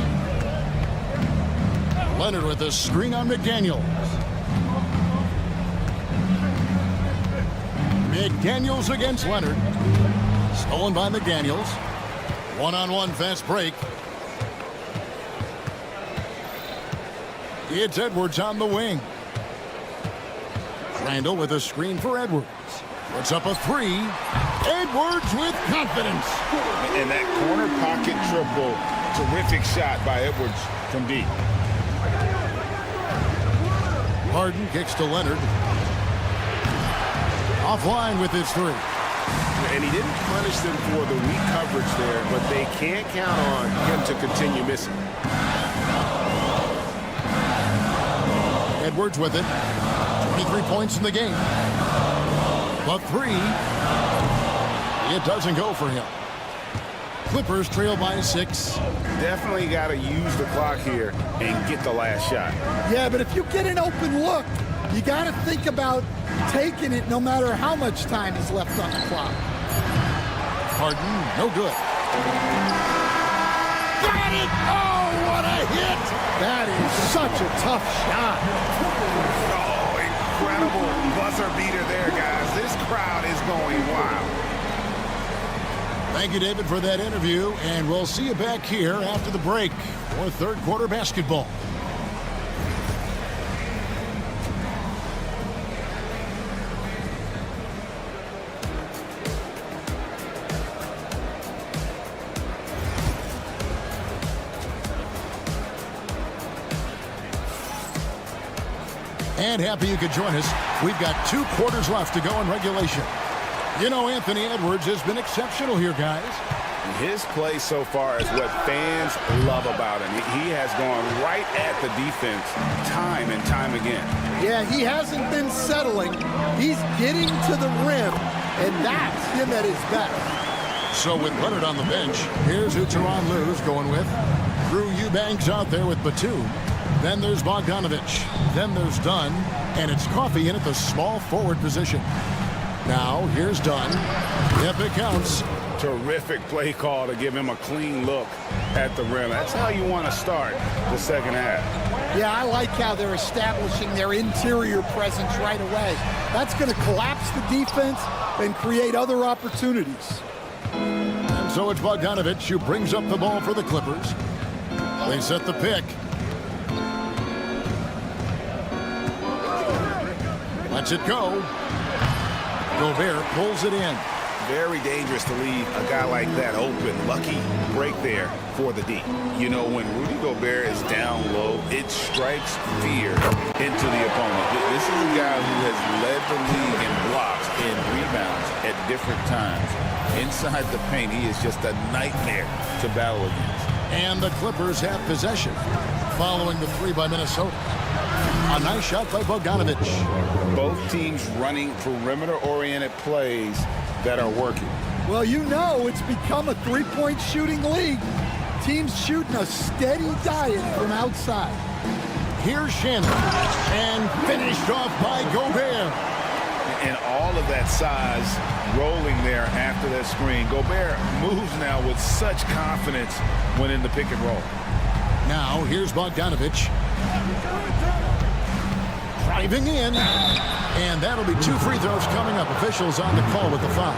Leonard with a screen on McDaniels. McDaniels against Leonard. Stolen by McDaniels. One-on-one fast break. It's Edwards on the wing. Randall with a screen for Edwards. Puts up a three. Edwards with confidence. And that corner pocket triple. Terrific shot by Edwards from deep. Harden kicks to Leonard. Offline with his three. And he didn't punish them for the weak coverage there, but they can't count on him to continue missing. Edwards with it. 23 points in the game. But three. It doesn't go for him. Clippers trail by 6. Definitely got to use the clock here and get the last shot. Yeah, but if you get an open look, you got to think about taking it no matter how much time is left on the clock. Harden, no good. Got it! Oh, what a hit! That is such a tough shot. Oh, incredible buzzer beater there, guys. This crowd is going wild. Thank you, David, for that interview, and we'll see you back here after the break for third quarter basketball. And happy you could join us. We've got 2 quarters left to go in regulation. You know, Anthony Edwards has been exceptional here, guys. His play so far is what fans love about him. He has gone right at the defense time and time again. Yeah, he hasn't been settling. He's getting to the rim, and that's him at his best. So with Leonard on the bench, here's who Tyronn Lue's going with. Drew Eubanks out there with Batum. Then there's Bogdanovich. Then there's Dunn. And it's Coffey in at the small forward position. Now, here's Dunn. If it counts. Terrific play call to give him a clean look at the rim. That's how you want to start the second half. Yeah, I like how they're establishing their interior presence right away. That's going to collapse the defense and create other opportunities. And so it's Bogdanovich who brings up the ball for the Clippers. They set the pick. Lets it go. Gobert pulls it in. Very dangerous to leave a guy like that open. Lucky break there for the D. You know, when Rudy Gobert is down low, it strikes fear into the opponent. This is a guy who has led the league in blocks and rebounds at different times. Inside the paint, he is just a nightmare to battle against. And the Clippers have possession following the 3 by Minnesota. A nice shot by Bogdanovich. Both teams running perimeter-oriented plays that are working. Well, you know it's become a three-point shooting league. Teams shooting a steady diet from outside. Here's Shannon. And finished off by Gobert. And all of that size rolling there after that screen. Gobert moves now with such confidence when in the pick and roll. Now, here's Bogdanovich. Driving in. And that'll be 2 free throws coming up. Officials on the call with the foul.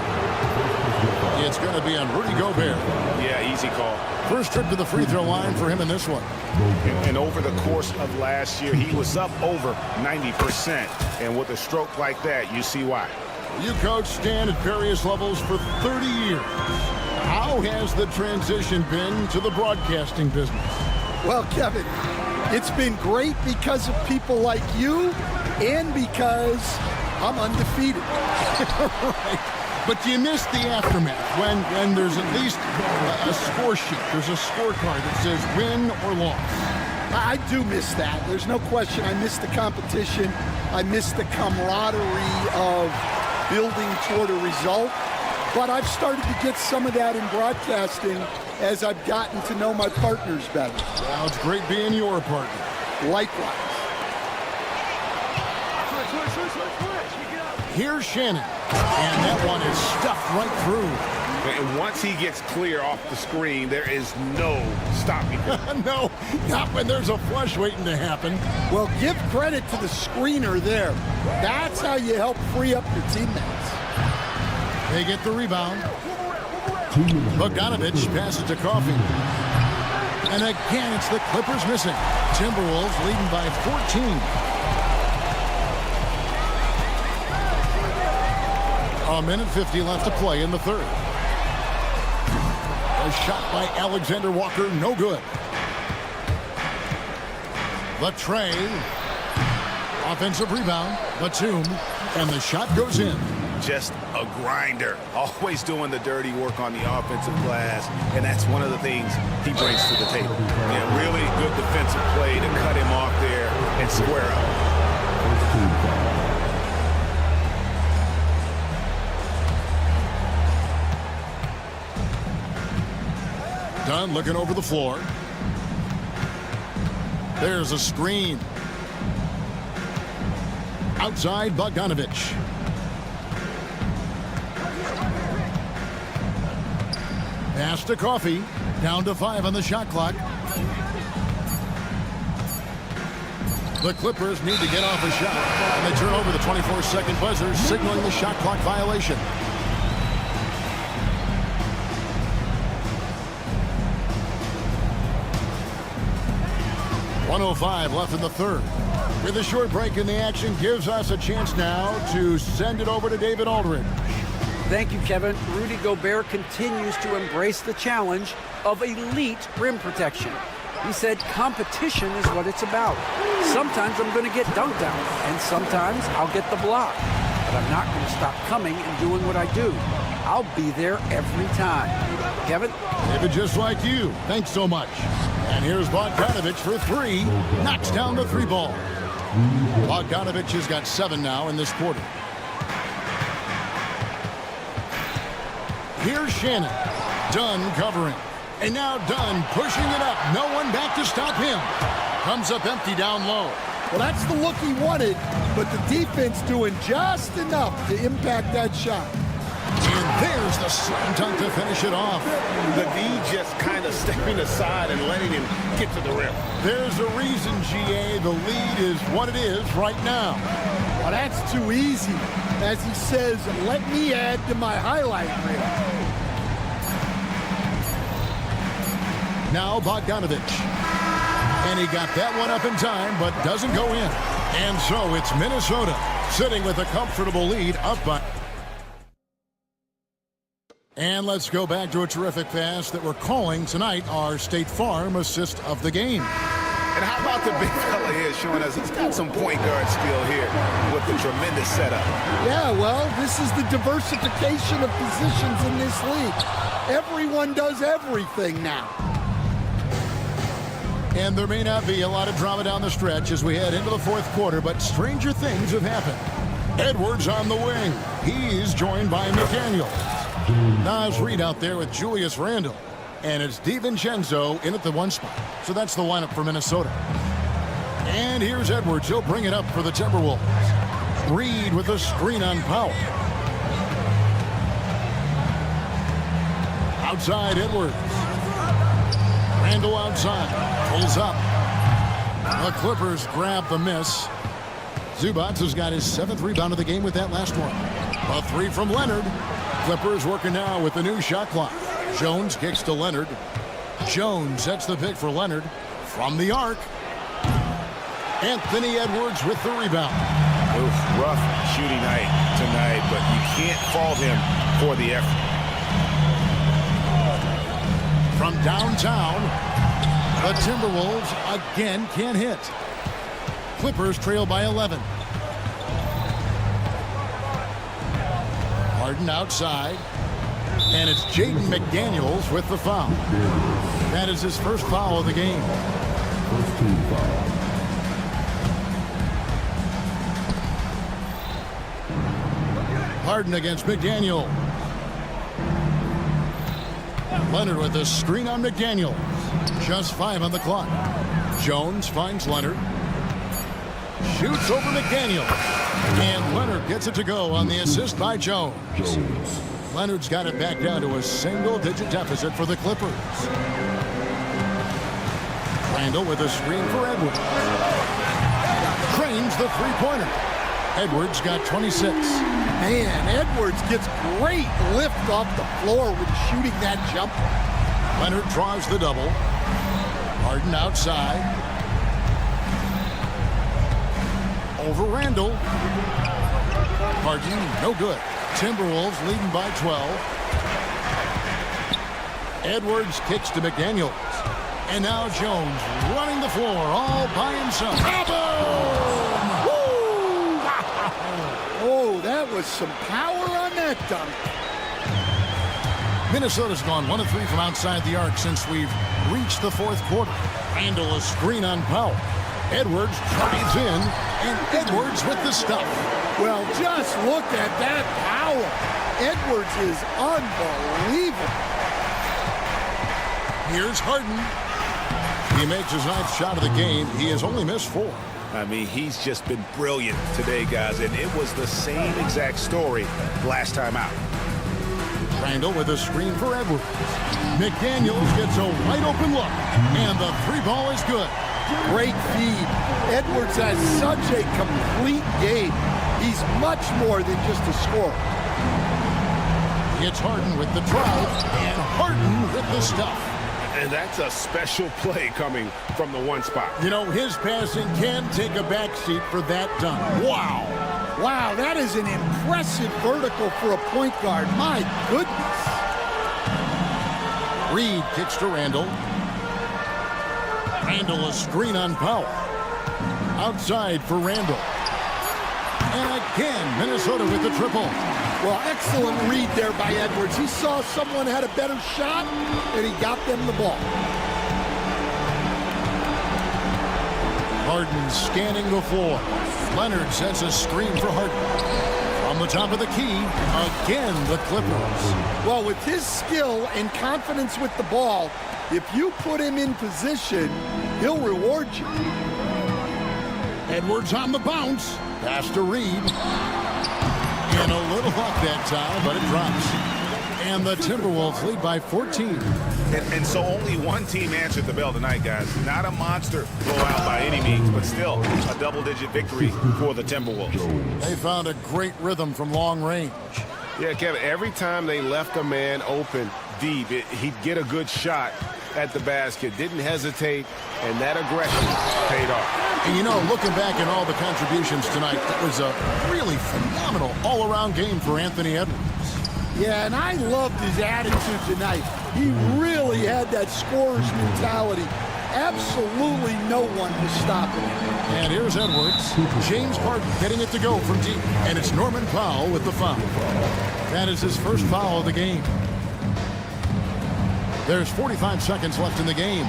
It's going to be on Rudy Gobert. Yeah, easy call. First trip to the free throw line for him in this one. And over the course of last year, he was up over 90%. And with a stroke like that, you see why. You coach Stan at various levels for 30 years. How has the transition been to the broadcasting business? Well, Kevin, it's been great because of people like you and because I'm undefeated. Right. But you miss the aftermath when there's at least a score sheet. There's a scorecard that says win or loss. I do miss that. There's no question. I miss the competition. I miss the camaraderie of building toward a result. But I've started to get some of that in broadcasting as I've gotten to know my partners better. Well, it's great being your partner. Likewise. Here's Shannon. And that one is stuffed right through. And once he gets clear off the screen, there is no stopping him. No, not when there's a flush waiting to happen. Well, give credit to the screener there. That's how you help free up your teammates. They get the rebound. Bogdanovich passes to Coffey. And again, it's the Clippers missing. Timberwolves leading by 14. A minute 50 left to play in the third. A shot by Alexander Walker, no good. The tray. Offensive rebound. Batum. And the shot goes in. Just a grinder. Always doing the dirty work on the offensive glass. And that's one of the things he brings to the table. Yeah, really good defensive play to cut him off there and square up. Dunn looking over the floor. There's a screen. Outside, Bogdanovich. Pass to Coffey. Down to 5 on the shot clock. The Clippers need to get off a shot. And they turn over the 24-second buzzer, signaling the shot clock violation. .105 left in the third. With a short break in the action, gives us a chance now to send it over to David Aldridge. Thank you, Kevin. Rudy Gobert continues to embrace the challenge of elite rim protection. He said competition is what it's about. Sometimes I'm going to get dunked out, and sometimes I'll get the block. But I'm not going to stop coming and doing what I do. I'll be there every time. Kevin? David, just like you. Thanks so much. And here's Bogdanovich for 3. Knocks down the 3 ball. Bogdanovich has got 7 now in this quarter. Here's Shannon. Dunn covering. And now Dunn pushing it up. No one back to stop him. Comes up empty down low. Well, that's the look he wanted, but the defense doing just enough to impact that shot. And there's the slam dunk to finish it off. The D just kind of stepping aside and letting him get to the rim. There's a reason, GA, the lead is what it is right now. Well, that's too easy. As he says, let me add to my highlight reel. Now Bogdanovich. And he got that one up in time, but doesn't go in. And so it's Minnesota sitting with a comfortable lead up by. And let's go back to a terrific pass that we're calling tonight our State Farm assist of the game. And how about the big fella here showing us he's got some point guard skill here with the tremendous setup. Yeah, well, this is the diversification of positions in this league. Everyone does everything now. And there may not be a lot of drama down the stretch as we head into the fourth quarter, but stranger things have happened. Edwards on the wing. He's joined by McDaniel. Nas Reed out there with Julius Randle. And it's DiVincenzo in at the 1 spot. So that's the lineup for Minnesota. And here's Edwards. He'll bring it up for the Timberwolves. Reed with a screen on Powell. Outside Edwards. Randle outside. Pulls up. The Clippers grab the miss. Zubac has got his 7th rebound of the game with that last one. A 3 from Leonard. Clippers working now with the new shot clock. Jones kicks to Leonard. Jones sets the pick for Leonard. From the arc. Anthony Edwards with the rebound. Oof, rough shooting night tonight, but you can't fault him for the effort. From downtown, the Timberwolves again can't hit. Clippers trail by 11. Harden outside. And it's Jaden McDaniels with the foul. That is his first foul of the game. First team foul. Harden against McDaniel. Leonard with a screen on McDaniel. Just 5 on the clock. Jones finds Leonard. shoots over McDaniel. And Leonard gets it to go on the assist by Jones. Leonard's got it back down to a single-digit deficit for the Clippers. Randall with a screen for Edwards. Cranes the three-pointer. Edwards got 26. Man, Edwards gets great lift off the floor when shooting that jumper. Leonard draws the double. Harden outside. Over Randall. Harden, no good. Timberwolves leading by 12. Edwards kicks to McDaniels. And now Jones running the floor all by himself. Oh, that was some power on that dunk. Minnesota's gone 1 of 3 from outside the arc since we've reached the fourth quarter. Randall a screen on Powell. Edwards drives in, and Edwards with the stuff. Well, just look at that power. Edwards is unbelievable. Here's Harden. He makes his 9th shot of the game. He has only missed 4. I mean, he's just been brilliant today, guys, and it was the same exact story last time out. Randall with a screen for Edwards. McDaniels gets a wide open look, and the 3-ball is good. Great feed. Edwards has such a complete game. He's much more than just a scorer. It's Harden with the drive, and Harden with the stuff. And that's a special play coming from the one spot. You know, his passing can take a backseat for that dunk. Wow. Wow, that is an impressive vertical for a point guard. My goodness. Reed kicks to Randall. Randall a screen on Powell. Outside for Randall. And again, Minnesota with the triple. Well, excellent read there by Edwards. He saw someone had a better shot, and he got them the ball. Harden scanning the floor. Leonard sets a screen for Harden. From the top of the key, again the Clippers. Well, with his skill and confidence with the ball, if you put him in position, he'll reward you. Edwards on the bounce. Pass to Reed. And a little luck that time, but it drops. And the Timberwolves lead by 14. And so only one team answered the bell tonight, guys. Not a monster blowout by any means, but still a double-digit victory for the Timberwolves. They found a great rhythm from long range. Yeah, Kevin, every time they left a man open deep, he'd get a good shot at the basket. Didn't hesitate, and that aggression paid off. And you know, looking back at all the contributions tonight, that was a really phenomenal all-around game for Anthony Edwards. Yeah, and I loved his attitude tonight. He really had that scorer's mentality. Absolutely no one was stopping him. And here's Edwards. James Harden getting it to go from deep. And it's Norman Powell with the foul. That is his first foul of the game. There's 45 seconds left in the game.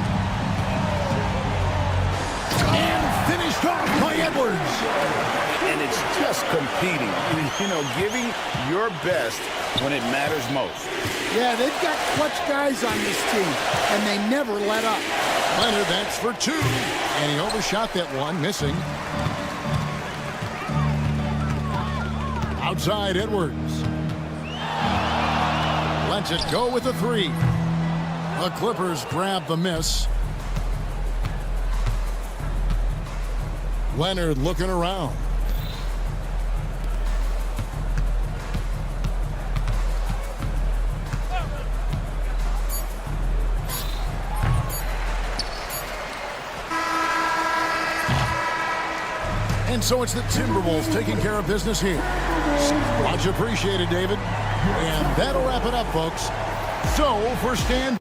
And finished off by Edwards. And it's just competing. You know, giving your best when it matters most. Yeah, they've got clutch guys on this team, and they never let up. Leonard, that's for 2. And he overshot that one, missing. Outside Edwards. Lets it go with a 3. The Clippers grab the miss. Leonard looking around. And so it's the Timberwolves taking care of business here. Much appreciated, David. And that'll wrap it up, folks. So for Stan.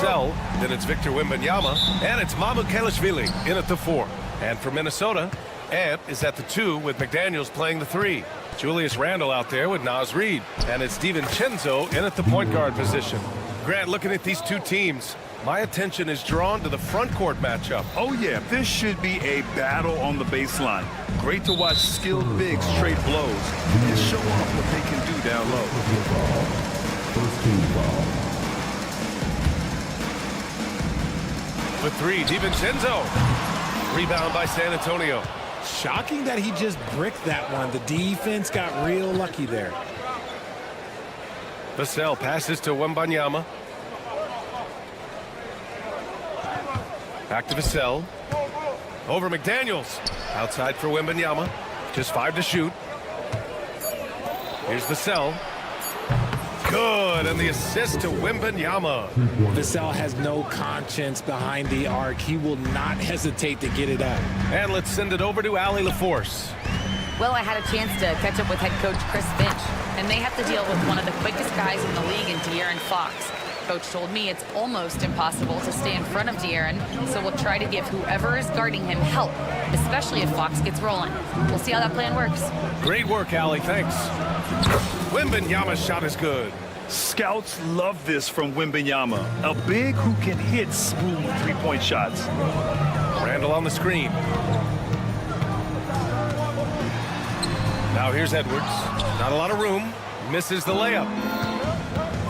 Vassell. Then it's Victor Wembanyama. And it's Mamukelashvili in at the 4. And for Minnesota, Ant is at the 2 with McDaniels playing the 3. Julius Randle out there with Naz Reid. And it's DiVincenzo in at the point guard position. Grant, looking at these two teams, my attention is drawn to the front court matchup. Oh, yeah, this should be a battle on the baseline. Great to watch skilled bigs trade blows and show off what they can do down low. First team foul. With 3, DiVincenzo. Rebound by San Antonio. Shocking that he just bricked that one. The defense got real lucky there. Vassell passes to Wembanyama. Back to Vassell. Over McDaniels. Outside for Wembanyama. Just 5 to shoot. Here's Vassell. Good, and the assist to Wembanyama. Vassell has no conscience behind the arc. He will not hesitate to get it up. And let's send it over to Allie LaForce. Well, I had a chance to catch up with head coach Chris Finch, and they have to deal with one of the quickest guys in the league in De'Aaron Fox. Coach told me it's almost impossible to stay in front of De'Aaron, so we'll try to give whoever is guarding him help, especially if Fox gets rolling. We'll see how that plan works. Great work, Allie. Thanks. Wembanyama's shot is good. Scouts love this from Wembanyama, a big who can hit smooth three-point shots. Randle on the screen. Now here's Edwards. Not a lot of room. Misses the layup.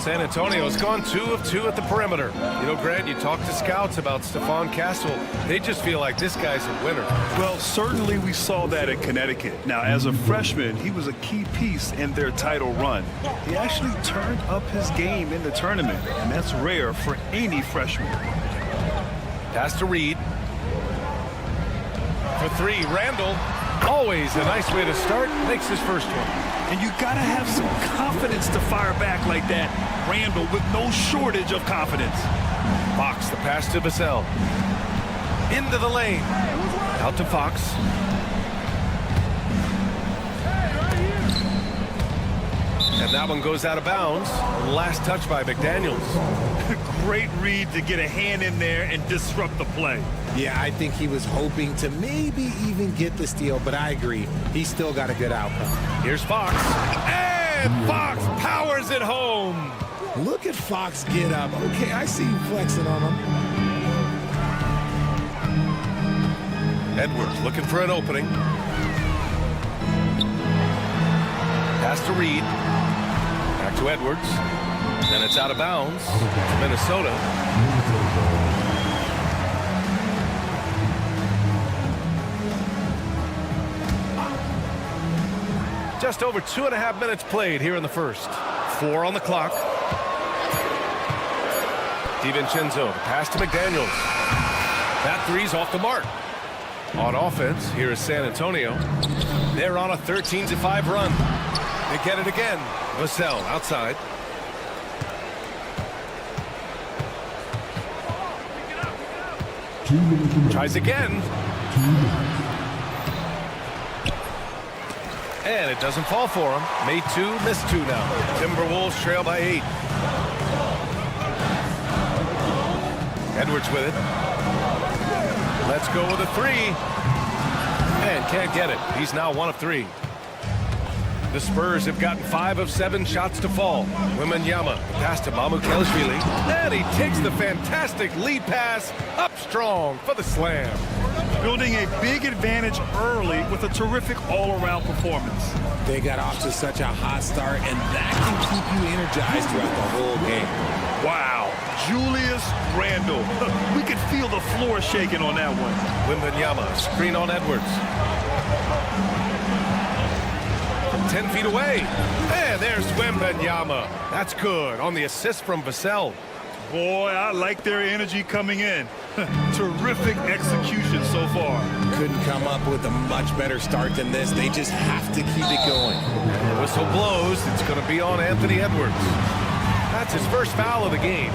San Antonio's gone 2 of 2 at the perimeter. You know, Grant, you talk to scouts about Stephon Castle. They just feel like this guy's a winner. Well, certainly we saw that at Connecticut. Now, as a freshman, he was a key piece in their title run. He actually turned up his game in the tournament, and that's rare for any freshman. Pass to Reid. For 3, Randle. Always a nice way to start. Makes his first one. And you gotta have some confidence to fire back like that. Randle with no shortage of confidence. Fox, the pass to Vassell. Into the lane. Out to Fox. And that one goes out of bounds. Last touch by McDaniels. Great read to get a hand in there and disrupt the play. Yeah, I think he was hoping to maybe even get the steal, but I agree. He still got a good outcome. Here's Fox. And Fox powers it home. Look at Fox get up. Okay, I see you flexing on him. Edwards looking for an opening. Pass to Reid. Back to Edwards. And it's out of bounds to Minnesota. Just over 2.5 minutes played here in the first. 4 on the clock. DiVincenzo, the pass to McDaniels. That 3's off the mark. On offense, here is San Antonio. They're on a 13-5 run. They get it again. Vassell outside. Tries again. And it doesn't fall for him. Made 2, missed 2 now. Timberwolves trail by 8. Edwards with it. Let's go with a 3. And can't get it. He's now 1 of 3. The Spurs have gotten 5 of 7 shots to fall. Wembanyama, the pass to Mamukelashvili. And he takes the fantastic lead pass up strong for the slam. Building a big advantage early with a terrific all-around performance. They got off to such a hot start, and that can keep you energized throughout the whole game. Wow, Julius Randle. We could feel the floor shaking on that one. Wembanyama, screen on Edwards. 10 feet away. And there's Wembanyama. That's good on the assist from Vassell. Boy, I like their energy coming in. Terrific execution so far. Couldn't come up with a much better start than this. They just have to keep it going. The whistle blows. It's going to be on Anthony Edwards. That's his first foul of the game.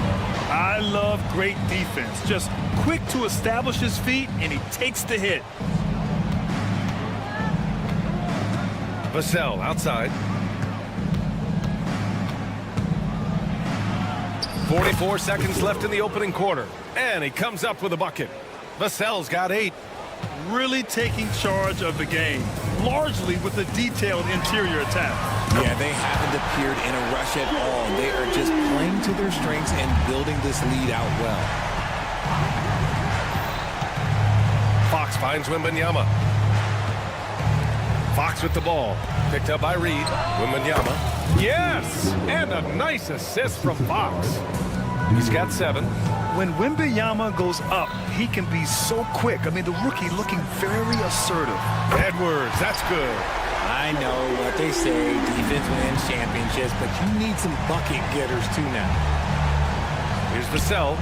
I love great defense. Just quick to establish his feet, and he takes the hit. Vassell outside. 44 seconds left in the opening quarter. And he comes up with a bucket. Vassell's got 8. Really taking charge of the game, largely with a detailed interior attack. Yeah, they haven't appeared in a rush at all. They are just playing to their strengths and building this lead out well. Fox finds Wembanyama. Fox with the ball. Picked up by Reed. Wembanyama. Yes! And a nice assist from Fox. He's got 7. When Wembanyama goes up, he can be so quick. I mean, the rookie looking very assertive. Edwards, that's good. I know what they say, defense wins championships, but you need some bucket getters too now. Here's Vassell.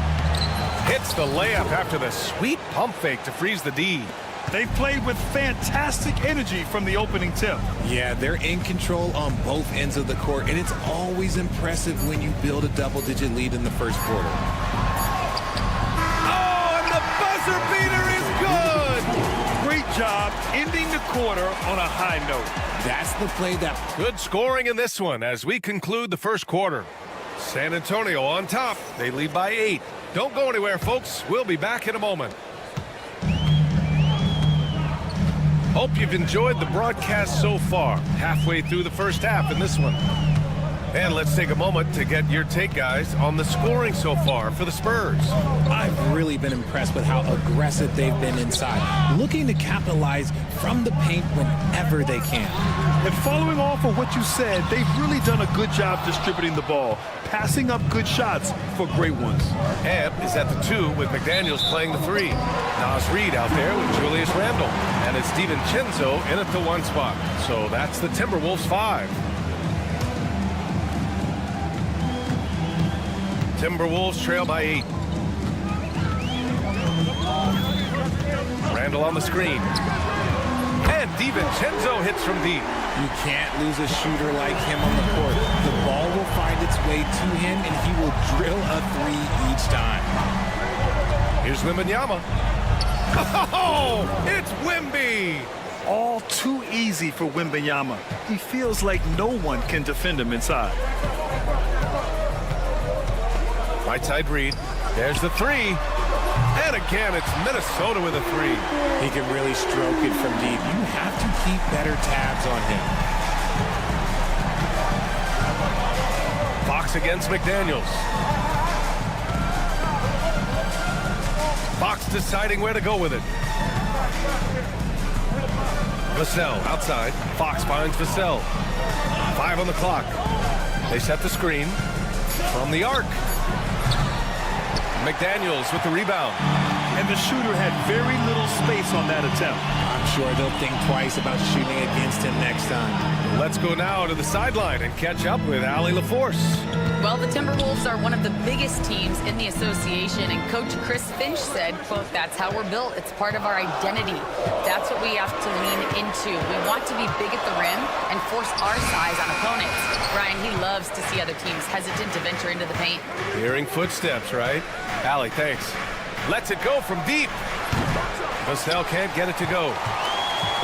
Hits the layup after the sweet pump fake to freeze the D. They played with fantastic energy from the opening tip. Yeah, they're in control on both ends of the court, and it's always impressive when you build a double-digit lead in the first quarter. Oh, and the buzzer beater is good! Great job ending the quarter on a high note. That's the play that... Good scoring in this one as we conclude the first quarter. San Antonio on top. They lead by 8. Don't go anywhere, folks. We'll be back in a moment. Hope you've enjoyed the broadcast so far. Halfway through the first half in this one. And let's take a moment to get your take, guys, on the scoring so far for the Spurs. I've really been impressed with how aggressive they've been inside, looking to capitalize from the paint whenever they can. And following off of what you said, they've really done a good job distributing the ball, passing up good shots for great ones. Amp is at the 2 with McDaniels playing the 3. Nas Reed out there with Julius Randle. And it's Steven Chenzo in at the 1 spot. So that's the Timberwolves 5. Timberwolves trail by 8. Randle on the screen. And DiVincenzo hits from deep. You can't lose a shooter like him on the court. The ball will find its way to him, and he will drill a 3 each time. Here's Wembanyama. Oh, it's Wemby! All too easy for Wembanyama. He feels like no one can defend him inside. Right side Reed. There's the 3. And again, it's Minnesota with a 3. He can really stroke it from deep. You have to keep better tabs on him. Fox against McDaniels. Fox deciding where to go with it. Vassell outside. Fox finds Vassell. 5 on the clock. They set the screen from the arc. McDaniels with the rebound. And the shooter had very little space on that attempt. I'm sure they'll think twice about shooting against him next time. Let's go now to the sideline and catch up with Allie LaForce. Well, the Timberwolves are one of the biggest teams in the association, and Coach Chris Finch said, quote, "That's how we're built. It's part of our identity. That's what we have to lean into. We want to be big at the rim and force our size on opponents." Ryan, he loves to see other teams hesitant to venture into the paint. Hearing footsteps, right? Allie, thanks. Lets it go from deep. Vassell can't get it to go.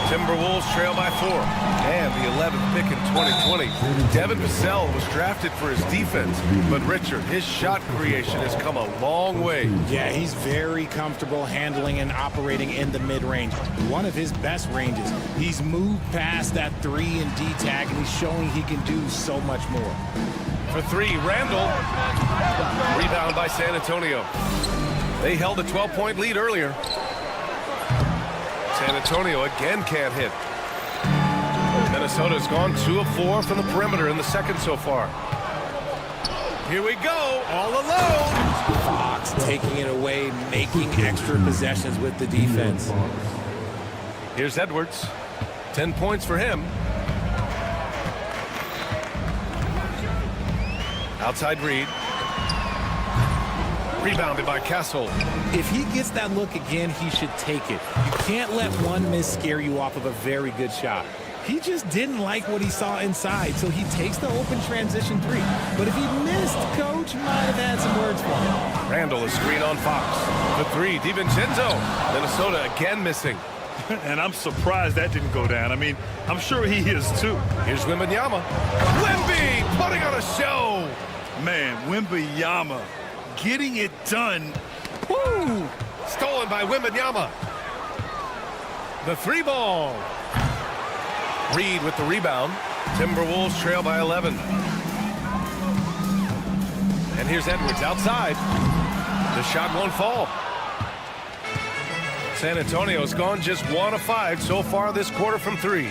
Timberwolves trail by 4. And the 11th pick in 2020. Devin Vassell was drafted for his defense. But Richard, his shot creation has come a long way. Yeah, he's very comfortable handling and operating in the mid-range. One of his best ranges. He's moved past that 3 and D tag, and he's showing he can do so much more. For 3, Randle. Rebound by San Antonio. They held a 12-point lead earlier. San Antonio again can't hit. Minnesota's gone 2 of 4 from the perimeter in the second so far. Here we go, all alone. Fox taking it away, making extra possessions with the defense. Here's Edwards. 10 points for him. Outside Reed. Rebounded by Castle. If he gets that look again, he should take it. You can't let one miss scare you off of a very good shot. He just didn't like what he saw inside, so he takes the open transition 3. But if he missed, Coach might have had some words for him. Randle is screen on Fox. The 3, DiVincenzo. Minnesota again missing. And I'm surprised that didn't go down. I mean, I'm sure he is too. Here's Wembanyama. Wemby putting on a show. Man, Wembanyama getting it done. Woo! Stolen by Wembanyama. The 3 ball. Reed with the rebound. Timberwolves trail by 11. And here's Edwards outside. The shot won't fall. San Antonio's gone just 1 of 5 so far this quarter from 3.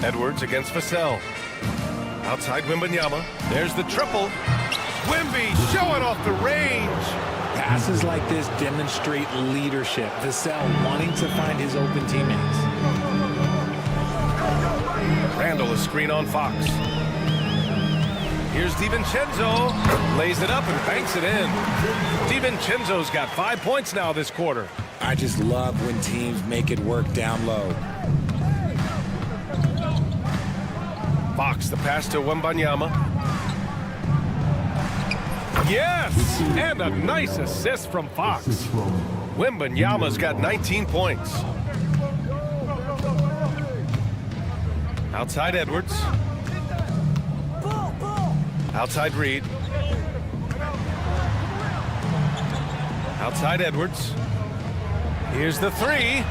Edwards against Vassell. Outside Wembanyama. There's the triple. Wemby showing off the range. Passes like this demonstrate leadership. Vassell wanting to find his open teammates. Randall, a screen on Fox. Here's DiVincenzo. Lays it up and banks it in. DiVincenzo's got 5 points now this quarter. I just love when teams make it work down low. Fox, the pass to Wembanyama. Yes! And a nice assist from Fox. Wembanyama's got 19 points. Outside Edwards. Outside Reed. Outside Edwards. Here's the 3.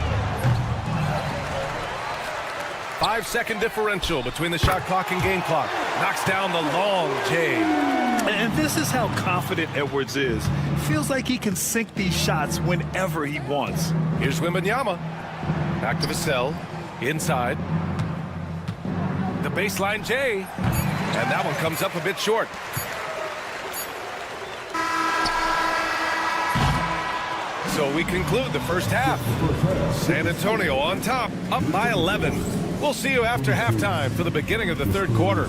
5-second differential between the shot clock and game clock. Knocks down the long J. And this is how confident Edwards is. Feels like he can sink these shots whenever he wants. Here's Wembanyama. Back to Vassell. Inside. The baseline J. And that one comes up a bit short. So we conclude the first half. San Antonio on top, up by 11. We'll see you after halftime for the beginning of the third quarter.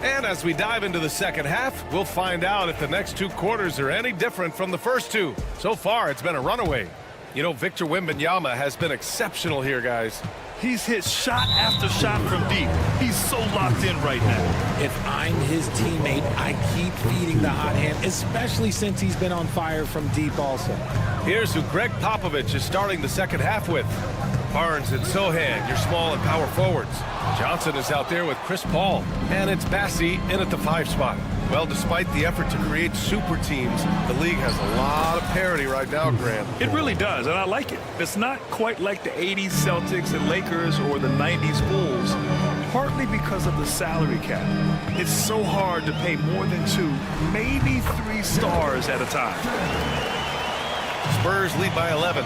And as we dive into the second half, we'll find out if the next 2 quarters are any different from the first 2. So far, it's been a runaway. You know, Victor Wembanyama has been exceptional here, guys. He's hit shot after shot from deep. He's so locked in right now. If I'm his teammate, I keep feeding the hot hand, especially since he's been on fire from deep also. Here's who Greg Popovich is starting the second half with. Barnes and Sohan, your small and power forwards. Johnson is out there with Chris Paul. And it's Bassie in at the 5 spot. Well, despite the effort to create super teams, the league has a lot of parity right now, Grant. It really does, and I like it. It's not quite like the 80s Celtics and Lakers or the 90s Bulls, partly because of the salary cap. It's so hard to pay more than 2, maybe 3 stars at a time. Spurs lead by 11.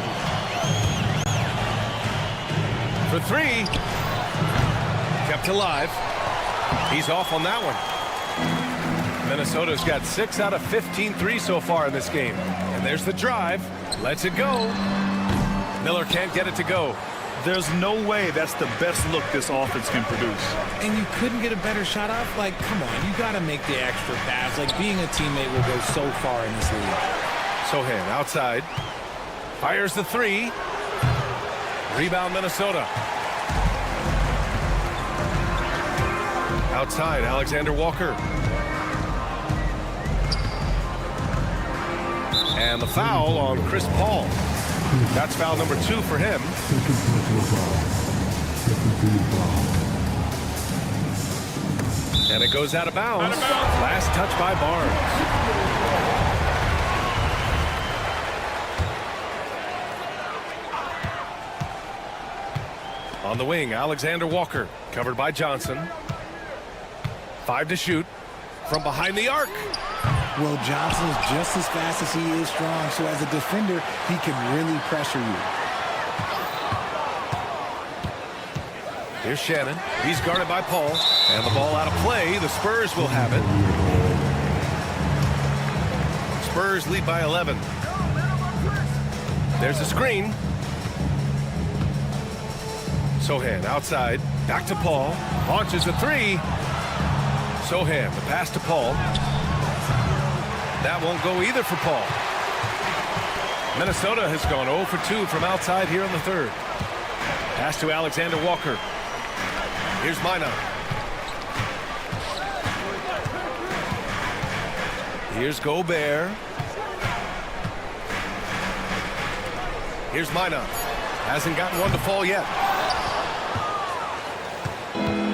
For 3. Kept alive. He's off on that one. Minnesota's got 6 out of 15 threes so far in this game. And there's the drive. Lets it go. Miller can't get it to go. There's no way that's the best look this offense can produce. And you couldn't get a better shot off? Like, come on, you got to make the extra pass. Like, being a teammate will go so far in this league. Sohan outside. Fires the 3. Rebound Minnesota. Outside, Alexander Walker. And the foul on Chris Paul. That's foul number 2 for him. And it goes out of bounds. Last touch by Barnes. On the wing, Alexander Walker, covered by Johnson. 5 to shoot from behind the arc. Well, Johnson is just as fast as he is strong, so as a defender, he can really pressure you. Here's Shannon. He's guarded by Paul. And the ball out of play. The Spurs will have it. Spurs lead by 11. There's a screen. Sohan outside. Back to Paul. Launches a 3. Sohan, the pass to Paul. That won't go either for Paul. Minnesota has gone 0 for 2 from outside here in the third. Pass to Alexander Walker. Here's Minot. Here's Gobert. Here's Minot. Hasn't gotten one to fall yet.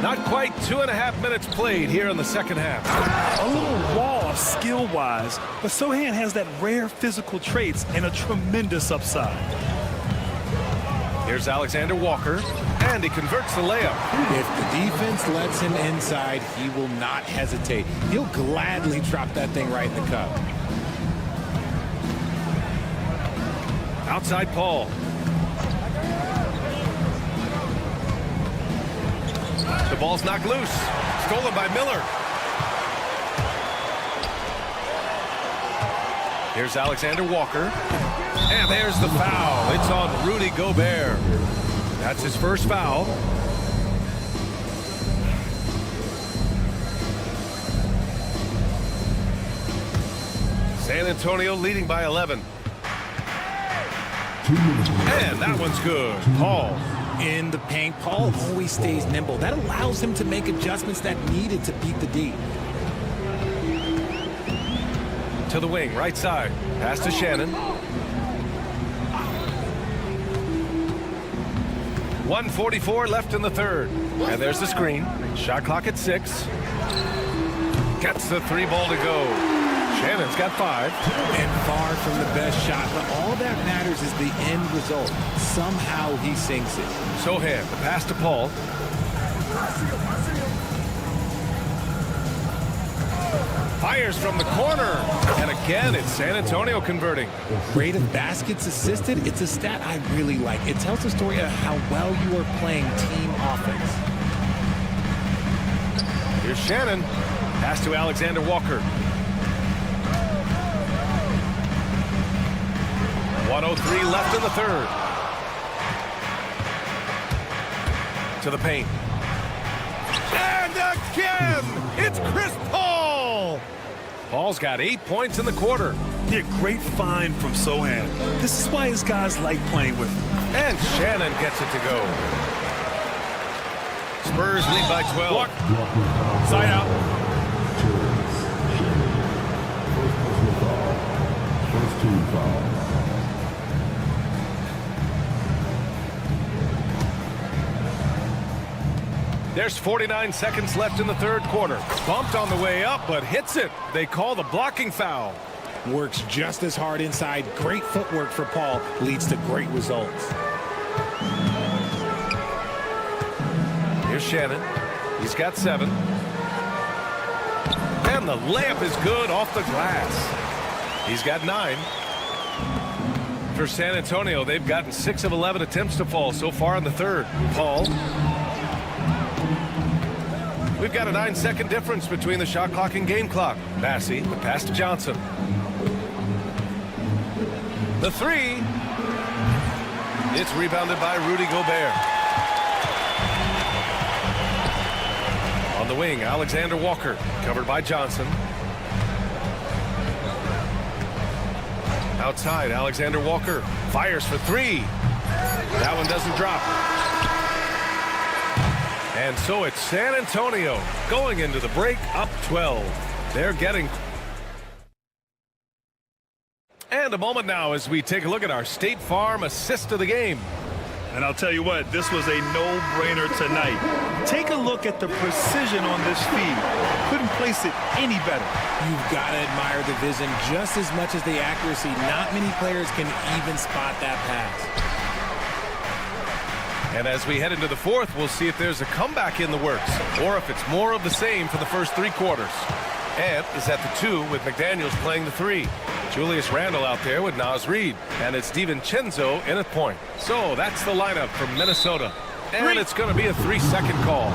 Not quite 2.5 minutes played here in the second half. A little raw skill-wise, but Sohan has that rare physical traits and a tremendous upside. Here's Alexander Walker, and he converts the layup. If the defense lets him inside, he will not hesitate. He'll gladly drop that thing right in the cup. Outside Paul. The ball's knocked loose. Stolen by Miller. Here's Alexander Walker. And there's the foul. It's on Rudy Gobert. That's his first foul. San Antonio leading by 11. And that one's good. Paul. In the paint, Paul always stays nimble. That allows him to make adjustments that needed to beat the D. To the wing, right side. Pass to Shannon. 1:44 left in the third. And there's the screen. Shot clock at 6. Gets the 3 ball to go. Shannon's got 5. And far from the best shot, but all that matters is the end result. Somehow he sinks it. Sohan, the pass to Paul. Fires from the corner. And again, it's San Antonio converting. Rate of baskets assisted, it's a stat I really like. It tells the story of how well you are playing team offense. Here's Shannon. Pass to Alexander Walker. 1:03 left in the third. To the paint. And again, it's Chris Paul. Paul's got 8 points in the quarter. Yeah, great find from Sohan. This is why his guys like playing with him. And Shannon gets it to go. Spurs lead by 12. Side out. There's 49 seconds left in the third quarter. Bumped on the way up, but hits it. They call the blocking foul. Works just as hard inside. Great footwork for Paul. Leads to great results. Here's Shannon. He's got 7. And the layup is good off the glass. He's got 9. For San Antonio, they've gotten 6 of 11 attempts to fall so far in the third. Paul. We've got a 9-second difference between the shot clock and game clock. Massey, the pass to Johnson. The 3. It's rebounded by Rudy Gobert. On the wing, Alexander Walker, covered by Johnson. Outside, Alexander Walker fires for 3. That one doesn't drop. And so it's San Antonio going into the break up 12. They're getting... And a moment now as we take a look at our State Farm assist of the game. And I'll tell you what, this was a no-brainer tonight. Take a look at the precision on this feed. Couldn't place it any better. You've got to admire the vision just as much as the accuracy. Not many players can even spot that pass. And as we head into the fourth, we'll see if there's a comeback in the works or if it's more of the same for the first 3 quarters. Ant is at the 2 with McDaniels playing the 3. Julius Randle out there with Naz Reid. And it's DiVincenzo in at point. So that's the lineup from Minnesota. And it's going to be a 3-second call.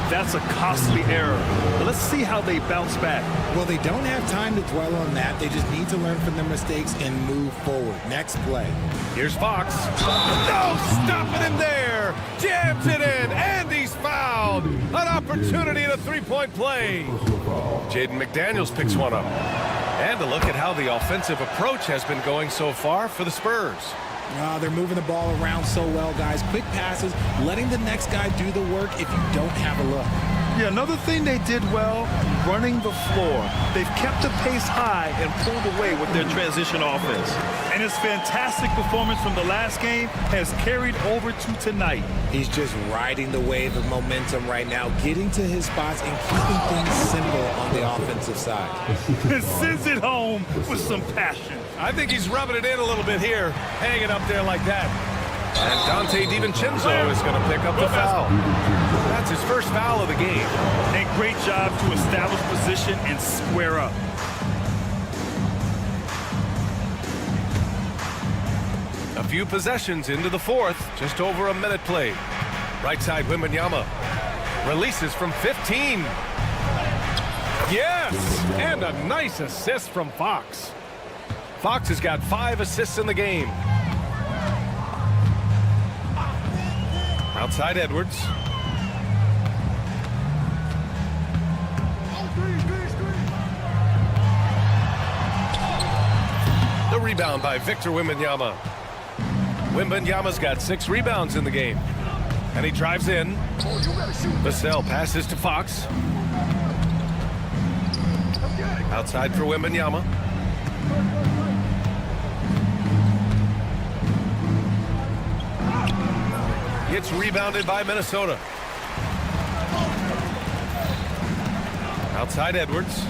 That's a costly error. But let's see how they bounce back. Well, they don't have time to dwell on that. They just need to learn from their mistakes and move forward. Next play. Here's Fox. No, stopping him there. Jams it in, and he's fouled. An opportunity at a 3-point play. Jaden McDaniels picks one up. And a look at how the offensive approach has been going so far for the Spurs. They're moving the ball around so well, guys. Quick passes, letting the next guy do the work if you don't have a look. Yeah, another thing they did well, running the floor. They've kept the pace high and pulled away with their transition offense. And his fantastic performance from the last game has carried over to tonight. He's just riding the wave of momentum right now, getting to his spots and keeping things simple on the offensive side. Sends it home with some passion. I think he's rubbing it in a little bit here, hanging up there like that. And Dante DiVincenzo is going to pick up the foul. That's his first foul of the game. And great job to establish position and square up. A few possessions into the fourth, just over a minute played. Right side, Wembanyama releases from 15. Yes, and a nice assist from Fox. Fox has got 5 assists in the game. Outside Edwards. The rebound by Victor Wembanyama. Wembanyama's got 6 rebounds in the game. And he drives in. Vassell passes to Fox. Outside for Wembanyama. It's rebounded by Minnesota. Outside Edwards.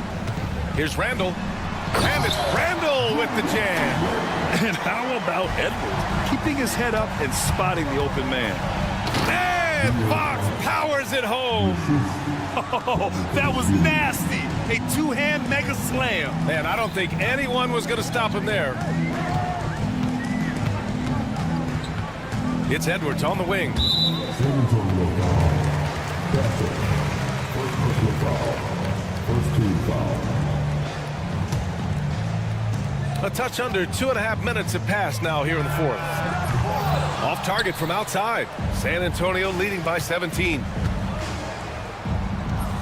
Here's Randall. And it's Randall with the jam. And how about Edwards keeping his head up and spotting the open man? And Fox powers it home. Oh, that was nasty. A two-hand mega slam. Man, I don't think anyone was going to stop him there. It's Edwards on the wing. A touch under 2.5 minutes have passed now here in the fourth. Off target from outside. San Antonio leading by 17.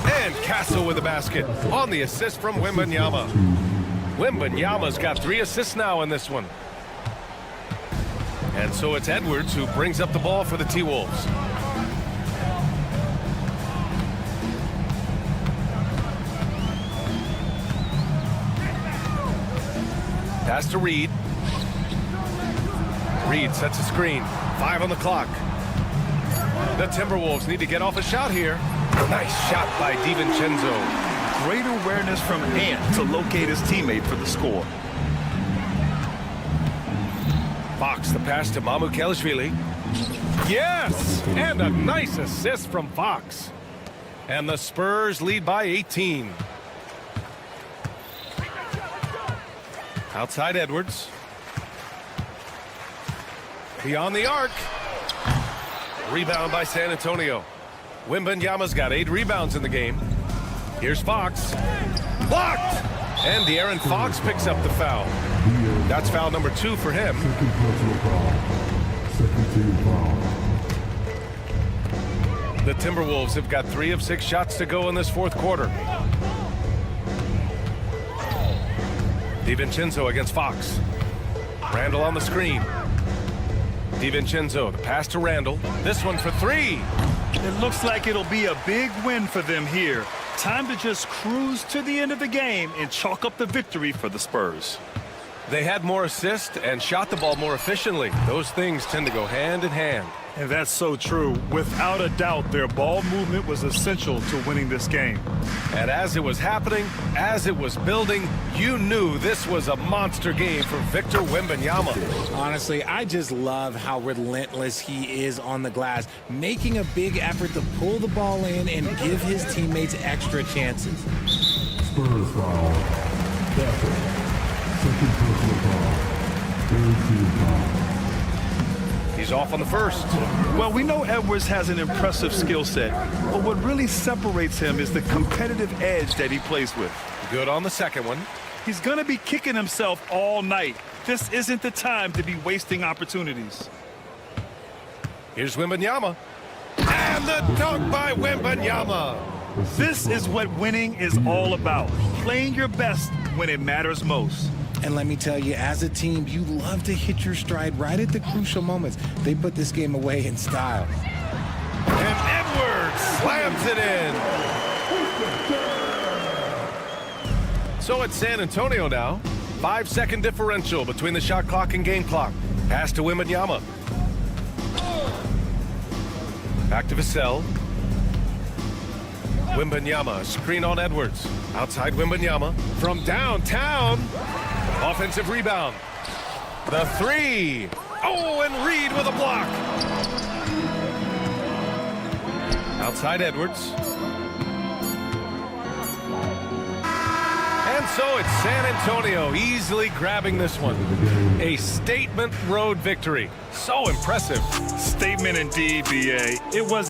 And Castle with the basket on the assist from Wembanyama. Wembanyama's got 3 assists now in this one. And so it's Edwards who brings up the ball for the T-Wolves. Pass to Reed. Reed sets a screen. 5 on the clock. The Timberwolves need to get off a shot here. Nice shot by DiVincenzo. Great awareness from Ant to locate his teammate for the score. Fox, the pass to Mamukelashvili. Yes! And a nice assist from Fox. And the Spurs lead by 18. Outside Edwards. Beyond the arc. Rebound by San Antonio. Wembanyama's got 8 rebounds in the game. Here's Fox. Blocked! And De'Aaron Fox picks up the foul. That's foul number 2 for him. The Timberwolves have got 3 of 6 shots to go in this fourth quarter. DiVincenzo against Fox. Randall on the screen. DiVincenzo, the pass to Randall. This one for 3. It looks like it'll be a big win for them here. Time to just cruise to the end of the game and chalk up the victory for the Spurs. They had more assists and shot the ball more efficiently. Those things tend to go hand in hand. And that's so true. Without a doubt, their ball movement was essential to winning this game. And as it was happening, as it was building, you knew this was a monster game for Victor Wembanyama. Honestly, I just love how relentless he is on the glass, making a big effort to pull the ball in and give his teammates extra chances. Spurs foul. Second personal foul. Third team foul. He's off on the first. Well, we know Edwards has an impressive skill set, but what really separates him is the competitive edge that he plays with. Good on the second one. He's going to be kicking himself all night. This isn't the time to be wasting opportunities. Here's Wembanyama. And the dunk by Wembanyama. This is what winning is all about. Playing your best when it matters most. And let me tell you, as a team, you love to hit your stride right at the crucial moments. They put this game away in style. And Edwards slams it in. So it's San Antonio now. 5-second differential between the shot clock and game clock. Pass to Wembanyama. Back to Vassell. Wembanyama, screen on Edwards. Outside Wembanyama. From downtown. Offensive rebound. The three. Oh, and Reed with a block. Outside Edwards. And so it's San Antonio easily grabbing this one. A statement road victory. So impressive. Statement indeed, BA. It was